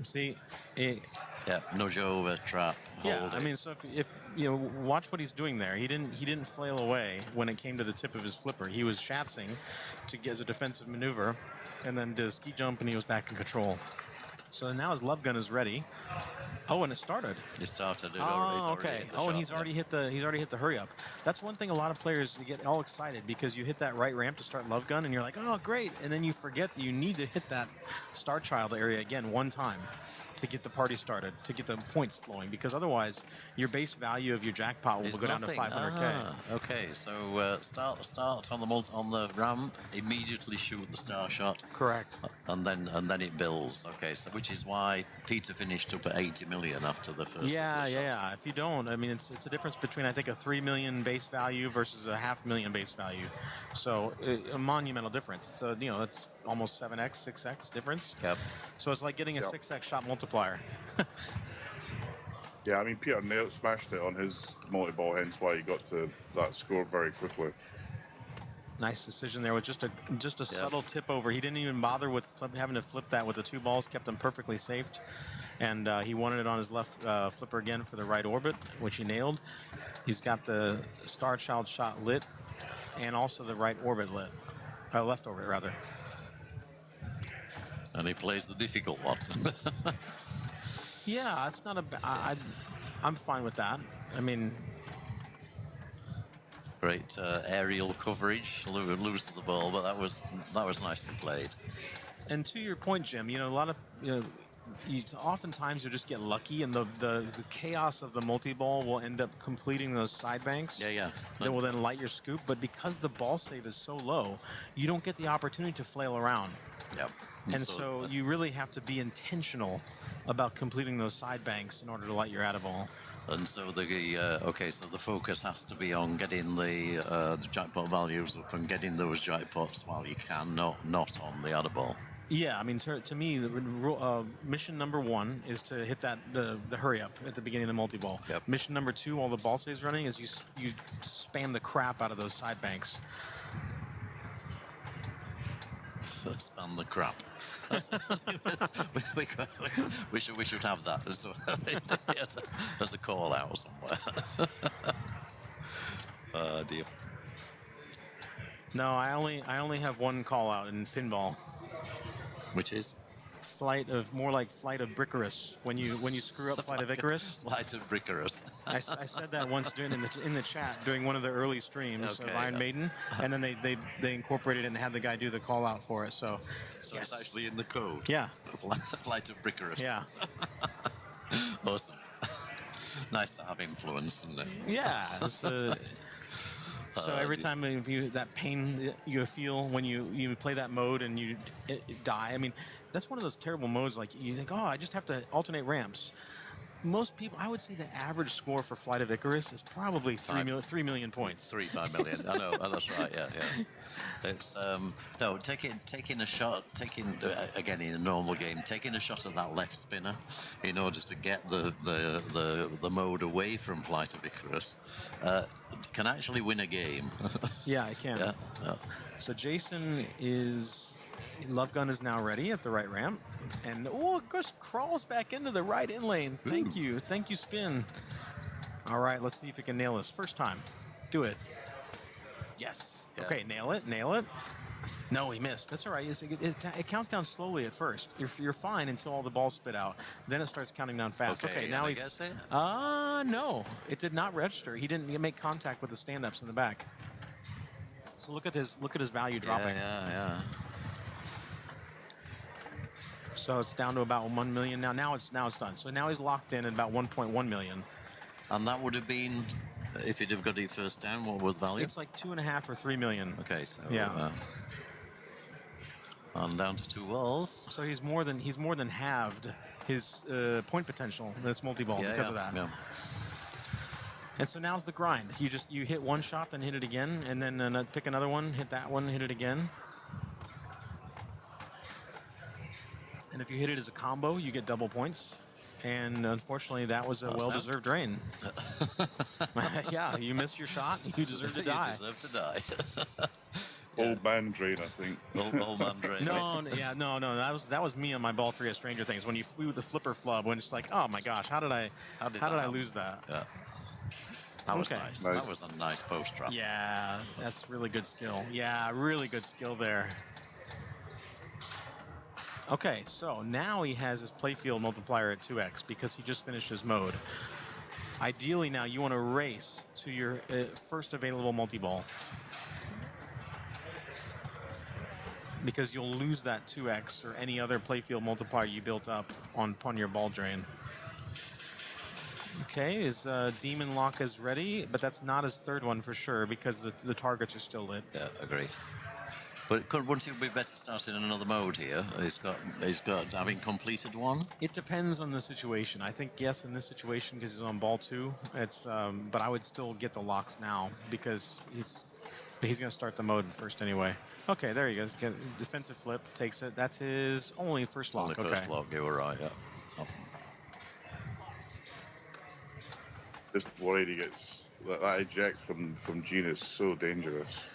See, nudge over, trap. Yeah, I mean, so if watch what he's doing there. He didn't flail away when it came to the tip of his flipper. He was shatzing to get as a defensive maneuver, and then did a ski jump, and he was back in control. So now his love gun is ready. Oh, and it started. It started. Okay. And he's already hit the hurry up. That's one thing. A lot of players get all excited because you hit that right ramp to start love gun, and you're like, oh, great. And then you forget that you need to hit that Star Child area again one time to get the party started, to get the points flowing, because otherwise your base value of your jackpot will go down to 500k. Okay, so start on the ramp, immediately shoot the star shot. Correct. And then it builds. Okay, so which is why Peter finished up at 80 million after the first. Yeah. If you don't, I mean, it's a difference between, I think, a 3 million base value versus a 500,000 base value. So a monumental difference. So it's almost 7x, 6x difference. Yep. So it's like getting a 6x shot multiplier. Yeah, I mean, Peter smashed it on his multi-ball, hence why he got to that score very quickly. Nice decision there with just a subtle tip over. He didn't even bother with having to flip that with the 2 balls, kept him perfectly safe. And he wanted it on his left flipper again for the right orbit, which he nailed. He's got the Star Child shot lit and also the right orbit lit. Left orbit, rather. And he plays the difficult one. Yeah, it's not I'm fine with that. I mean, great aerial coverage. Loses the ball, but that was nicely played. And to your point, Jim, a lot of oftentimes you just get lucky, and the chaos of the multi-ball will end up completing those side banks. Yeah. That will then light your scoop. But because the ball save is so low, you don't get the opportunity to flail around. Yep. And so you really have to be intentional about completing those side banks in order to light your add-a-ball. And so so the focus has to be on getting the jackpot values up and getting those jackpots while you can, not on the other ball. Yeah, I mean, to me, mission number 1 is to hit the hurry up at the beginning of the multi-ball. Yep. Mission number 2, while the ball stays running, is you spam the crap out of those side banks. Spam the crap. we should have that as a call out somewhere. Dear. No, I only have one call out in pinball, which is Flight of Brickerus. When you screw up Flight of Icarus. Flight of Brickerus. I said that once in the chat during one of the early streams of Iron Maiden, and then they incorporated it and had the guy do the call out for it. So yes. It's actually in the code. Yeah. Flight of Brickerus. Yeah. Awesome. Nice to have influence, isn't it? Yeah. So every time that pain you feel when you play that mode and you die, I mean, that's one of those terrible modes. Like you think, I just have to alternate ramps. Most people, I would say the average score for Flight of Icarus is probably 3 million points. 5 million. I know. That's right. Yeah. It's taking a shot, again in a normal game, taking a shot at that left spinner in order to get the mode away from Flight of Icarus can actually win a game. Yeah, it can. Yeah. So Jason Love Gun is now ready at the right ramp. And, just crawls back into the right in lane. Thank you, Spin. All right, let's see if he can nail this. First time. Do it. Yes. Yeah. Okay, nail it. No, he missed. That's all right. It counts down slowly at first. You're fine until all the balls spit out. Then it starts counting down fast. Okay, now he's... Guess it? No. It did not register. He didn't make contact with the stand-ups in the back. So look at his value dropping. Yeah. So it's down to about 1 million now. Now it's done. So now he's locked in at about 1.1 million. And that would have been, if he'd have got it first down, what was the value? It's like 2.5 or 3 million. Okay, so yeah. And down to 2 balls. So he's more than halved his point potential in this multi-ball because of that. Yeah. And so now's the grind. You hit one shot, then hit it again, and then pick another one, hit that one, hit it again. And if you hit it as a combo, you get double points. And unfortunately, that was a well-deserved drain. Yeah, you missed your shot. You deserve to die. You deserve to die. Old man drain, I think. Old man drain. No. That was me on my ball 3 at Stranger Things when you flew the flipper flub. When it's like, oh my gosh, how did I lose that? Yeah. That was nice. That was a nice post drop. Yeah, that's really good skill. Yeah, really good skill there. Okay, so now he has his playfield multiplier at 2x because he just finished his mode. Ideally now you want to race to your first available multi-ball, because you'll lose that 2x or any other playfield multiplier you built up upon your ball drain. Okay, his Demon Lock is ready, but that's not his third one for sure because the targets are still lit. Yeah, agree. But wouldn't it be better starting in another mode here? He's got having completed one. It depends on the situation. I think yes, in this situation because he's on ball 2. It's but I would still get the locks now because he's going to start the mode first anyway. Okay, there he goes. Defensive flip takes it. That's his only first lock. Only first lock. You were right. Yeah. Oh. Just worried he gets that eject from Gene is so dangerous.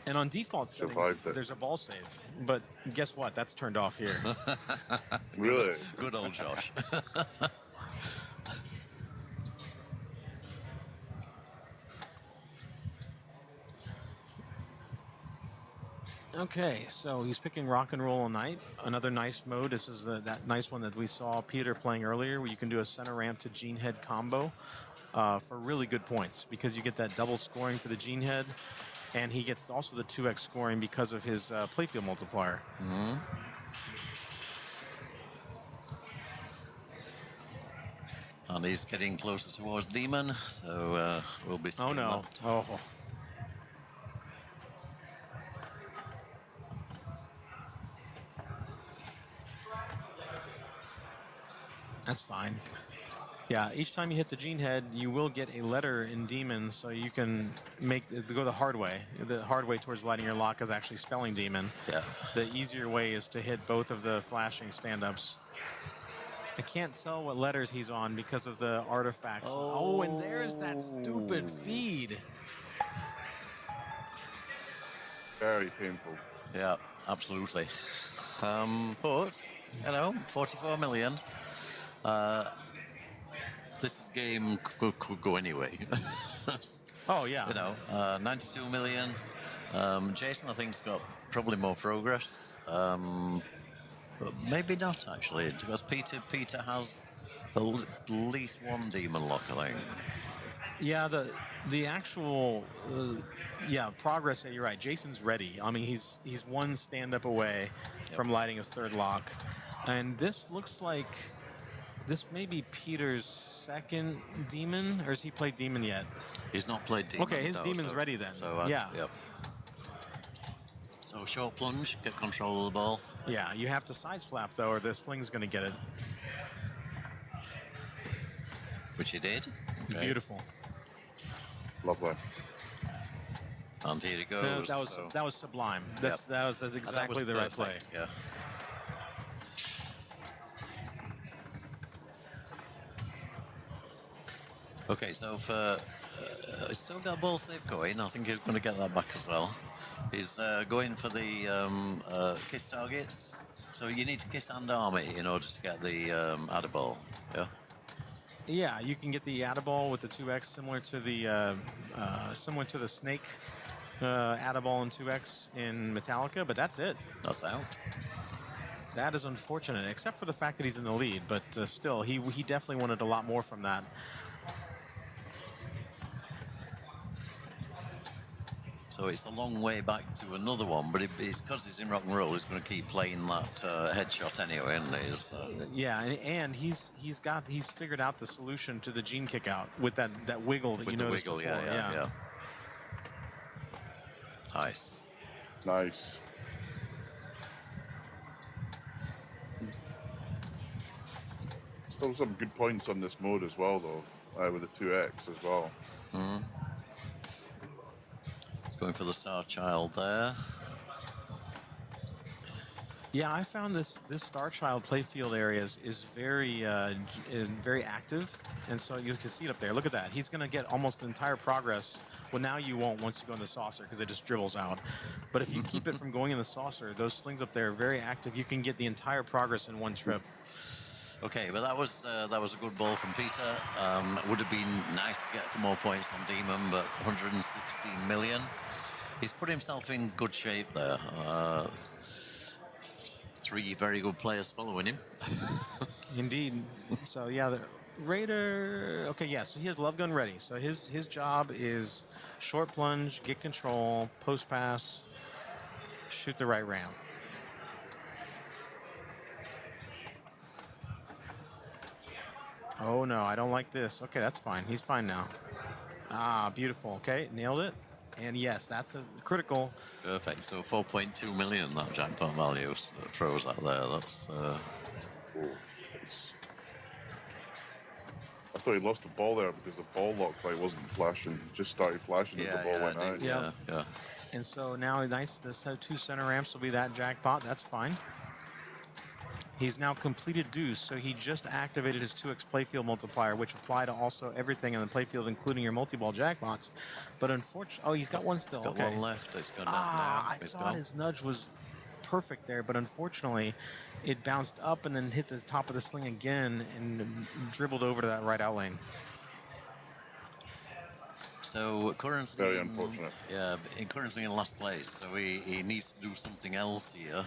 And on default settings, there's a ball save. But guess what? That's turned off here. Really? Good old Josh. Okay, so he's picking Rock and Roll All Night. Another nice mode. This is that nice one that we saw Peter playing earlier, where you can do a center ramp to Gene Head combo for really good points because you get that double scoring for the Gene Head, and he gets also the 2x scoring because of his playfield multiplier. Mm-hmm. And he's getting closer towards Demon, so we'll be seeing that. Oh. That's fine. Yeah, each time you hit the Gene Head, you will get a letter in Demon, so you can go the hard way. The hard way towards lighting your lock is actually spelling Demon. Yeah. The easier way is to hit both of the flashing stand-ups. I can't tell what letters he's on because of the artifacts. Oh, and there's that stupid feed. Very painful. Yeah, absolutely. But, 44 million. This game could go anyway. Oh, yeah. 92 million. Jason, I think, has got probably more progress. But maybe not, actually, because Peter has at least one Demon Lock, I think. Yeah, the actual progress. You're right. Jason's ready. I mean, he's one stand-up away from lighting his third lock, and this looks like this may be Peter's second Demon, or has he played Demon yet? He's not played Demon. Okay, his Demon's ready then. So, yeah. Yep. So short plunge, get control of the ball. Yeah, you have to side slap though, or the sling's going to get it. Which he did. Okay. Beautiful. Lovely. And here he goes. That was sublime. That's exactly the right play. Yeah. Okay, so for he's still got ball save going. I think he's going to get that back as well. He's going for the kiss targets. So you need to kiss and army in order to get the adder ball. Yeah. Yeah, you can get the adder ball with the 2x, similar to the snake adder ball in 2x in Metallica, but that's it. That's out. That is unfortunate, except for the fact that he's in the lead. But still, he definitely wanted a lot more from that. So it's a long way back to another one, but it's because he's in rock and roll. He's going to keep playing that headshot anyway, isn't he? So. Yeah, and he's figured out the solution to the Gene kick out with that wiggle that with you the noticed wiggle, before. Yeah. Nice. Nice. Still some good points on this mode as well, though, with the 2x as well. Mm-hmm. Going for the Star Child there. Yeah, I found this Star Child playfield area is very active, and so you can see it up there. Look at that. He's going to get almost the entire progress. Well, now you won't once you go in the saucer because it just dribbles out. But if you keep it from going in the saucer, those slings up there are very active. You can get the entire progress in one trip. Okay, well that was a good ball from Peter. It would have been nice to get for more points on Demon, but 116 million. He's put himself in good shape there. 3 very good players following him. Indeed. So yeah, the Raider. Okay, yeah. So he has Love Gun ready. So his job is short plunge, get control, post pass, shoot the right ramp. Oh no, I don't like this. Okay, that's fine. He's fine now. Ah, beautiful. Okay, nailed it. And yes, that's a critical. Perfect. So 4.2 million that jackpot value throws out there. That's. I thought he lost the ball there because the ball lock light wasn't flashing. It just started flashing as the ball went out. Yeah. And so now nice. This 2 center ramps will be that jackpot. That's fine. He's now completed deuce, so he just activated his 2x playfield multiplier, which apply to also everything in the playfield, including your multi-ball jackpots. But unfortunately, oh, he's got one still. He's got one left. It's gone I thought his nudge was perfect there, but unfortunately, it bounced up and then hit the top of the sling again and dribbled over to that right out lane. So currently, very unfortunate. Yeah, currently in last place. So he needs to do something else here.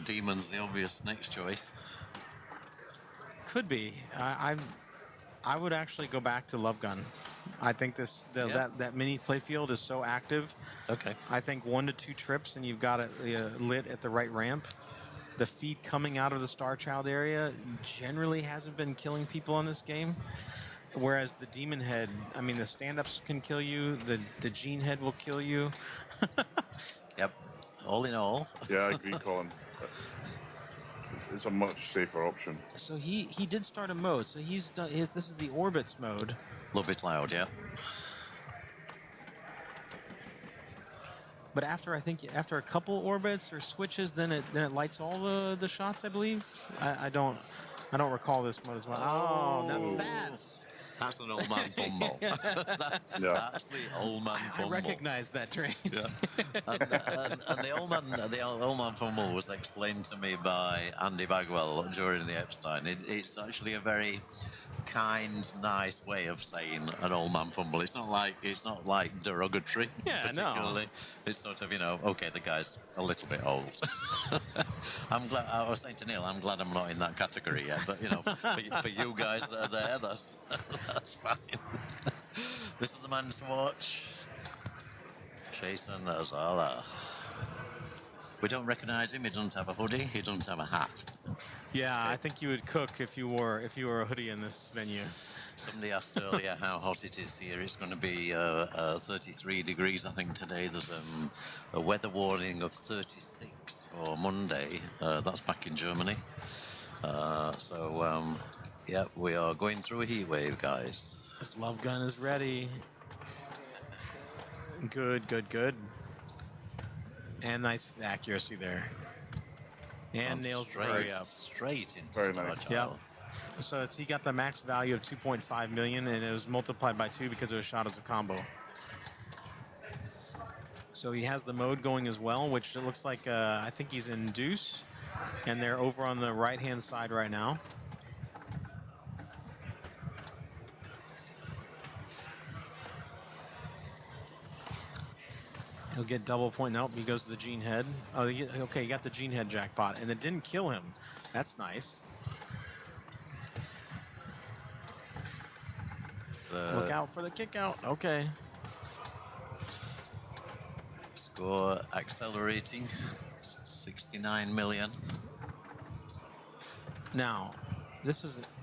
Demon's the obvious next choice. Could be. I would actually go back to Love Gun. I think that mini playfield is so active. Okay. I think 1 to 2 trips and you've got it lit at the right ramp. The feed coming out of the Star Child area generally hasn't been killing people in this game. Whereas the Demon Head, I mean, the stand-ups can kill you. The Gene Head will kill you. Yep. All in all. Yeah, I agree, Colin. It's a much safer option. So he did start a mode. So he's done. This is the Orbits mode. A little bit loud, yeah. But after after a couple orbits or switches, then it lights all the shots. I believe. I don't recall this mode as well. Oh, now that's an old man fumble. That's the old man fumble. I recognize that train. Yeah. and the old man fumble was explained to me by Andy Bagwell during the Epstein. It's actually a very kind, nice way of saying an old man fumble. It's not like derogatory. Yeah, particularly. No. It's sort of, okay, the guy's a little bit old. I'm glad. I was saying to Neil, I'm glad I'm not in that category yet. But for you guys that are there, that's fine. This is the man to watch. Jason Azala. We don't recognise him. He doesn't have a hoodie. He doesn't have a hat. Yeah, I think you would cook if you wore a hoodie in this venue. Somebody asked earlier how hot it is here. It's going to be 33 degrees, I think, today. There's a weather warning of 36 for Monday. That's back in Germany. Yeah, we are going through a heat wave, guys. This Love Gun is ready. Good. And nice accuracy there. And nails straight up. Straight into Very Star nice. Child. Yeah. So he got the max value of 2.5 million, and it was multiplied by 2 because it was shot as a combo. So he has the mode going as well, which it looks like I think he's in deuce, and they're over on the right-hand side right now. He'll get double point. Nope, he goes to the Gene Head. Oh, okay, he got the Gene Head jackpot, and it didn't kill him. That's nice. Look out for the kick out. Okay. Score accelerating. 69 million. Now,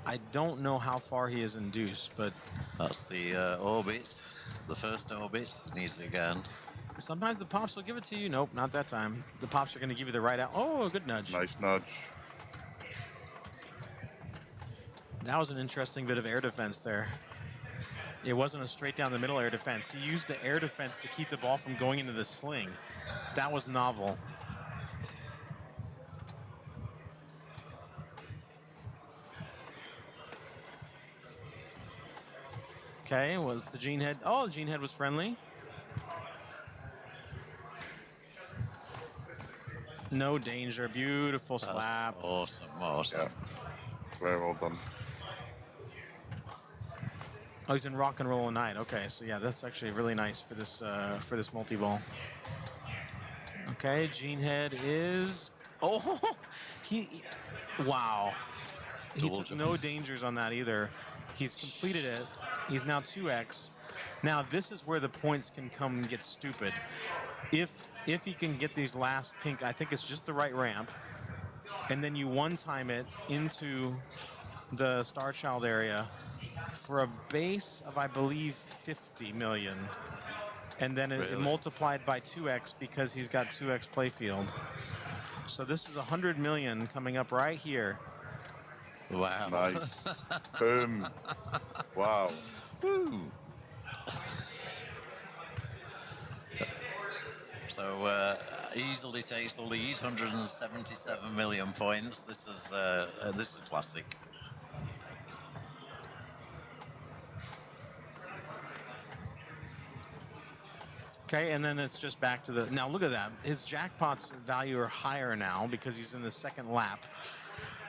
I don't know how far he is in deuce, but... That's the orbit. The first orbit. Needs it again. Sometimes the pops will give it to you. Nope, not that time. The pops are going to give you the right out. Oh, good nudge. Nice nudge. That was an interesting bit of air defense there. It wasn't a straight down the middle air defense. He used the air defense to keep the ball from going into the sling. That was novel. Okay, was the Gene Head? Oh, the Gene Head was friendly. No danger. Beautiful slap. Awesome. Yeah. Very well done. Oh, he's in Rock and Roll Night. Okay, so yeah, that's actually really nice for this multi-ball. Okay, Gene Head is... Oh, wow. He took no dangers on that either. He's completed it. He's now 2x. Now, this is where the points can come and get stupid. If he can get these last pink, I think it's just the right ramp, and then you one-time it into the Star Child area for a base of, I believe, 50 million. And then it multiplied by 2x because he's got 2x playfield. So this is 100 million coming up right here. Wow. Nice. Boom. Wow. Woo. So easily takes the lead, 177 million points. This is a classic. Okay, and then it's just back to the... Now, look at that. His jackpots value are higher now because he's in the second lap.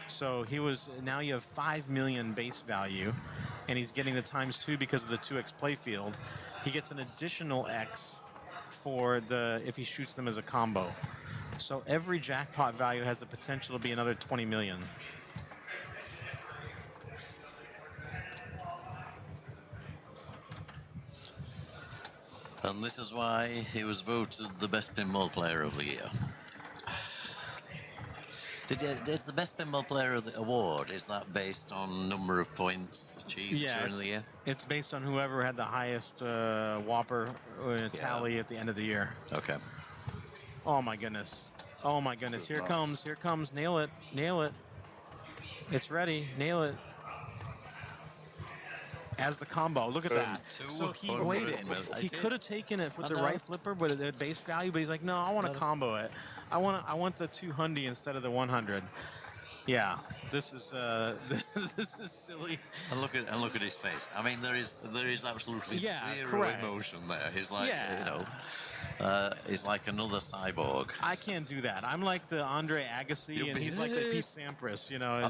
So he was... Now you have 5 million base value, and he's getting the ×2 because of the 2x playfield. He gets an additional X for if he shoots them as a combo. So every jackpot value has the potential to be another 20 million. And this is why he was voted the best pinball player of the year. Is the best pinball player of the award, is that based on number of points achieved during the year? It's based on whoever had the highest Whopper tally at the end of the year. Okay. Oh my goodness. Oh my goodness. Here comes. Here comes. Nail it. Nail it. It's ready. Nail it. As the combo. Look at that. So he waited. He could have taken it for the right flipper with the base value, but he's like, no, I want to combo it. I want the 200 instead of the 100. Yeah, this is this is silly. And look at his face. I mean, there is absolutely zero emotion there. He's like, he's like another cyborg. I can't do that. I'm like the Andre Agassi, and he's like the Pete Sampras. You know.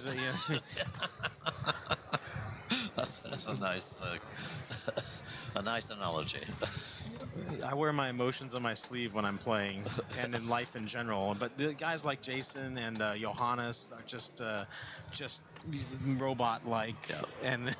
That's a nice a nice analogy. I wear my emotions on my sleeve when I'm playing and in life in general. But the guys like Jason and Johannes are just robot-like. Yeah. And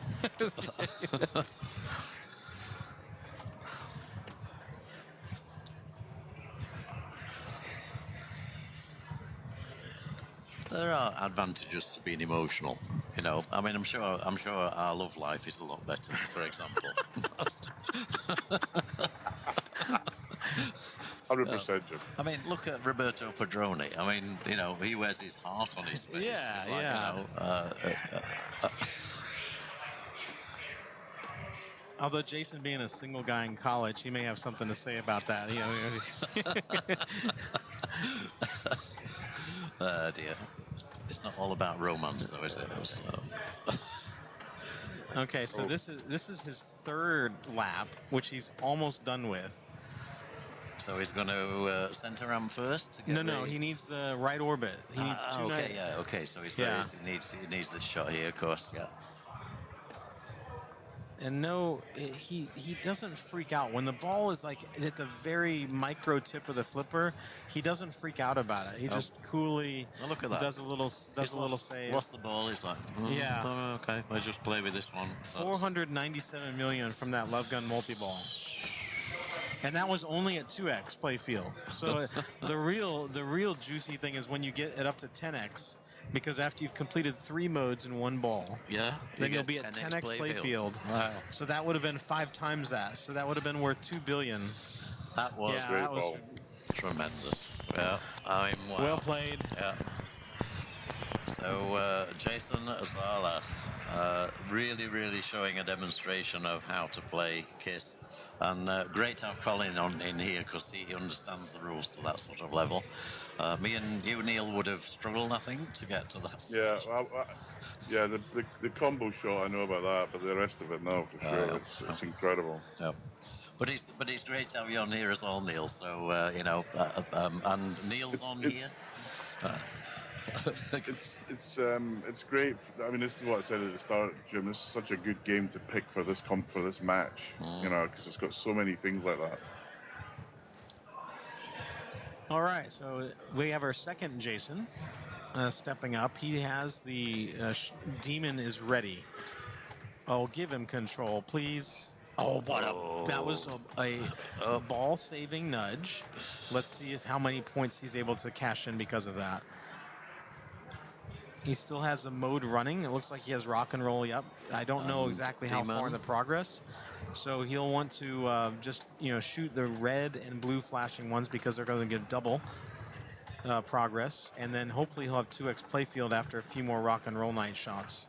there are advantages to being emotional. You know, I mean, I'm sure our love life is a lot better, for example. 100%, Jim. I mean, look at Roberto Padroni. I mean, you know, he wears his heart on his face. Yeah, like, yeah. You know, although Jason being a single guy in college, he may have something to say about that. You know. Dear. It's not all about romance, though, is it? Okay, so this is his third lap, which he's almost done with. So he's going to center ramp first? To get No, he needs the right orbit. He needs two. Okay, so he needs this shot here, of course, yeah. And no, he doesn't freak out. When the ball is like at the very micro tip of the flipper, he doesn't freak out about it. He just coolly look at that. does a little save. Lost the ball. He's like, okay, I just play with this one. 497 million from that Love Gun multi-ball. And that was only at 2x playfield. So the real juicy thing is when you get it up to 10x. Because after you've completed 3 modes in one ball, then you'll be at 10x playfield. Wow. So that would have been 5 times that. So that would have been worth $2 billion. That was tremendous. Yeah, I mean, wow. Well played. Yeah. So Jason Azala, really showing a demonstration of how to play KISS. And great to have Colin in here because he understands the rules to that sort of level. Me and you, Neil, would have struggled, I think, to get to that. Yeah, the combo shot, I know about that, but the rest of it, no, for sure. It's incredible. Yeah. But it's great to have you on here as well, Neil. So, you know, and Neil's on here. It's great. I mean, this is what I said at the start, Jim. This is such a good game to pick for this match. You know, because it's got so many things like that. All right, so we have our second Jason stepping up. He has the demon is ready. Oh, give him control, please. Oh, that was a ball-saving nudge. Let's see how many points he's able to cash in because of that. He still has a mode running. It looks like he has rock and roll up. I don't know exactly how far in the progress. So he'll want to just shoot the red and blue flashing ones because they're going to get double progress. And then hopefully he'll have 2x playfield after a few more rock and roll night shots.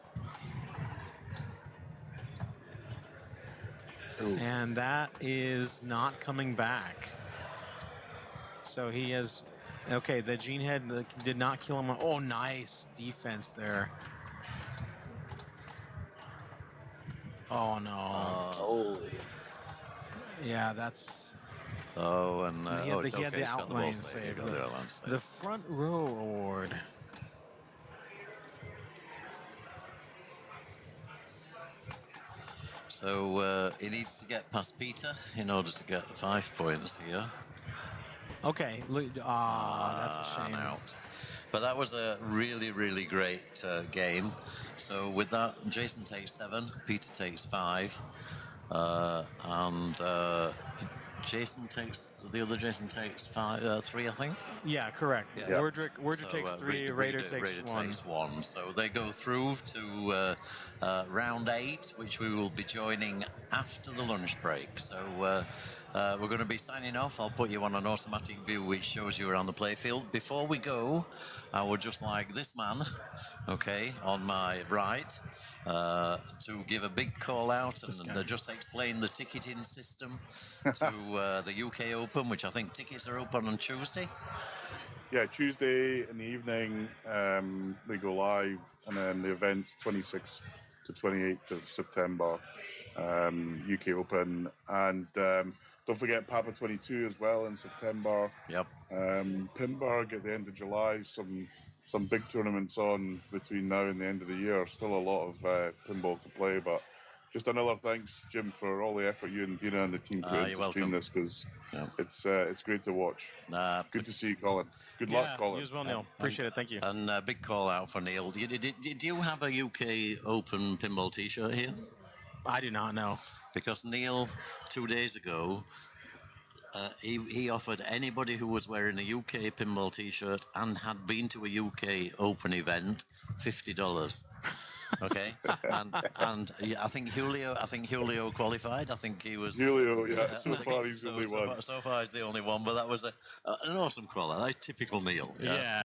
Ooh. And that is not coming back. So he has... Okay, the Gene Head did not kill him. Oh, nice defense there. Oh, no. Yeah, that's... Oh, and he had the outline save. The front row award. So he needs to get past Peter in order to get 5 points here. Okay, that's a shame. Out. But that was a really, really great game. So with that, Jason takes 7, Peter takes 5, and the other Jason takes 3, I think. Yeah, correct. Yeah. Wordrick takes 3, Raider takes 1. So they go through to round 8, which we will be joining after the lunch break. So we're going to be signing off. I'll put you on an automatic view which shows you around the playfield. Before we go, I would just like this man, okay, on my right, to give a big call out and just explain the ticketing system to the UK Open, which I think tickets are open on Tuesday. Yeah, Tuesday in the evening, they go live, and then the event's 26th to 28th of September, UK Open, and don't forget Papa 22 as well in September. Yep. Pinball at the end of July. Some big tournaments on between now and the end of the year. Still a lot of pinball to play, but just another thanks, Jim, for all the effort you and Dina and the team put in to stream this, because it's great to watch. Good to see you, Colin. Good luck, Colin. You as well, Neil. Appreciate it. Thank you. And big call out for Neil. Did you have a UK Open pinball T-shirt here? I do not know. Because Neil, 2 days ago, he offered anybody who was wearing a UK pinball T-shirt and had been to a UK Open event $50. Okay, and yeah, I think Julio qualified. I think he was Julio. Yeah, so far he's the only one. So far he's the only one. But that was an awesome call. That's typical Neil. Yeah.